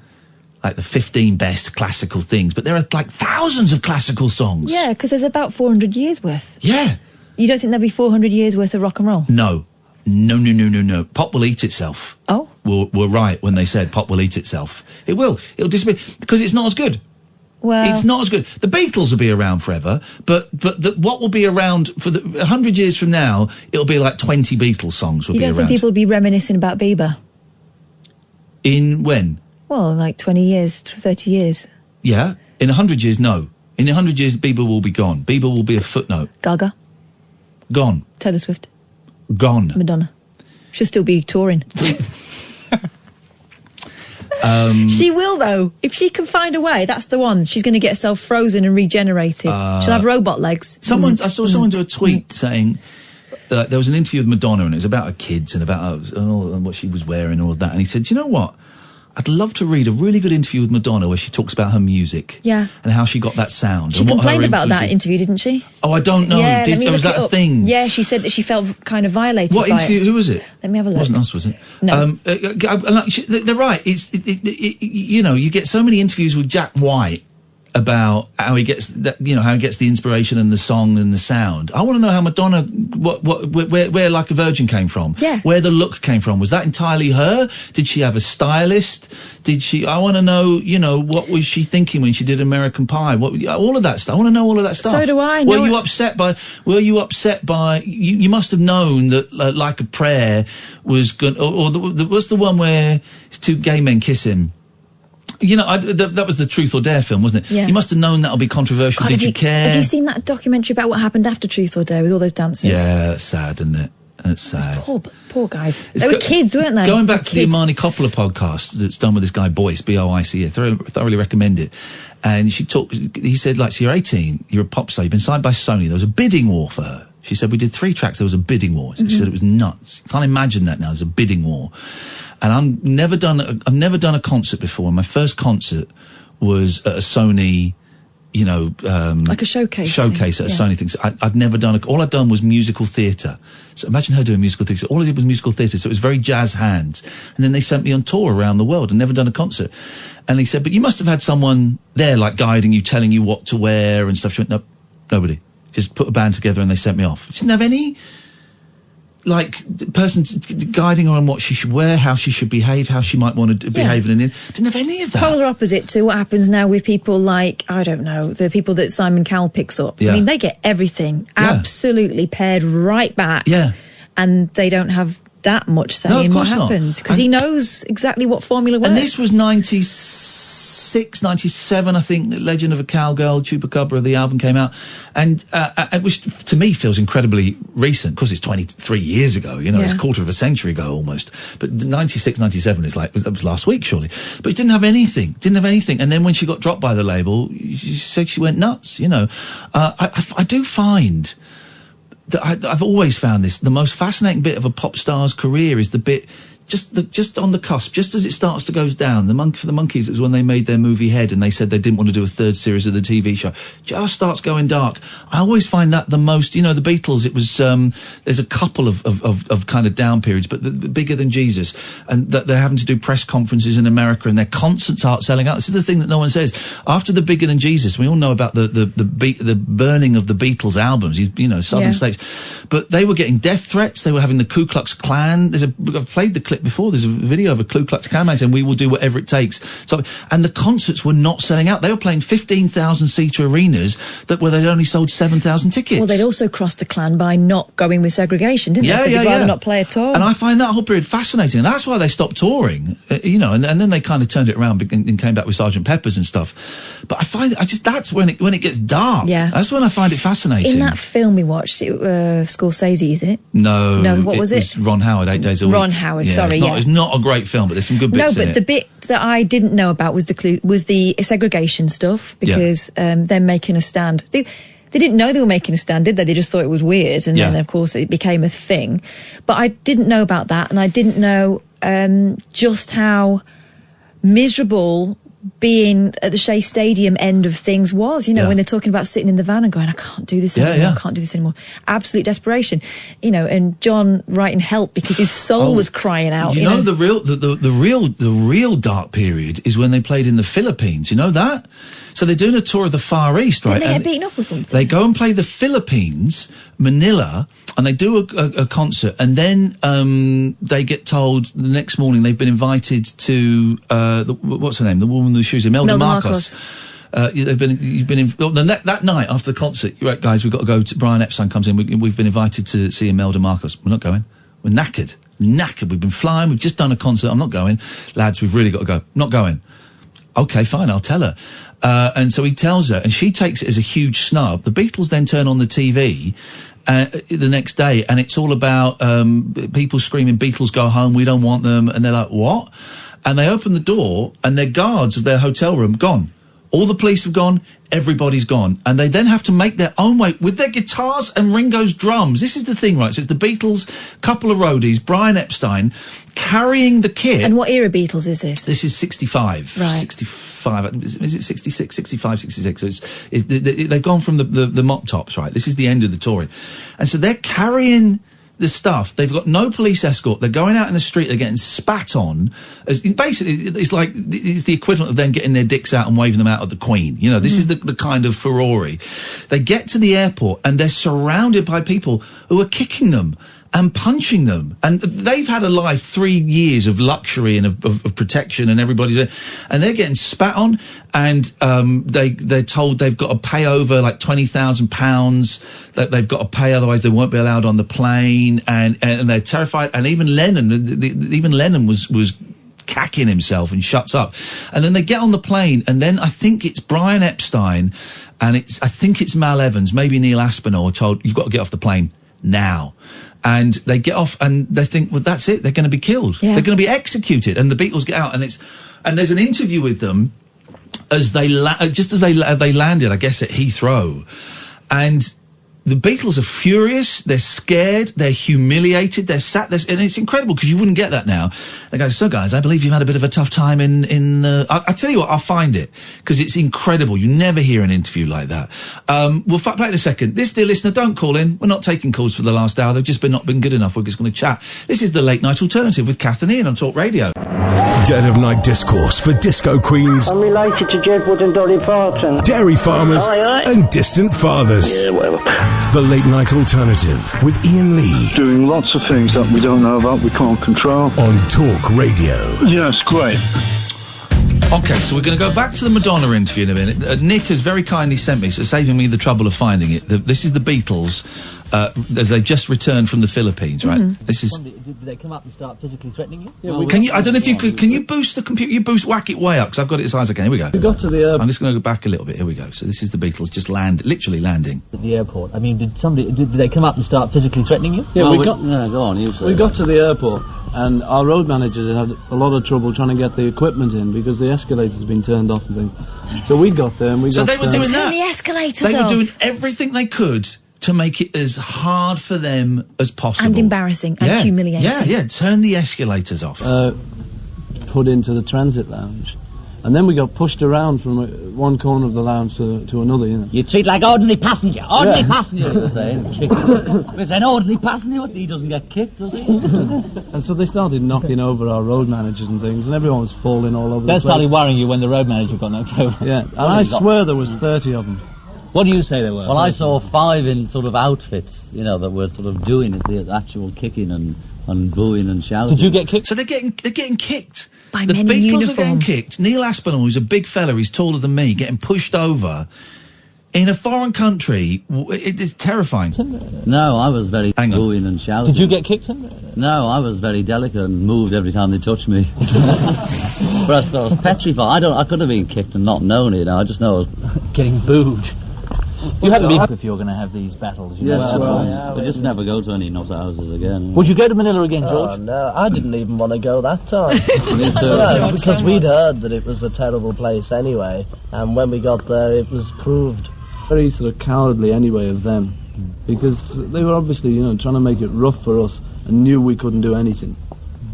like the 15 best classical things, but there are like thousands of classical songs. Yeah, because there's about 400 years worth. Yeah. You don't think there'll be 400 years worth of rock and roll? No, No. Pop will eat itself. Oh. Were right when they said pop will eat itself. It will. It'll disappear because it's not as good. Well, it's not as good. The Beatles will be around forever, but what will be around for 100 years from now? It'll be like 20 Beatles songs will be around. You don't think people will be reminiscing about Bieber? In when? Well, like 20 years, 30 years. Yeah. In 100 years, no. In 100 years, Bieber will be gone. Bieber will be a footnote. Gaga? Gone. Taylor Swift? Gone. Madonna? She'll still be touring. She will, though. If she can find a way, that's the one. She's going to get herself frozen and regenerated. She'll have robot legs. I saw someone do a tweet saying there was an interview with Madonna and it was about her kids and about what she was wearing and all of that. And he said, "Do you know what? I'd love to read a really good interview with Madonna where she talks about her music. Yeah. And how she got that sound. She complained about that interview, didn't she? Oh, I don't know. Yeah, Was that a thing? Yeah, she said that she felt kind of violated What by interview? it. Who was it? Let me have a look. It wasn't us, was it? No. They're right. You get so many interviews with Jack White about how he gets how he gets the inspiration and the song and the sound. I want to know how Madonna, where Like a Virgin came from. Yeah. Where the look came from. Was that entirely her? Did she have a stylist? I want to know, what was she thinking when she did American Pie? All of that stuff. I want to know all of that stuff. So do I. Were you upset by, you must have known that Like a Prayer was good, or what's the one where two gay men kiss him? That was the Truth or Dare film, wasn't it? Yeah. You must have known that'll be controversial. Did you care? Have you seen that documentary about what happened after Truth or Dare with all those dancers? Yeah, that's sad, isn't it? That's sad. Poor guys. They were kids, weren't they? Going back to the Imani Coppola podcast that's done with this guy Boyce, B-O-I-C-E, thoroughly recommend it. And he said, so you're 18, you're a pop star, you've been signed by Sony, there was a bidding war for her. She said, we did 3 tracks, there was a bidding war. She said it was nuts. You can't imagine that now, there's a bidding war. And I've never done a concert before. My first concert was at a Sony, like a showcase. Showcase at a Sony thing. So I'd never done all I'd done was musical theatre. So imagine her doing musical theatre. All I did was musical theatre, so it was very jazz hands. And then they sent me on tour around the world and never done a concert. And he said, but you must have had someone there, like, guiding you, telling you what to wear and stuff. She went, no, nobody. Just put a band together and they sent me off. She didn't have any person guiding her on what she should wear, how she should behave, how she might want to behave in an didn't have any of that. Polar opposite to what happens now with people like, I don't know, the people that Simon Cowell picks up. Yeah. I mean, they get everything absolutely pared right back. Yeah. And they don't have that much say in what happens. Because he knows exactly what formula works. And this was 96, 97, I think, Legend of a Cowgirl, Chupacabra, the album came out. And which, to me, feels incredibly recent, because it's 23 years ago, it's a quarter of a century ago almost. But 96, 97 is that was last week, surely. But it didn't have anything. And then when she got dropped by the label, she said she went nuts, I do find that I've always found this, the most fascinating bit of a pop star's career is the bit just on the cusp, just as it starts to go down. For the Monkees, it was when they made their movie Head and they said they didn't want to do a 3rd series of the TV show. Just starts going dark. I always find that the most, the Beatles, it was, there's a couple of kind of down periods, but the Bigger Than Jesus, and that they're having to do press conferences in America and their concerts aren't selling out. This is the thing that no one says. After the Bigger Than Jesus, we all know about the burning of the Beatles albums, Southern States, but they were getting death threats. They were having the Ku Klux Klan. I've played the clip before. There's a video of a Ku Klux Klan man saying, we will do whatever it takes. And the concerts were not selling out. They were playing 15,000-seater arenas where they'd only sold 7,000 tickets. Well, they'd also crossed the Klan by not going with segregation, didn't they? So they'd rather not play at all. And I find that whole period fascinating. And that's why they stopped touring, and then they kind of turned it around and came back with Sgt. Pepper's and stuff. But I find that's when it gets dark. Yeah. That's when I find it fascinating. In that film we watched, Scorsese, is it? No, what was it? Was Ron Howard, 8 Days a Week. Ron Howard, sorry. It's not a great film, but there's some good bits in it. No, but the bit that I didn't know about was the segregation stuff, because them making a stand. They didn't know they were making a stand, did they? They just thought it was weird, and then, of course, it became a thing. But I didn't know about that, and I didn't know just how miserable being at the Shea Stadium end of things was, when they're talking about sitting in the van and going, I can't do this anymore, I can't do this anymore. Absolute desperation, and John writing help because his soul was crying out. The real dark period is when they played in the Philippines. You know that? So they're doing a tour of the Far East, right? Didn't they get beaten up or something? They go and play the Philippines, Manila, and they do a concert, and then they get told the next morning they've been invited to what's her name, the woman with the shoes, Imelda Marcos. That night after the concert, you're right, guys, we've got to go. Brian Epstein comes in. We've been invited to see Imelda Marcos. We're not going. We're knackered. We've been flying. We've just done a concert. I'm not going, lads. We've really got to go. Not going. Okay, fine. I'll tell her. And so he tells her, and she takes it as a huge snub. The Beatles then turn on the TV. The next day, and it's all about people screaming, "Beatles go home, we don't want them," and they're like, "What?" And they open the door, and their guards of their hotel room gone. All the police have gone, everybody's gone. And they then have to make their own way with their guitars and Ringo's drums. This is the thing, right? So it's the Beatles, couple of roadies, Brian Epstein, carrying the kit. And what era Beatles is this? This is 65. Right. 65. Is it 66, 65, 66? So they've gone from the mop tops, right? This is the end of the touring. And so they're carrying the stuff. They've got no police escort. They're going out in the street. They're getting spat on. Basically, it's like it's the equivalent of them getting their dicks out and waving them out at the Queen. You know, this is the kind of furore. They get to the airport and they're surrounded by people who are kicking them and punching them. And they've had a life, 3 years of luxury and of protection, and and they're getting spat on, and they're told they've got to pay over like £20,000 that they've got to pay, otherwise they won't be allowed on the plane, and they're terrified. And even Lennon was cacking himself and shuts up. And then they get on the plane, and then I think it's Brian Epstein and I think it's Mal Evans, maybe Neil Aspinall, are told, "You've got to get off the plane now." And they get off and they think, well, that's it. They're going to be killed. Yeah. They're going to be executed. And the Beatles get out, and there's an interview with them as they landed, I guess, at Heathrow. And the Beatles are furious. They're scared. They're humiliated. They're sat there, and it's incredible because you wouldn't get that now. They go, "So guys, I believe you've had a bit of a tough time in the." I tell you what, I'll find it because it's incredible. You never hear an interview like that. We'll play it in a second. This, dear listener, don't call in. We're not taking calls for the last hour. They've just not been good enough. We're just going to chat. This is the Late Night Alternative with Katherine Iain on Talk Radio. Dead of Night discourse for disco queens. I'm related to Jedwood and Dolly Parton. Dairy farmers and distant fathers. Yeah, whatever. The Late Night Alternative with Iain Lee. Doing lots of things that we don't know about, we can't control. On Talk Radio. Yes, great. Okay, so we're going to go back to the Madonna interview in a minute. Nick has very kindly sent me, so saving me the trouble of finding it. This is the Beatles, as they just returned from the Philippines, right? Mm-hmm. This is. Did they come up and start physically threatening you? Yeah, can you? I don't know if you could. Can you boost the computer? Whack it way up because I've got it as high as I can. Here we go. We got to the airport. I'm just going to go back a little bit. Here we go. So this is the Beatles just literally landing at the airport. I mean, did they come up and start physically threatening you? Yeah, go on. You say. We got to the airport, and our road managers had a lot of trouble trying to get the equipment in because the escalators had been turned off and things. So we got there and So they were doing that. Turn the escalators They off. were doing everything they could to make it as hard for them as possible. And embarrassing and humiliating. Yeah, turn the escalators off. Put into the transit lounge. And then we got pushed around from one corner of the lounge to another, you know. You treat like ordinary passenger. Ordinary passenger, you were saying. It's an ordinary passenger. He doesn't get kicked, does he? And so they started knocking over our road managers and things, and everyone was falling all over the place. They started worrying you when the road manager got knocked over. Yeah, and I swear there was 30 of them. What do you say there were? Well, I saw 5 in sort of outfits, you know, that were sort of doing it, the actual kicking and booing and shouting. Did you get kicked? So they're getting kicked. By the men Beatles in uniform. are getting kicked. Neil Aspinall, who's a big fella, he's taller than me, getting pushed over in a foreign country. It's terrifying. No, I was very booing and shouting. Did you get kicked? No, I was very delicate and moved every time they touched me. But I was petrified. I could have been kicked and not known it. I just know I was getting booed. You haven't been if you're going to have these battles. Yes, well, we just never go to any nut houses again. Would you go to Manila again, George? Oh, no, I didn't even want to go that time. Me too. No, because we'd heard that it was a terrible place anyway, and when we got there it was proved. Very sort of cowardly anyway of them, because they were obviously, you know, trying to make it rough for us and knew we couldn't do anything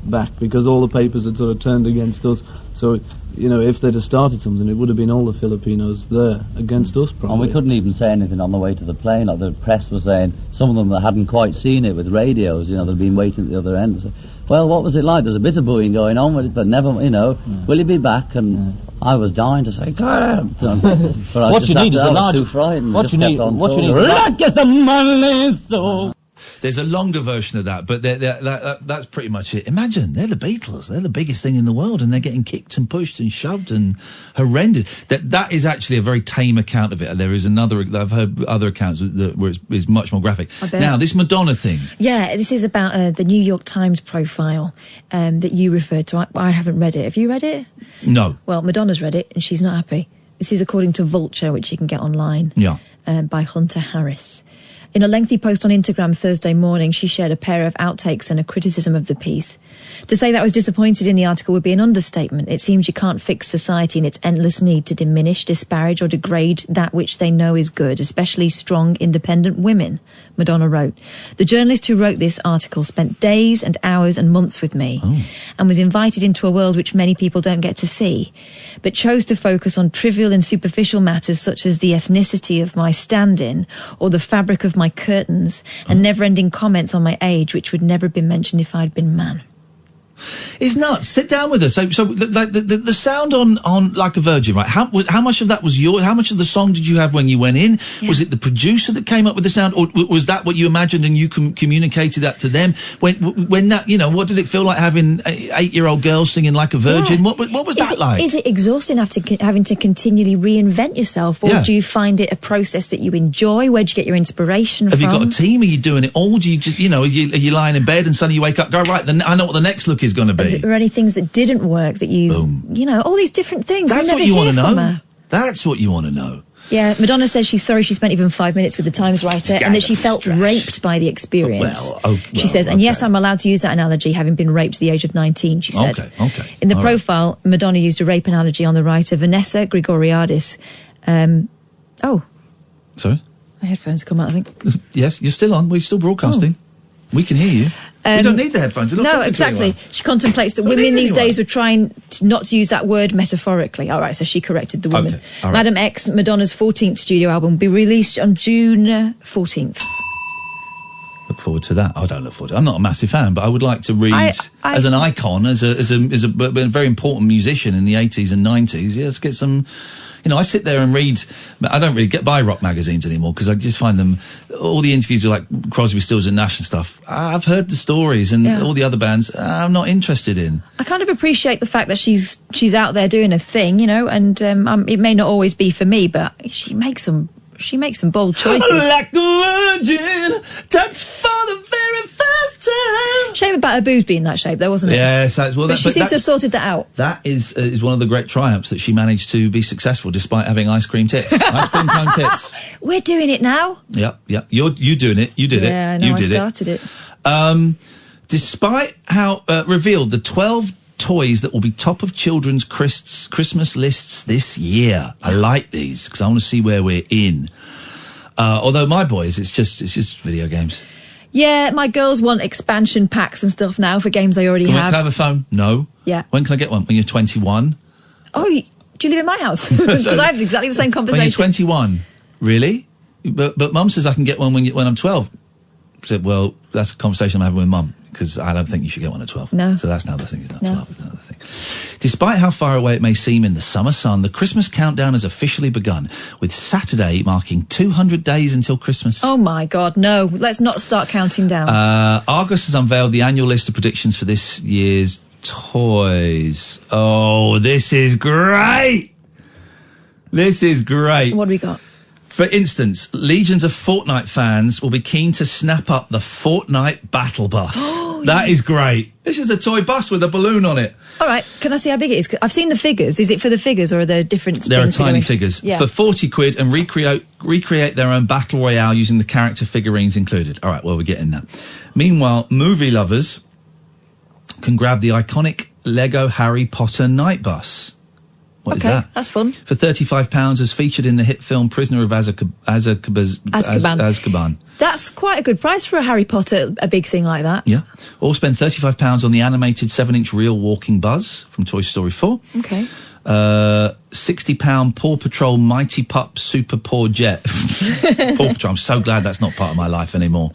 back because all the papers had sort of turned against us. So, you know, if they'd have started something, it would have been all the Filipinos there against us, probably. And we couldn't even say anything on the way to the plane. Like the press was saying, some of them that hadn't quite seen it with radios, you know, they'd been waiting at the other end. Say, well, what was it like? There's a bit of booing going on, but never, you know, will you be back? And I was dying to say, God! But what you need is a large... too frightened. What you need is a large... Like some money, so... There's a longer version of that, but that's pretty much it. Imagine, they're the Beatles. They're the biggest thing in the world, and they're getting kicked and pushed and shoved and horrendous. That is actually a very tame account of it. There is another, I've heard other accounts where it's much more graphic. Now, this Madonna thing. Yeah, this is about the New York Times profile that you referred to. I haven't read it. Have you read it? No. Well, Madonna's read it, and she's not happy. This is according to Vulture, which you can get online. Yeah. By Hunter Harris. In a lengthy post on Instagram Thursday morning, she shared a pair of outtakes and a criticism of the piece. To say that I was disappointed in the article would be an understatement. It seems you can't fix society in its endless need to diminish, disparage or degrade that which they know is good, especially strong, independent women, Madonna wrote. The journalist who wrote this article spent days and hours and months with me and was invited into a world which many people don't get to see, but chose to focus on trivial and superficial matters such as the ethnicity of my stand-in or the fabric of my curtains and never-ending comments on my age, which would never have been mentioned if I'd been man. It's nuts. Sit down with us. So the sound on Like a Virgin, right? How much of that was yours? How much of the song did you have when you went in? Yeah. Was it the producer that came up with the sound, or was that what you imagined and you communicated that to them? When that, you know, what did it feel like having 8-year-old girls singing Like a Virgin? Yeah. What was that like? Is it exhausting after having to continually reinvent yourself, or do you find it a process that you enjoy? Where'd you get your inspiration from? Have you got a team? Are you doing it all? Do you just, you know, are you lying in bed and suddenly you wake up, go, right, I know what the next look is going to be. Are there any things that didn't work that you know, all these different things? That's what you want to know. That's what you want to know. Yeah, Madonna says she's sorry she spent even 5 minutes with the Times writer and that she felt raped by the experience. She says, and yes, I'm allowed to use that analogy, having been raped at the age of 19, she said. Okay. In the profile, Madonna used a rape analogy on the writer Vanessa Grigoriadis. Sorry? My headphones come out, I think. Yes, you're still on. We're still broadcasting. We can hear you. We don't need the headphones. We're not no, exactly. She contemplates that women these days were trying not to use that word metaphorically. All right, so she corrected the woman. Right. Madam X, Madonna's 14th studio album, will be released on June 14th. Look forward to that. I don't look forward to it. I'm not a massive fan, but I would like to read as an icon, as a very important musician in the 80s and 90s. Yeah, let's get some. You know, I sit there and read. I don't really get buy rock magazines anymore because I just find them. All the interviews are like Crosby, Stills and Nash and stuff. I've heard the stories and all the other bands. I'm not interested in. I kind of appreciate the fact that she's out there doing a thing, you know, and it may not always be for me, but she makes some bold choices. Like a virgin, touch for the very first time. Shame about her boobs being that shape, though, wasn't it? Yes, but she seems to have sorted that out. That is one of the great triumphs, that she managed to be successful despite having ice cream tits. Ice cream cone tits. We're doing it now. Yep. You doing it. You did it. Yeah, I know. I started it. Despite how revealed the 12 toys that will be top of children's Christmas lists this year. I like these because I want to see where we're in. Although my boys, it's just video games. Yeah, my girls want expansion packs and stuff now for games they already have. Can I have a phone? No. Yeah. When can I get one? When you're 21? Oh, do you live in my house? Because I have exactly the same conversation. When you're 21? Really? But Mum says I can get one when I'm 12. I said, well, that's a conversation I'm having with Mum, because I don't think you should get one at 12. No. So that's now the thing. It's not 12. It's another thing. Despite how far away it may seem in the summer sun, the Christmas countdown has officially begun, with Saturday marking 200 days until Christmas. Oh, my God, no. Let's not start counting down. Argos has unveiled the annual list of predictions for this year's toys. Oh, this is great! This is great. What do we got? For instance, legions of Fortnite fans will be keen to snap up the Fortnite Battle Bus. Oh, that is great. This is a toy bus with a balloon on it. All right, can I see how big it is? I've seen the figures. Is it for the figures or are there different There are things tiny figures. Yeah. For 40 quid and recreate their own battle royale using the character figurines included. All right, well, we're getting that. Meanwhile, movie lovers can grab the iconic Lego Harry Potter night bus. What is that? That's fun. For £35, as featured in the hit film Prisoner of Azkaban. That's quite a good price for a Harry Potter, a big thing like that. Yeah. Or spend £35 on the animated 7-inch real walking Buzz from Toy Story 4. Okay. £60 Paw Patrol Mighty Pup Super Paw Jet. Paw Patrol, I'm so glad that's not part of my life anymore.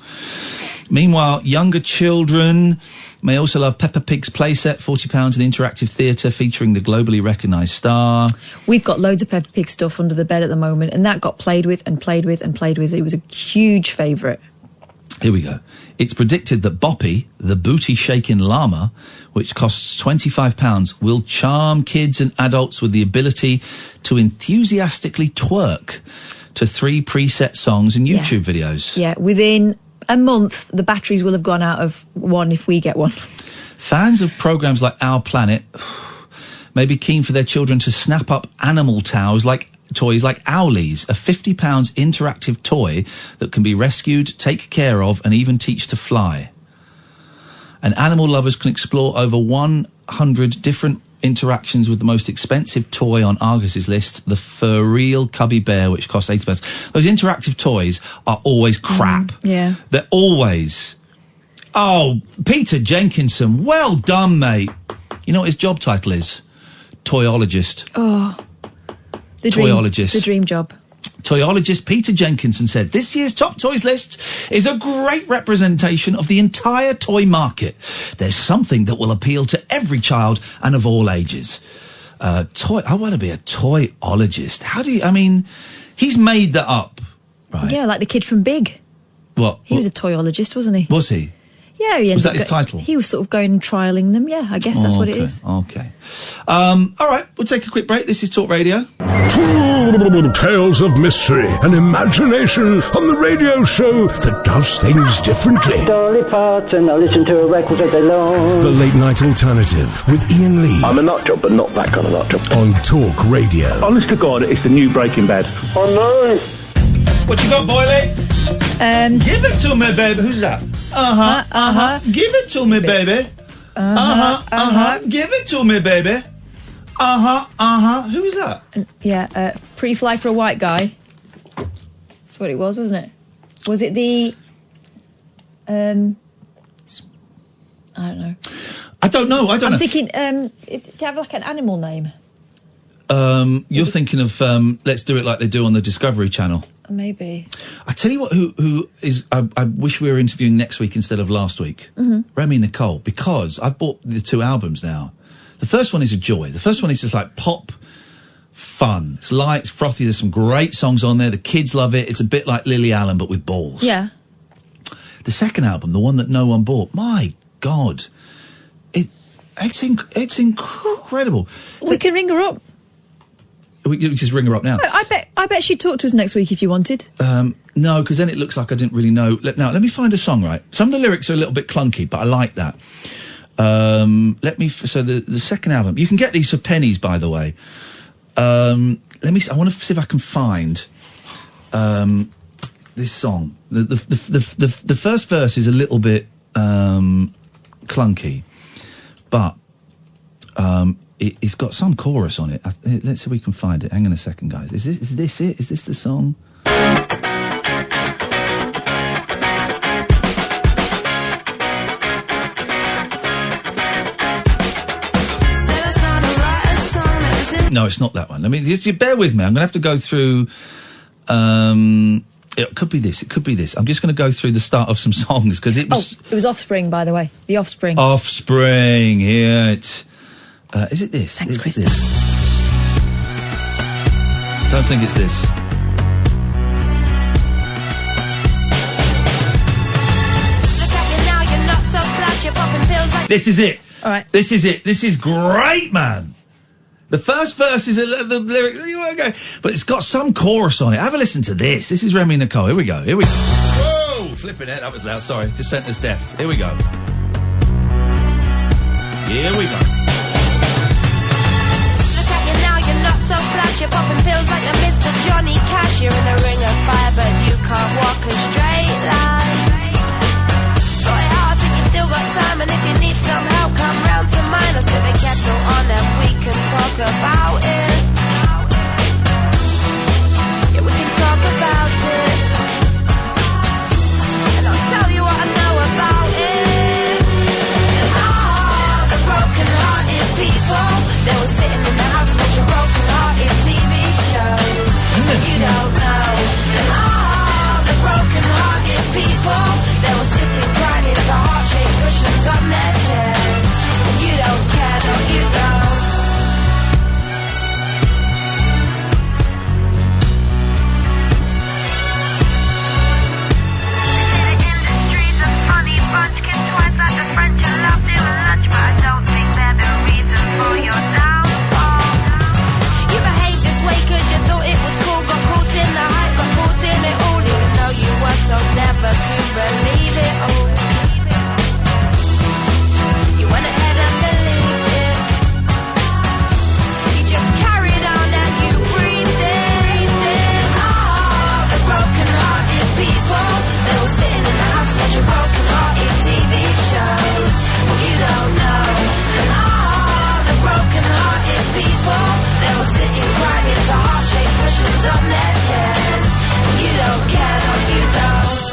Meanwhile, younger children may also love Peppa Pig's playset, £40, an interactive theatre featuring the globally recognised star. We've got loads of Peppa Pig stuff under the bed at the moment, and that got played with and played with and played with. It was a huge favourite. Here we go. It's predicted that Boppy, the booty-shaking llama, which costs £25, will charm kids and adults with the ability to enthusiastically twerk to 3 preset songs and YouTube videos. Yeah, within a month, the batteries will have gone out of one if we get one. Fans of programmes like Our Planet may be keen for their children to snap up animal toys like Owlies, a £50 interactive toy that can be rescued, take care of, and even teach to fly. And animal lovers can explore over 100 different interactions with the most expensive toy on Argus's list, the Furreal Cubby Bear, which costs £80. Those interactive toys are always crap. Yeah. They're always... Oh, Peter Jenkinson, well done, mate. You know what his job title is? Toyologist. Oh. The dream job. Toyologist Peter Jenkinson said, this year's Top Toys list is a great representation of the entire toy market. There's something that will appeal to every child and of all ages. I want to be a toyologist. He's made that up, right? Yeah, like the kid from Big. What? He was a toyologist, wasn't he? Was he? Yeah, was that his title? He was sort of going and trialling them. Yeah, I guess that's what it is. Okay. All right, we'll take a quick break. This is Talk Radio. Tales of mystery and imagination on the radio show that does things differently. Dolly Parton, I listen to a record all day long. The Late Night Alternative with Iain Lee. I'm a nut job, but not that kind of nut job. On Talk Radio. Honest to God, it's the new Breaking Bad. Oh no! What you got, Boyley? Give it to me, baby. Who's that? Give it to me, baby. Give it to me, baby. Who was that? Yeah, Pretty Fly for a White Guy. That's what it was, wasn't it? Was it the... I don't know. I don't know. I'm thinking, do you have like an animal name? You're thinking of Let's Do It Like They Do on the Discovery Channel. Maybe. I tell you what, who is... I wish we were interviewing next week instead of last week. Mm-hmm. Remy Nicole, because I've bought the 2 albums now. The first one is a joy. The first one is just like pop fun. It's light, it's frothy. There's some great songs on there. The kids love it. It's a bit like Lily Allen, but with balls. Yeah. The second album, the one that no one bought, my God. It's incredible. We can ring her up. We can just ring her up now. No, I bet she'd talk to us next week if you wanted. No, because then it looks like I didn't really know. Now, let me find a song, right? Some of the lyrics are a little bit clunky, but I like that. So the second album, you can get these for pennies, by the way. I want to see if I can find this song. The first verse is a little bit clunky, but it's got some chorus on it. Let's see if we can find it. Hang on a second, guys. Is this it? Is this the song? No, it's not that one. Just bear with me. I'm going to have to go through... it could be this. It could be this. I'm just going to go through the start of some songs, because it was... Oh, it was Offspring, by the way. The Offspring. Offspring, yeah. It's... is it this? Thanks, is Krista. it this? Don't think it's this. This is it. All right. This is it. This is great, man. The first verse is the lyrics, okay, but it's got some chorus on it. Have a listen to this. This is Remy Nicole. Here we go. Whoa! Flipping it. That was loud. Sorry. Just sent us deaf. Here we go. Here we go. Look at you now, you're not so flash. You're popping pills like you're Mr. Johnny Cash. You're in the ring of fire, but you can't walk a straight line. Sort it out, I think you still got time. And if you need some help, come round to mine. I'll put the kettle on and we can talk about it. Yeah, we can talk about it. And I'll tell you what I know about it. And all the broken-hearted people, they were sitting in the house watching broken-hearted TV shows. You don't know people. They were sitting in the house watching broken-hearted TV shows. You don't know. And all the broken-hearted people, they were sitting crying into heart-shaped cushions on their chairs. You don't care, no, you don't.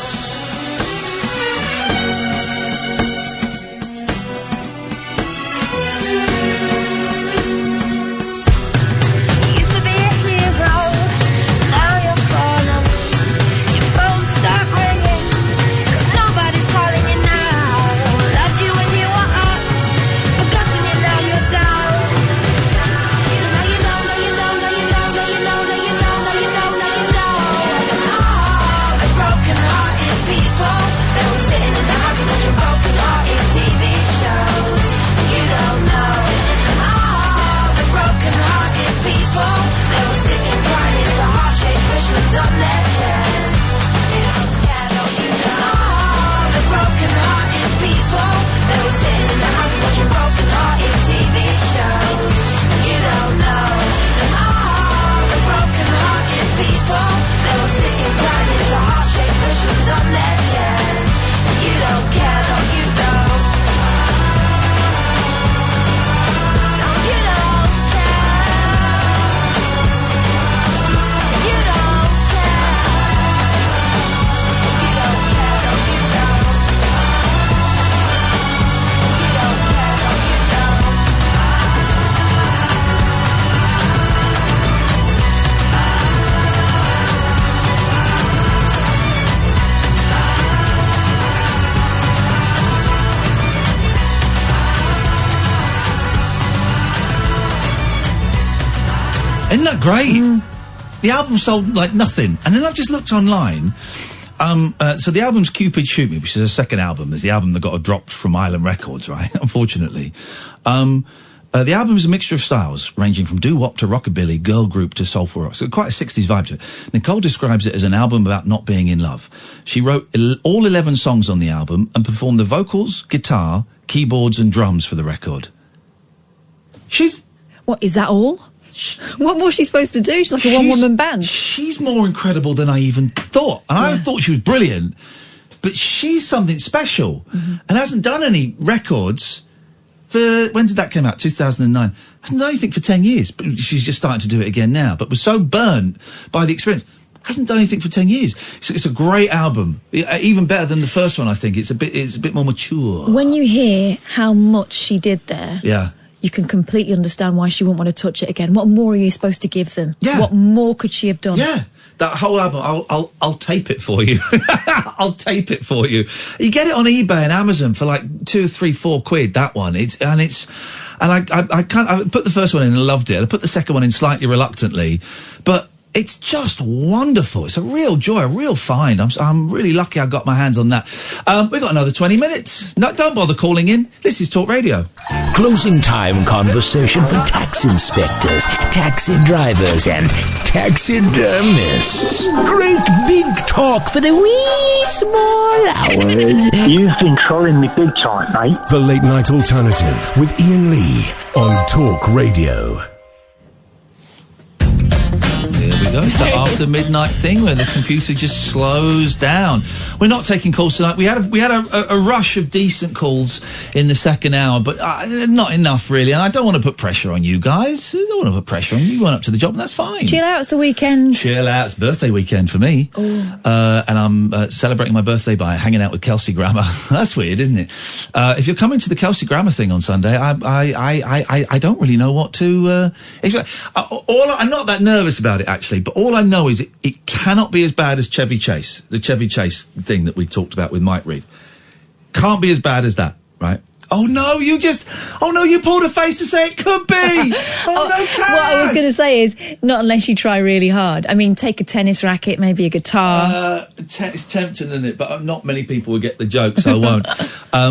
Isn't that great? The album sold like nothing. And then I've just looked online. So the album's Cupid Shoot Me, which is her second album. There's the album that got dropped from Island Records, right? Unfortunately. The album is a mixture of styles, ranging from doo-wop to rockabilly, girl group to soulful rock. So quite a 60s vibe to it. Nicole describes it as an album about not being in love. She wrote all 11 songs on the album and performed the vocals, guitar, keyboards and drums for the record. What, is that all? What was she supposed to do? She's like a one-woman band. She's more incredible than I even thought. And I thought she was brilliant. But she's something special. And hasn't done any records for... When did that come out? 2009. Hasn't done anything for 10 years. But she's just starting to do it again now. But was so burnt by the experience. Hasn't done anything for 10 years. So it's a great album. Even better than the first one, I think. It's a bit more mature. When you hear how much she did there... Yeah. You can completely understand why she wouldn't want to touch it again. What more are you supposed to give them? Yeah. What more could she have done? Yeah. That whole album, I'll tape it for you. I'll tape it for you. You get it on eBay and Amazon for like £2, £3, £4. That one. I put the first one in and loved it. I put the second one in slightly reluctantly, but it's just wonderful. It's a real joy, a real find. I'm really lucky I got my hands on that. We've got another 20 minutes. No, don't bother calling in. This is Talk Radio. Closing time conversation for tax inspectors, taxi drivers and taxidermists. Great big talk for the wee small hours. You've been trolling me big time, mate. The Late Night Alternative with Iain Lee on Talk Radio. There we go. It's that after midnight thing where the computer just slows down. We're not taking calls tonight. We had a rush of decent calls in the second hour, but not enough really. And I don't want to put pressure on you guys. I don't want to put pressure on you. You weren't up to the job, and that's fine. Chill out. It's the weekend. Chill out. It's birthday weekend for me. And I'm celebrating my birthday by hanging out with Kelsey Grammer. That's weird, isn't it? If you're coming to the Kelsey Grammer thing on Sunday, I don't really know what to. I'm not that nervous about it actually, but all I know is it cannot be as bad as Chevy Chase, the Chevy Chase thing that we talked about with Mike Reid. Can't be as bad as that, right? Oh no, you pulled a face to say it could be. No, Karen. What I was going to say is, not unless you try really hard. I mean, take a tennis racket, maybe a guitar. It's tempting, isn't it? But not many people will get the joke, so I won't.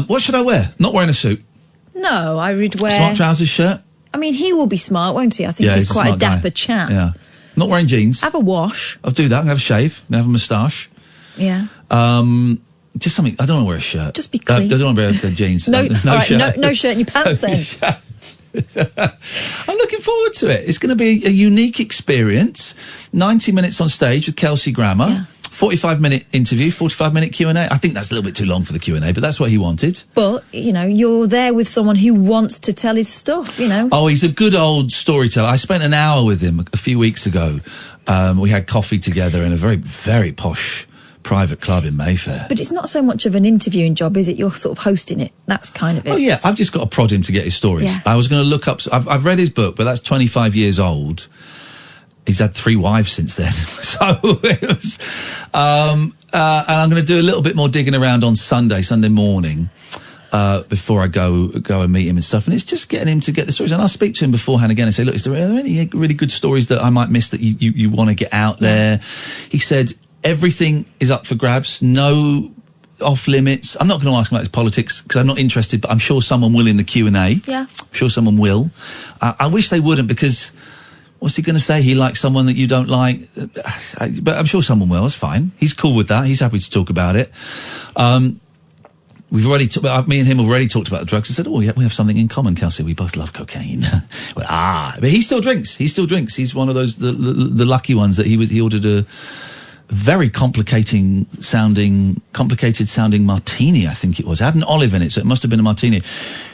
What should I wear? Not wearing a suit. No, I would wear... Smart trousers, shirt? I mean, he will be smart, won't he? I think he's quite a dapper chap. Yeah. Not wearing jeans. Have a wash. I'll do that. I'll have a shave. I'll have a moustache. Yeah. Just something. I don't want to wear a shirt. Just be clean. I don't want to wear the jeans. No shirt. No shirt in your pants then. I'm looking forward to it. It's going to be a unique experience. 90 minutes on stage with Kelsey Grammer. Yeah. 45-minute interview, 45-minute Q&A. I think that's a little bit too long for the Q&A, but that's what he wanted. But, you know, you're there with someone who wants to tell his stuff, you know. Oh, he's a good old storyteller. I spent an hour with him a few weeks ago. We had coffee together in a very, very posh private club in Mayfair. But it's not so much of an interviewing job, is it? You're sort of hosting it. That's kind of it. Oh, yeah. I've just got to prod him to get his stories. Yeah. I was going to look up... I've read his book, but that's 25 years old. He's had 3 wives since then. So it was... and I'm going to do a little bit more digging around on Sunday morning, before I go and meet him and stuff. And it's just getting him to get the stories. And I'll speak to him beforehand again and say, look, are there any really good stories that I might miss that you want to get out there? He said... Everything is up for grabs. No off limits. I'm not going to ask him about his politics because I'm not interested, but I'm sure someone will in the Q&A. Yeah. I'm sure someone will. I wish they wouldn't because what's he going to say? He likes someone that you don't like. But I'm sure someone will. It's fine. He's cool with that. He's happy to talk about it. Me and him have already talked about the drugs. I said, oh, yeah, we have something in common, Kelsey. We both love cocaine. But he still drinks. He's one of those, the lucky ones that he ordered a very complicated sounding martini, I think it was. It had an olive in it, so it must have been a martini.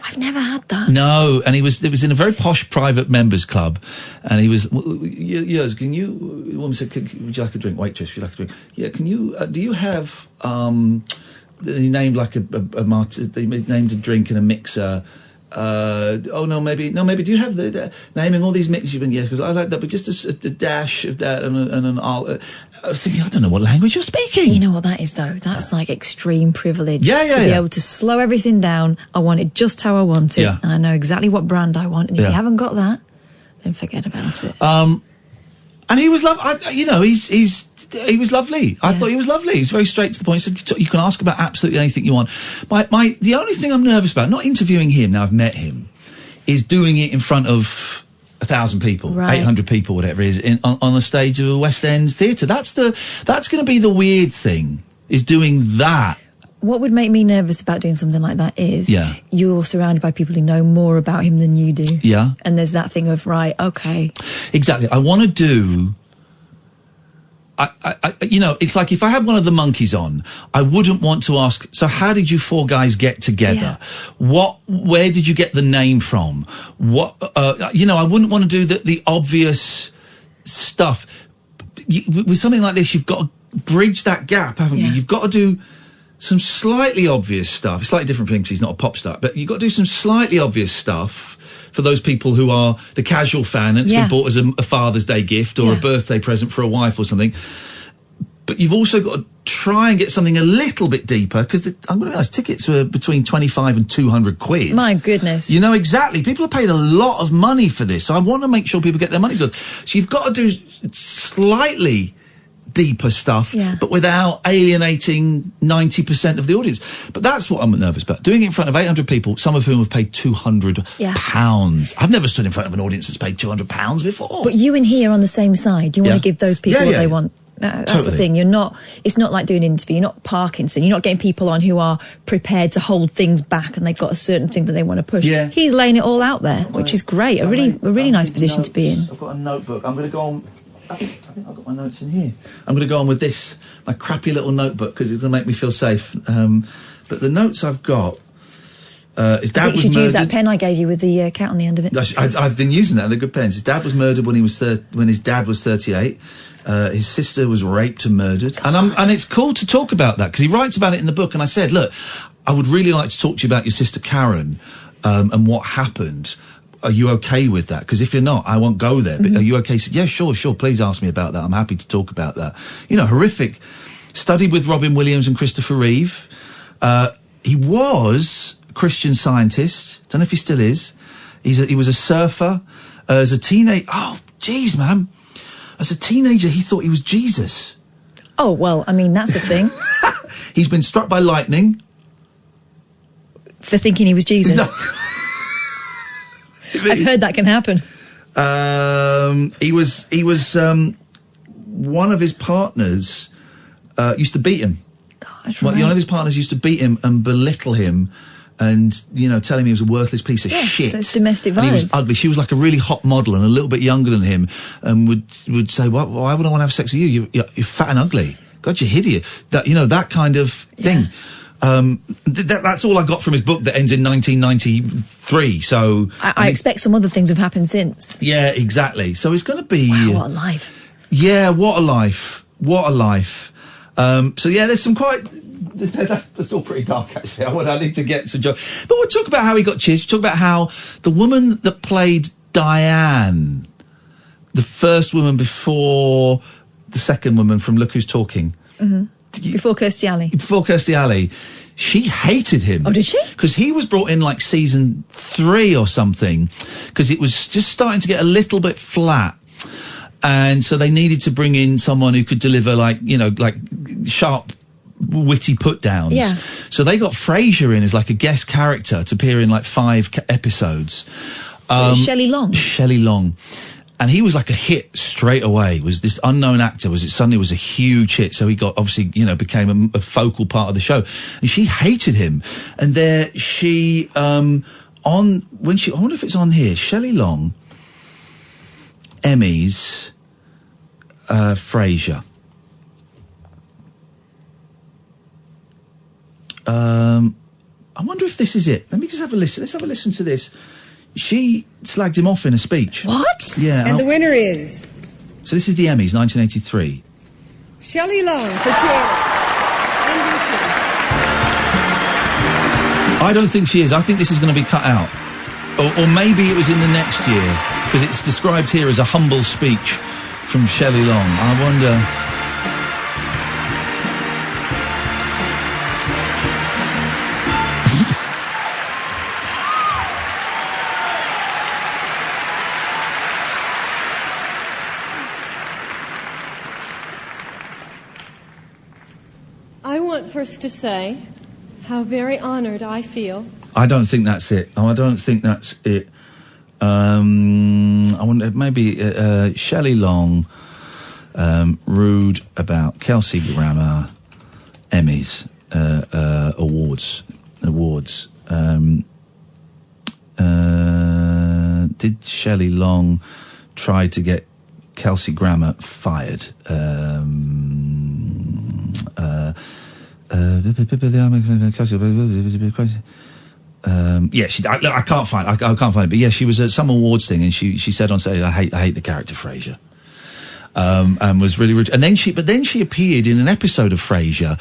I've never had that. No, and it was in a very posh private members club, and he was, yes, can you, the woman said, would you like a drink? Waitress, would you like a drink? Yeah, can you, do you have, he named like they named a drink in a mixer. Maybe, do you have the naming all these mixes? Yes, because I like that, but just a dash of that and an I was thinking, I don't know what language you're speaking. You know what that is, though? That's like extreme privilege. To be able to slow everything down. I want it just how I want it, and I know exactly what brand I want. And if you haven't got that, then forget about it. And he was he was lovely. I thought he was lovely. He was very straight to the point. He said, you can ask about absolutely anything you want. The only thing I'm nervous about, not interviewing him, now I've met him, is doing it in front of 1,000 people, right. 800 people, whatever it is, on the stage of a West End theatre. That's going to be the weird thing, is doing that. What would make me nervous about doing something like that is you're surrounded by people who know more about him than you do. Yeah. And there's that thing of, right, okay. Exactly. I want to do... it's like if I had one of the monkeys on, I wouldn't want to ask, so how did you 4 guys get together? Yeah. Where did you get the name from? I wouldn't want to do the obvious stuff. With something like this, you've got to bridge that gap, haven't you? You've got to do some slightly obvious stuff. It's slightly different for him because he's not a pop star, but you've got to do some slightly obvious stuff for those people who are the casual fan and it's been bought as a Father's Day gift or a birthday present for a wife or something. But you've also got to try and get something a little bit deeper because I'm going to realize tickets were between 25 and 200 quid. My goodness. You know, exactly. People have paid a lot of money for this, so I want to make sure people get their money's worth. So you've got to do slightly deeper stuff, but without alienating 90% of the audience. But that's what I'm nervous about. Doing it in front of 800 people, some of whom have paid £200. I've never stood in front of an audience that's paid £200 before. But you and he are on the same side. You want to give those people what they want. That's the thing. It's not like doing an interview. You're not Parkinson. You're not getting people on who are prepared to hold things back and they've got a certain thing that they want to push. Yeah. He's laying it all out there, which is great. A really nice position to be in. I've got a notebook. I'm going to go on. I think I've got my notes in here. I'm going to go on with this, my crappy little notebook, because it's going to make me feel safe. But the notes I've got, his dad was murdered. You should use that pen I gave you with the cat on the end of it. I've been using that. They're good pens. His dad was murdered when his dad was 38. His sister was raped and murdered. And it's cool to talk about that, because he writes about it in the book. And I said, look, I would really like to talk to you about your sister Karen and what happened. Are you okay with that? Because if you're not, I won't go there. But are you okay? He said, yeah, sure. Please ask me about that. I'm happy to talk about that. You know, horrific. Studied with Robin Williams and Christopher Reeve. He was a Christian Scientist. Don't know if he still is. He was a surfer. As a teenager... Oh, geez, man. As a teenager, he thought he was Jesus. Oh, well, I mean, that's a thing. He's been struck by lightning. For thinking he was Jesus. No. I've heard that can happen. He was one of his partners used to beat him. Gosh, right. One of his partners used to beat him and belittle him and, you know, tell him he was a worthless piece of shit. So it's domestic violence. And he was ugly. She was like a really hot model and a little bit younger than him and would say, why would I want to have sex with you? You're fat and ugly. God, you're hideous. That, you know, that kind of thing. That's all I got from his book that ends in 1993. So I expect some other things have happened since. Yeah, exactly. So it's going to be... Wow, what a life. Yeah, what a life. What a life. So yeah, there's some quite... That's all pretty dark, actually. I need to get some jokes. But we'll talk about how he got cheers. We'll talk about how the woman that played Diane, the first woman before the second woman from Look Who's Talking... Mm-hmm. Before Kirstie Alley. Before Kirstie Alley. She hated him. Oh, did she? Because he was brought in like season 3 or something, because it was just starting to get a little bit flat. And so they needed to bring in someone who could deliver, like, you know, like sharp, witty put-downs. Yeah. So they got Frasier in as like a guest character to appear in like 5 episodes. Shelley Long. Shelley Long. And he was like a hit straight away. Was this unknown actor? Suddenly was a huge hit. So he got, obviously, you know, became a focal part of the show. And she hated him. And there she, I wonder if it's on here, Shelley Long, Emmys, Frasier. I wonder if this is it. Let me just have a listen. Let's have a listen to this. She slagged him off in a speech. What? Yeah. And the winner is... So this is the Emmys, 1983. Shelley Long for chair. I don't think she is. I think this is going to be cut out. Or maybe it was in the next year, because it's described here as a humble speech from Shelley Long. I wonder... First to say how very honoured I feel. I don't think that's it. Oh, I don't think that's it. I wonder, maybe Shelley Long, rude about Kelsey Grammer, Emmys, awards. Did Shelley Long try to get Kelsey Grammer fired? Yeah, I can't find it, but yeah, she was at some awards thing, and she said on stage, I hate the character Frasier, and was really rude. And then she appeared in an episode of Frasier,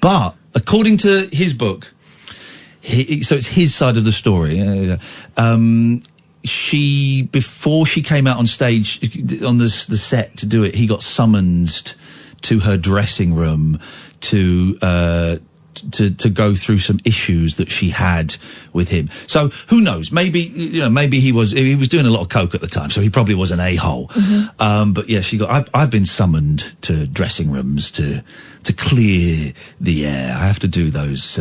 but according to his book, so it's his side of the story. Before she came out on stage on the set to do it, he got summoned to her dressing room to go through some issues that she had with him. So who knows? Maybe he was doing a lot of coke at the time, so he probably was an a-hole. Mm-hmm. But yeah, I've been summoned to dressing rooms to clear the air. I have to do those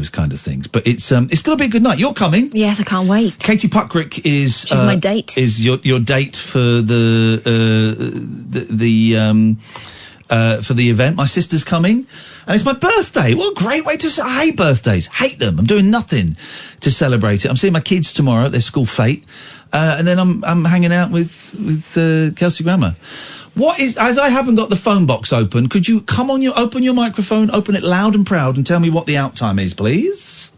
kind of things. But it's going to be a good night. You're coming. Yes, I can't wait. Katie Puckrick is... She's my date. Is your date for the event. My sister's coming, and it's my birthday. What a great way to... I hate birthdays. Hate them. I'm doing nothing to celebrate it. I'm seeing my kids tomorrow at their school fete, and then I'm hanging out with Kelsey Grammer. As I haven't got the phone box open, could you open your microphone, open it loud and proud, and tell me what the out time is, please?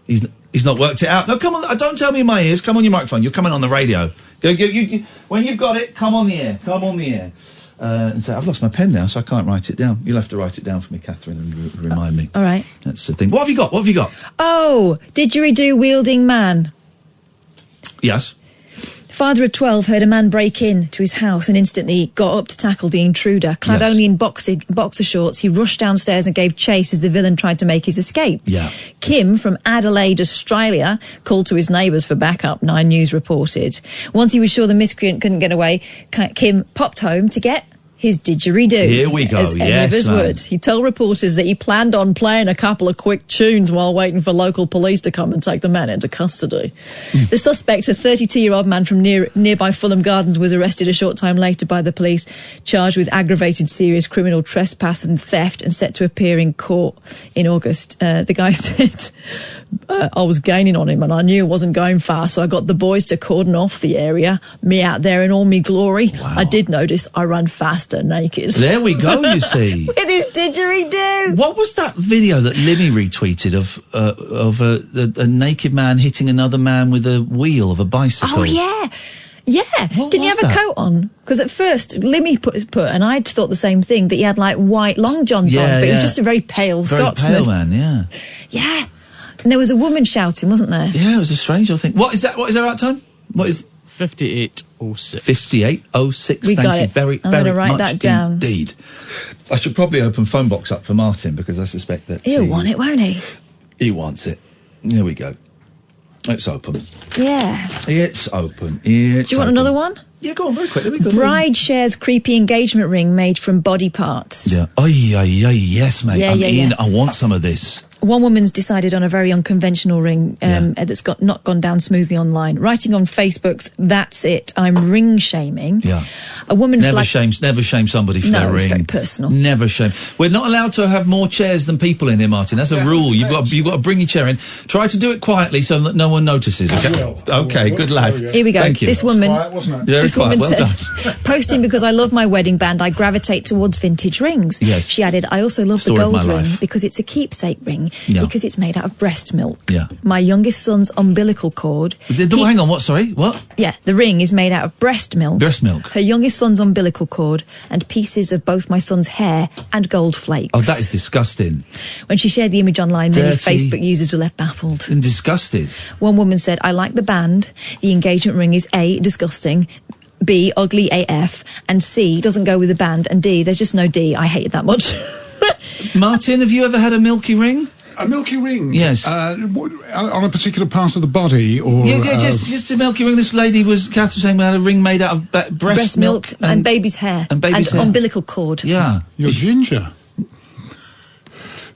He's not worked it out. No, come on. Don't tell me in my ears. Come on your microphone. You're coming on the radio. Go. When you've got it, come on the air. Come on the air. And say, I've lost my pen now, so I can't write it down. You'll have to write it down for me, Catherine, and remind me. All right. That's the thing. What have you got? Oh, didgeridoo wielding man. Yes. Father of 12 heard a man break in to his house and instantly got up to tackle the intruder. Clad only in boxer shorts, he rushed downstairs and gave chase as the villain tried to make his escape. Yeah. Kim from Adelaide, Australia, called to his neighbours for backup, 9 News reported. Once he was sure the miscreant couldn't get away, Kim popped home to get his didgeridoo. Here we go, as any of us would. He told reporters that he planned on playing a couple of quick tunes while waiting for local police to come and take the man into custody. The suspect, a 32-year-old man from nearby Fulham Gardens, was arrested a short time later by the police, charged with aggravated serious criminal trespass and theft, and set to appear in court in August. The guy said, I was gaining on him and I knew it wasn't going far, so I got the boys to cordon off the area, me out there in all me glory. Wow. I did notice I run fast master naked. There we go, you see. With his didgeridoo. What was that video that Limmy retweeted of a naked man hitting another man with a wheel of a bicycle? Oh, yeah. Yeah. Didn't he have a coat on? Because at first, Limmy put, and I'd thought the same thing, that he had, like, white long johns on, but he was just a very pale Scotsman. Very pale man, yeah. Yeah. And there was a woman shouting, wasn't there? Yeah, it was a strange old thing. What is that? What is our out time? What is... 58:06. 58:06. We got Thank you it. very, I'm very gonna write much that down. Indeed. I should probably open phone box up for Martin because I suspect that He'll want it, won't he? He wants it. Here we go. It's open. Yeah. It's open. Do you want another one? Yeah, go on very quickly. Bride shares creepy engagement ring made from body parts. Yeah. Yes, mate. Yeah, I'm yeah, in. yeah. I want some of this. One woman's decided on a very unconventional ring that's not gone down smoothly online. Writing on Facebook's, "That's it, I'm ring shaming." Yeah. A woman Never shame somebody for their it's ring. very personal. Never shame. We're not allowed to have more chairs than people in here, Martin. That's a rule. You've got to bring your chair in. Try to do it quietly so that no one notices. Okay. Okay. Good lad. Here we go. Thank you. This woman, Very quiet. Well done. posting because I love my wedding band, I gravitate towards vintage rings. Yes. She added, I also love Story the of my gold ring life. because it's a keepsake ring, Yeah. because it's made out of breast milk. Yeah. My youngest son's umbilical cord. Hang on. What? Sorry. What? Yeah, the ring is made out of breast milk. Breast milk. Her youngest son's umbilical cord and pieces of both my son's hair and gold flakes. Oh, that is disgusting. When she shared the image online, many Dirty. Facebook users were left baffled. And disgusted. One woman said, I like the band. The engagement ring is A, disgusting, B, ugly AF, and C, doesn't go with the band, and D, there's just no D. I hate it that much. Martin, have you ever had a milky ring? A milky ring? Yes. On a particular part of the body, or just a milky ring. This lady was Katherine saying we had a ring made out of breast milk and baby's hair and baby's hair. umbilical cord. Yeah, you're ginger.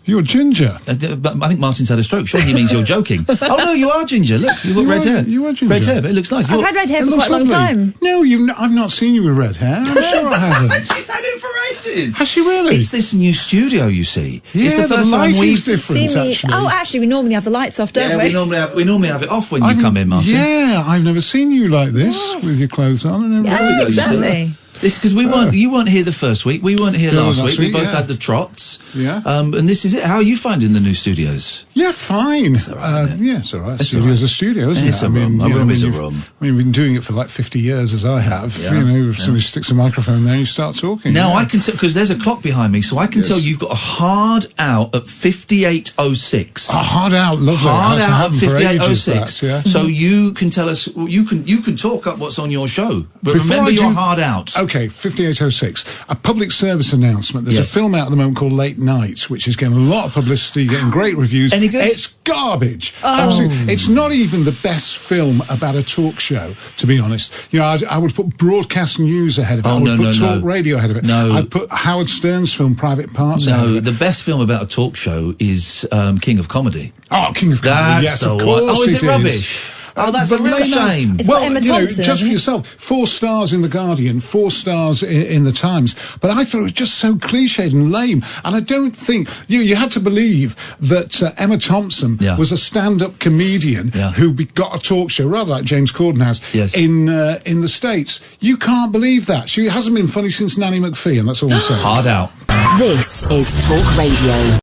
You're ginger. But I think Martin's had a stroke. Surely he means you're joking. Oh no, you are ginger. Look, you've got red hair. You are ginger. Red hair, but it looks nice. I've had red hair for quite a long time. No, I've not seen you with red hair. I'm sure I haven't. She's had it for ages. Has she really? It's this new studio, you see. Yeah, it's the first time lighting's different. Actually. Oh, actually, we normally have the lights off, don't we? we normally have it off when you come in, Martin. Yeah, I've never seen you like this with your clothes on and everything. Yeah, exactly. This because you weren't here the first week. We weren't here last week. We both had the trots. Yeah. And this is it. How are you finding the new studios? Yeah, fine. It's all right. Studio's a studio, isn't it? It's a room. A room is a room. I mean, we've been doing it for like 50 years, as I have. Yeah. Somebody sticks a microphone there and you start talking. Now I can tell because there's a clock behind me, so I can tell you've got a hard out at 58:06. A hard out, lovely. Hard out at 58:06. Yeah. So you can tell us. You can talk up what's on your show, but remember you're hard out. Okay, 58:06. A public service announcement. There's a film out at the moment called Late Night, which is getting a lot of publicity, getting great reviews. Any good? It's garbage. Oh. Absolutely. It's not even the best film about a talk show, to be honest. You know, I would put broadcast news ahead of it. I would put talk radio ahead of it. No. I'd put Howard Stern's film Private Parts ahead of it. The best film about a talk show is King of Comedy. Oh, King of Comedy, yes, of course. Oh, is it rubbish? Oh, that's a real shame. It's got Emma Thompson, just for yourself, 4 stars in The Guardian, 4 stars in The Times. But I thought it was just so cliched and lame. And I don't think... You had to believe that Emma Thompson was a stand-up comedian who got a talk show, rather like James Corden has, in the States. You can't believe that. She hasn't been funny since Nanny McPhee, and that's all I'm saying. Hard out. This is Talk Radio.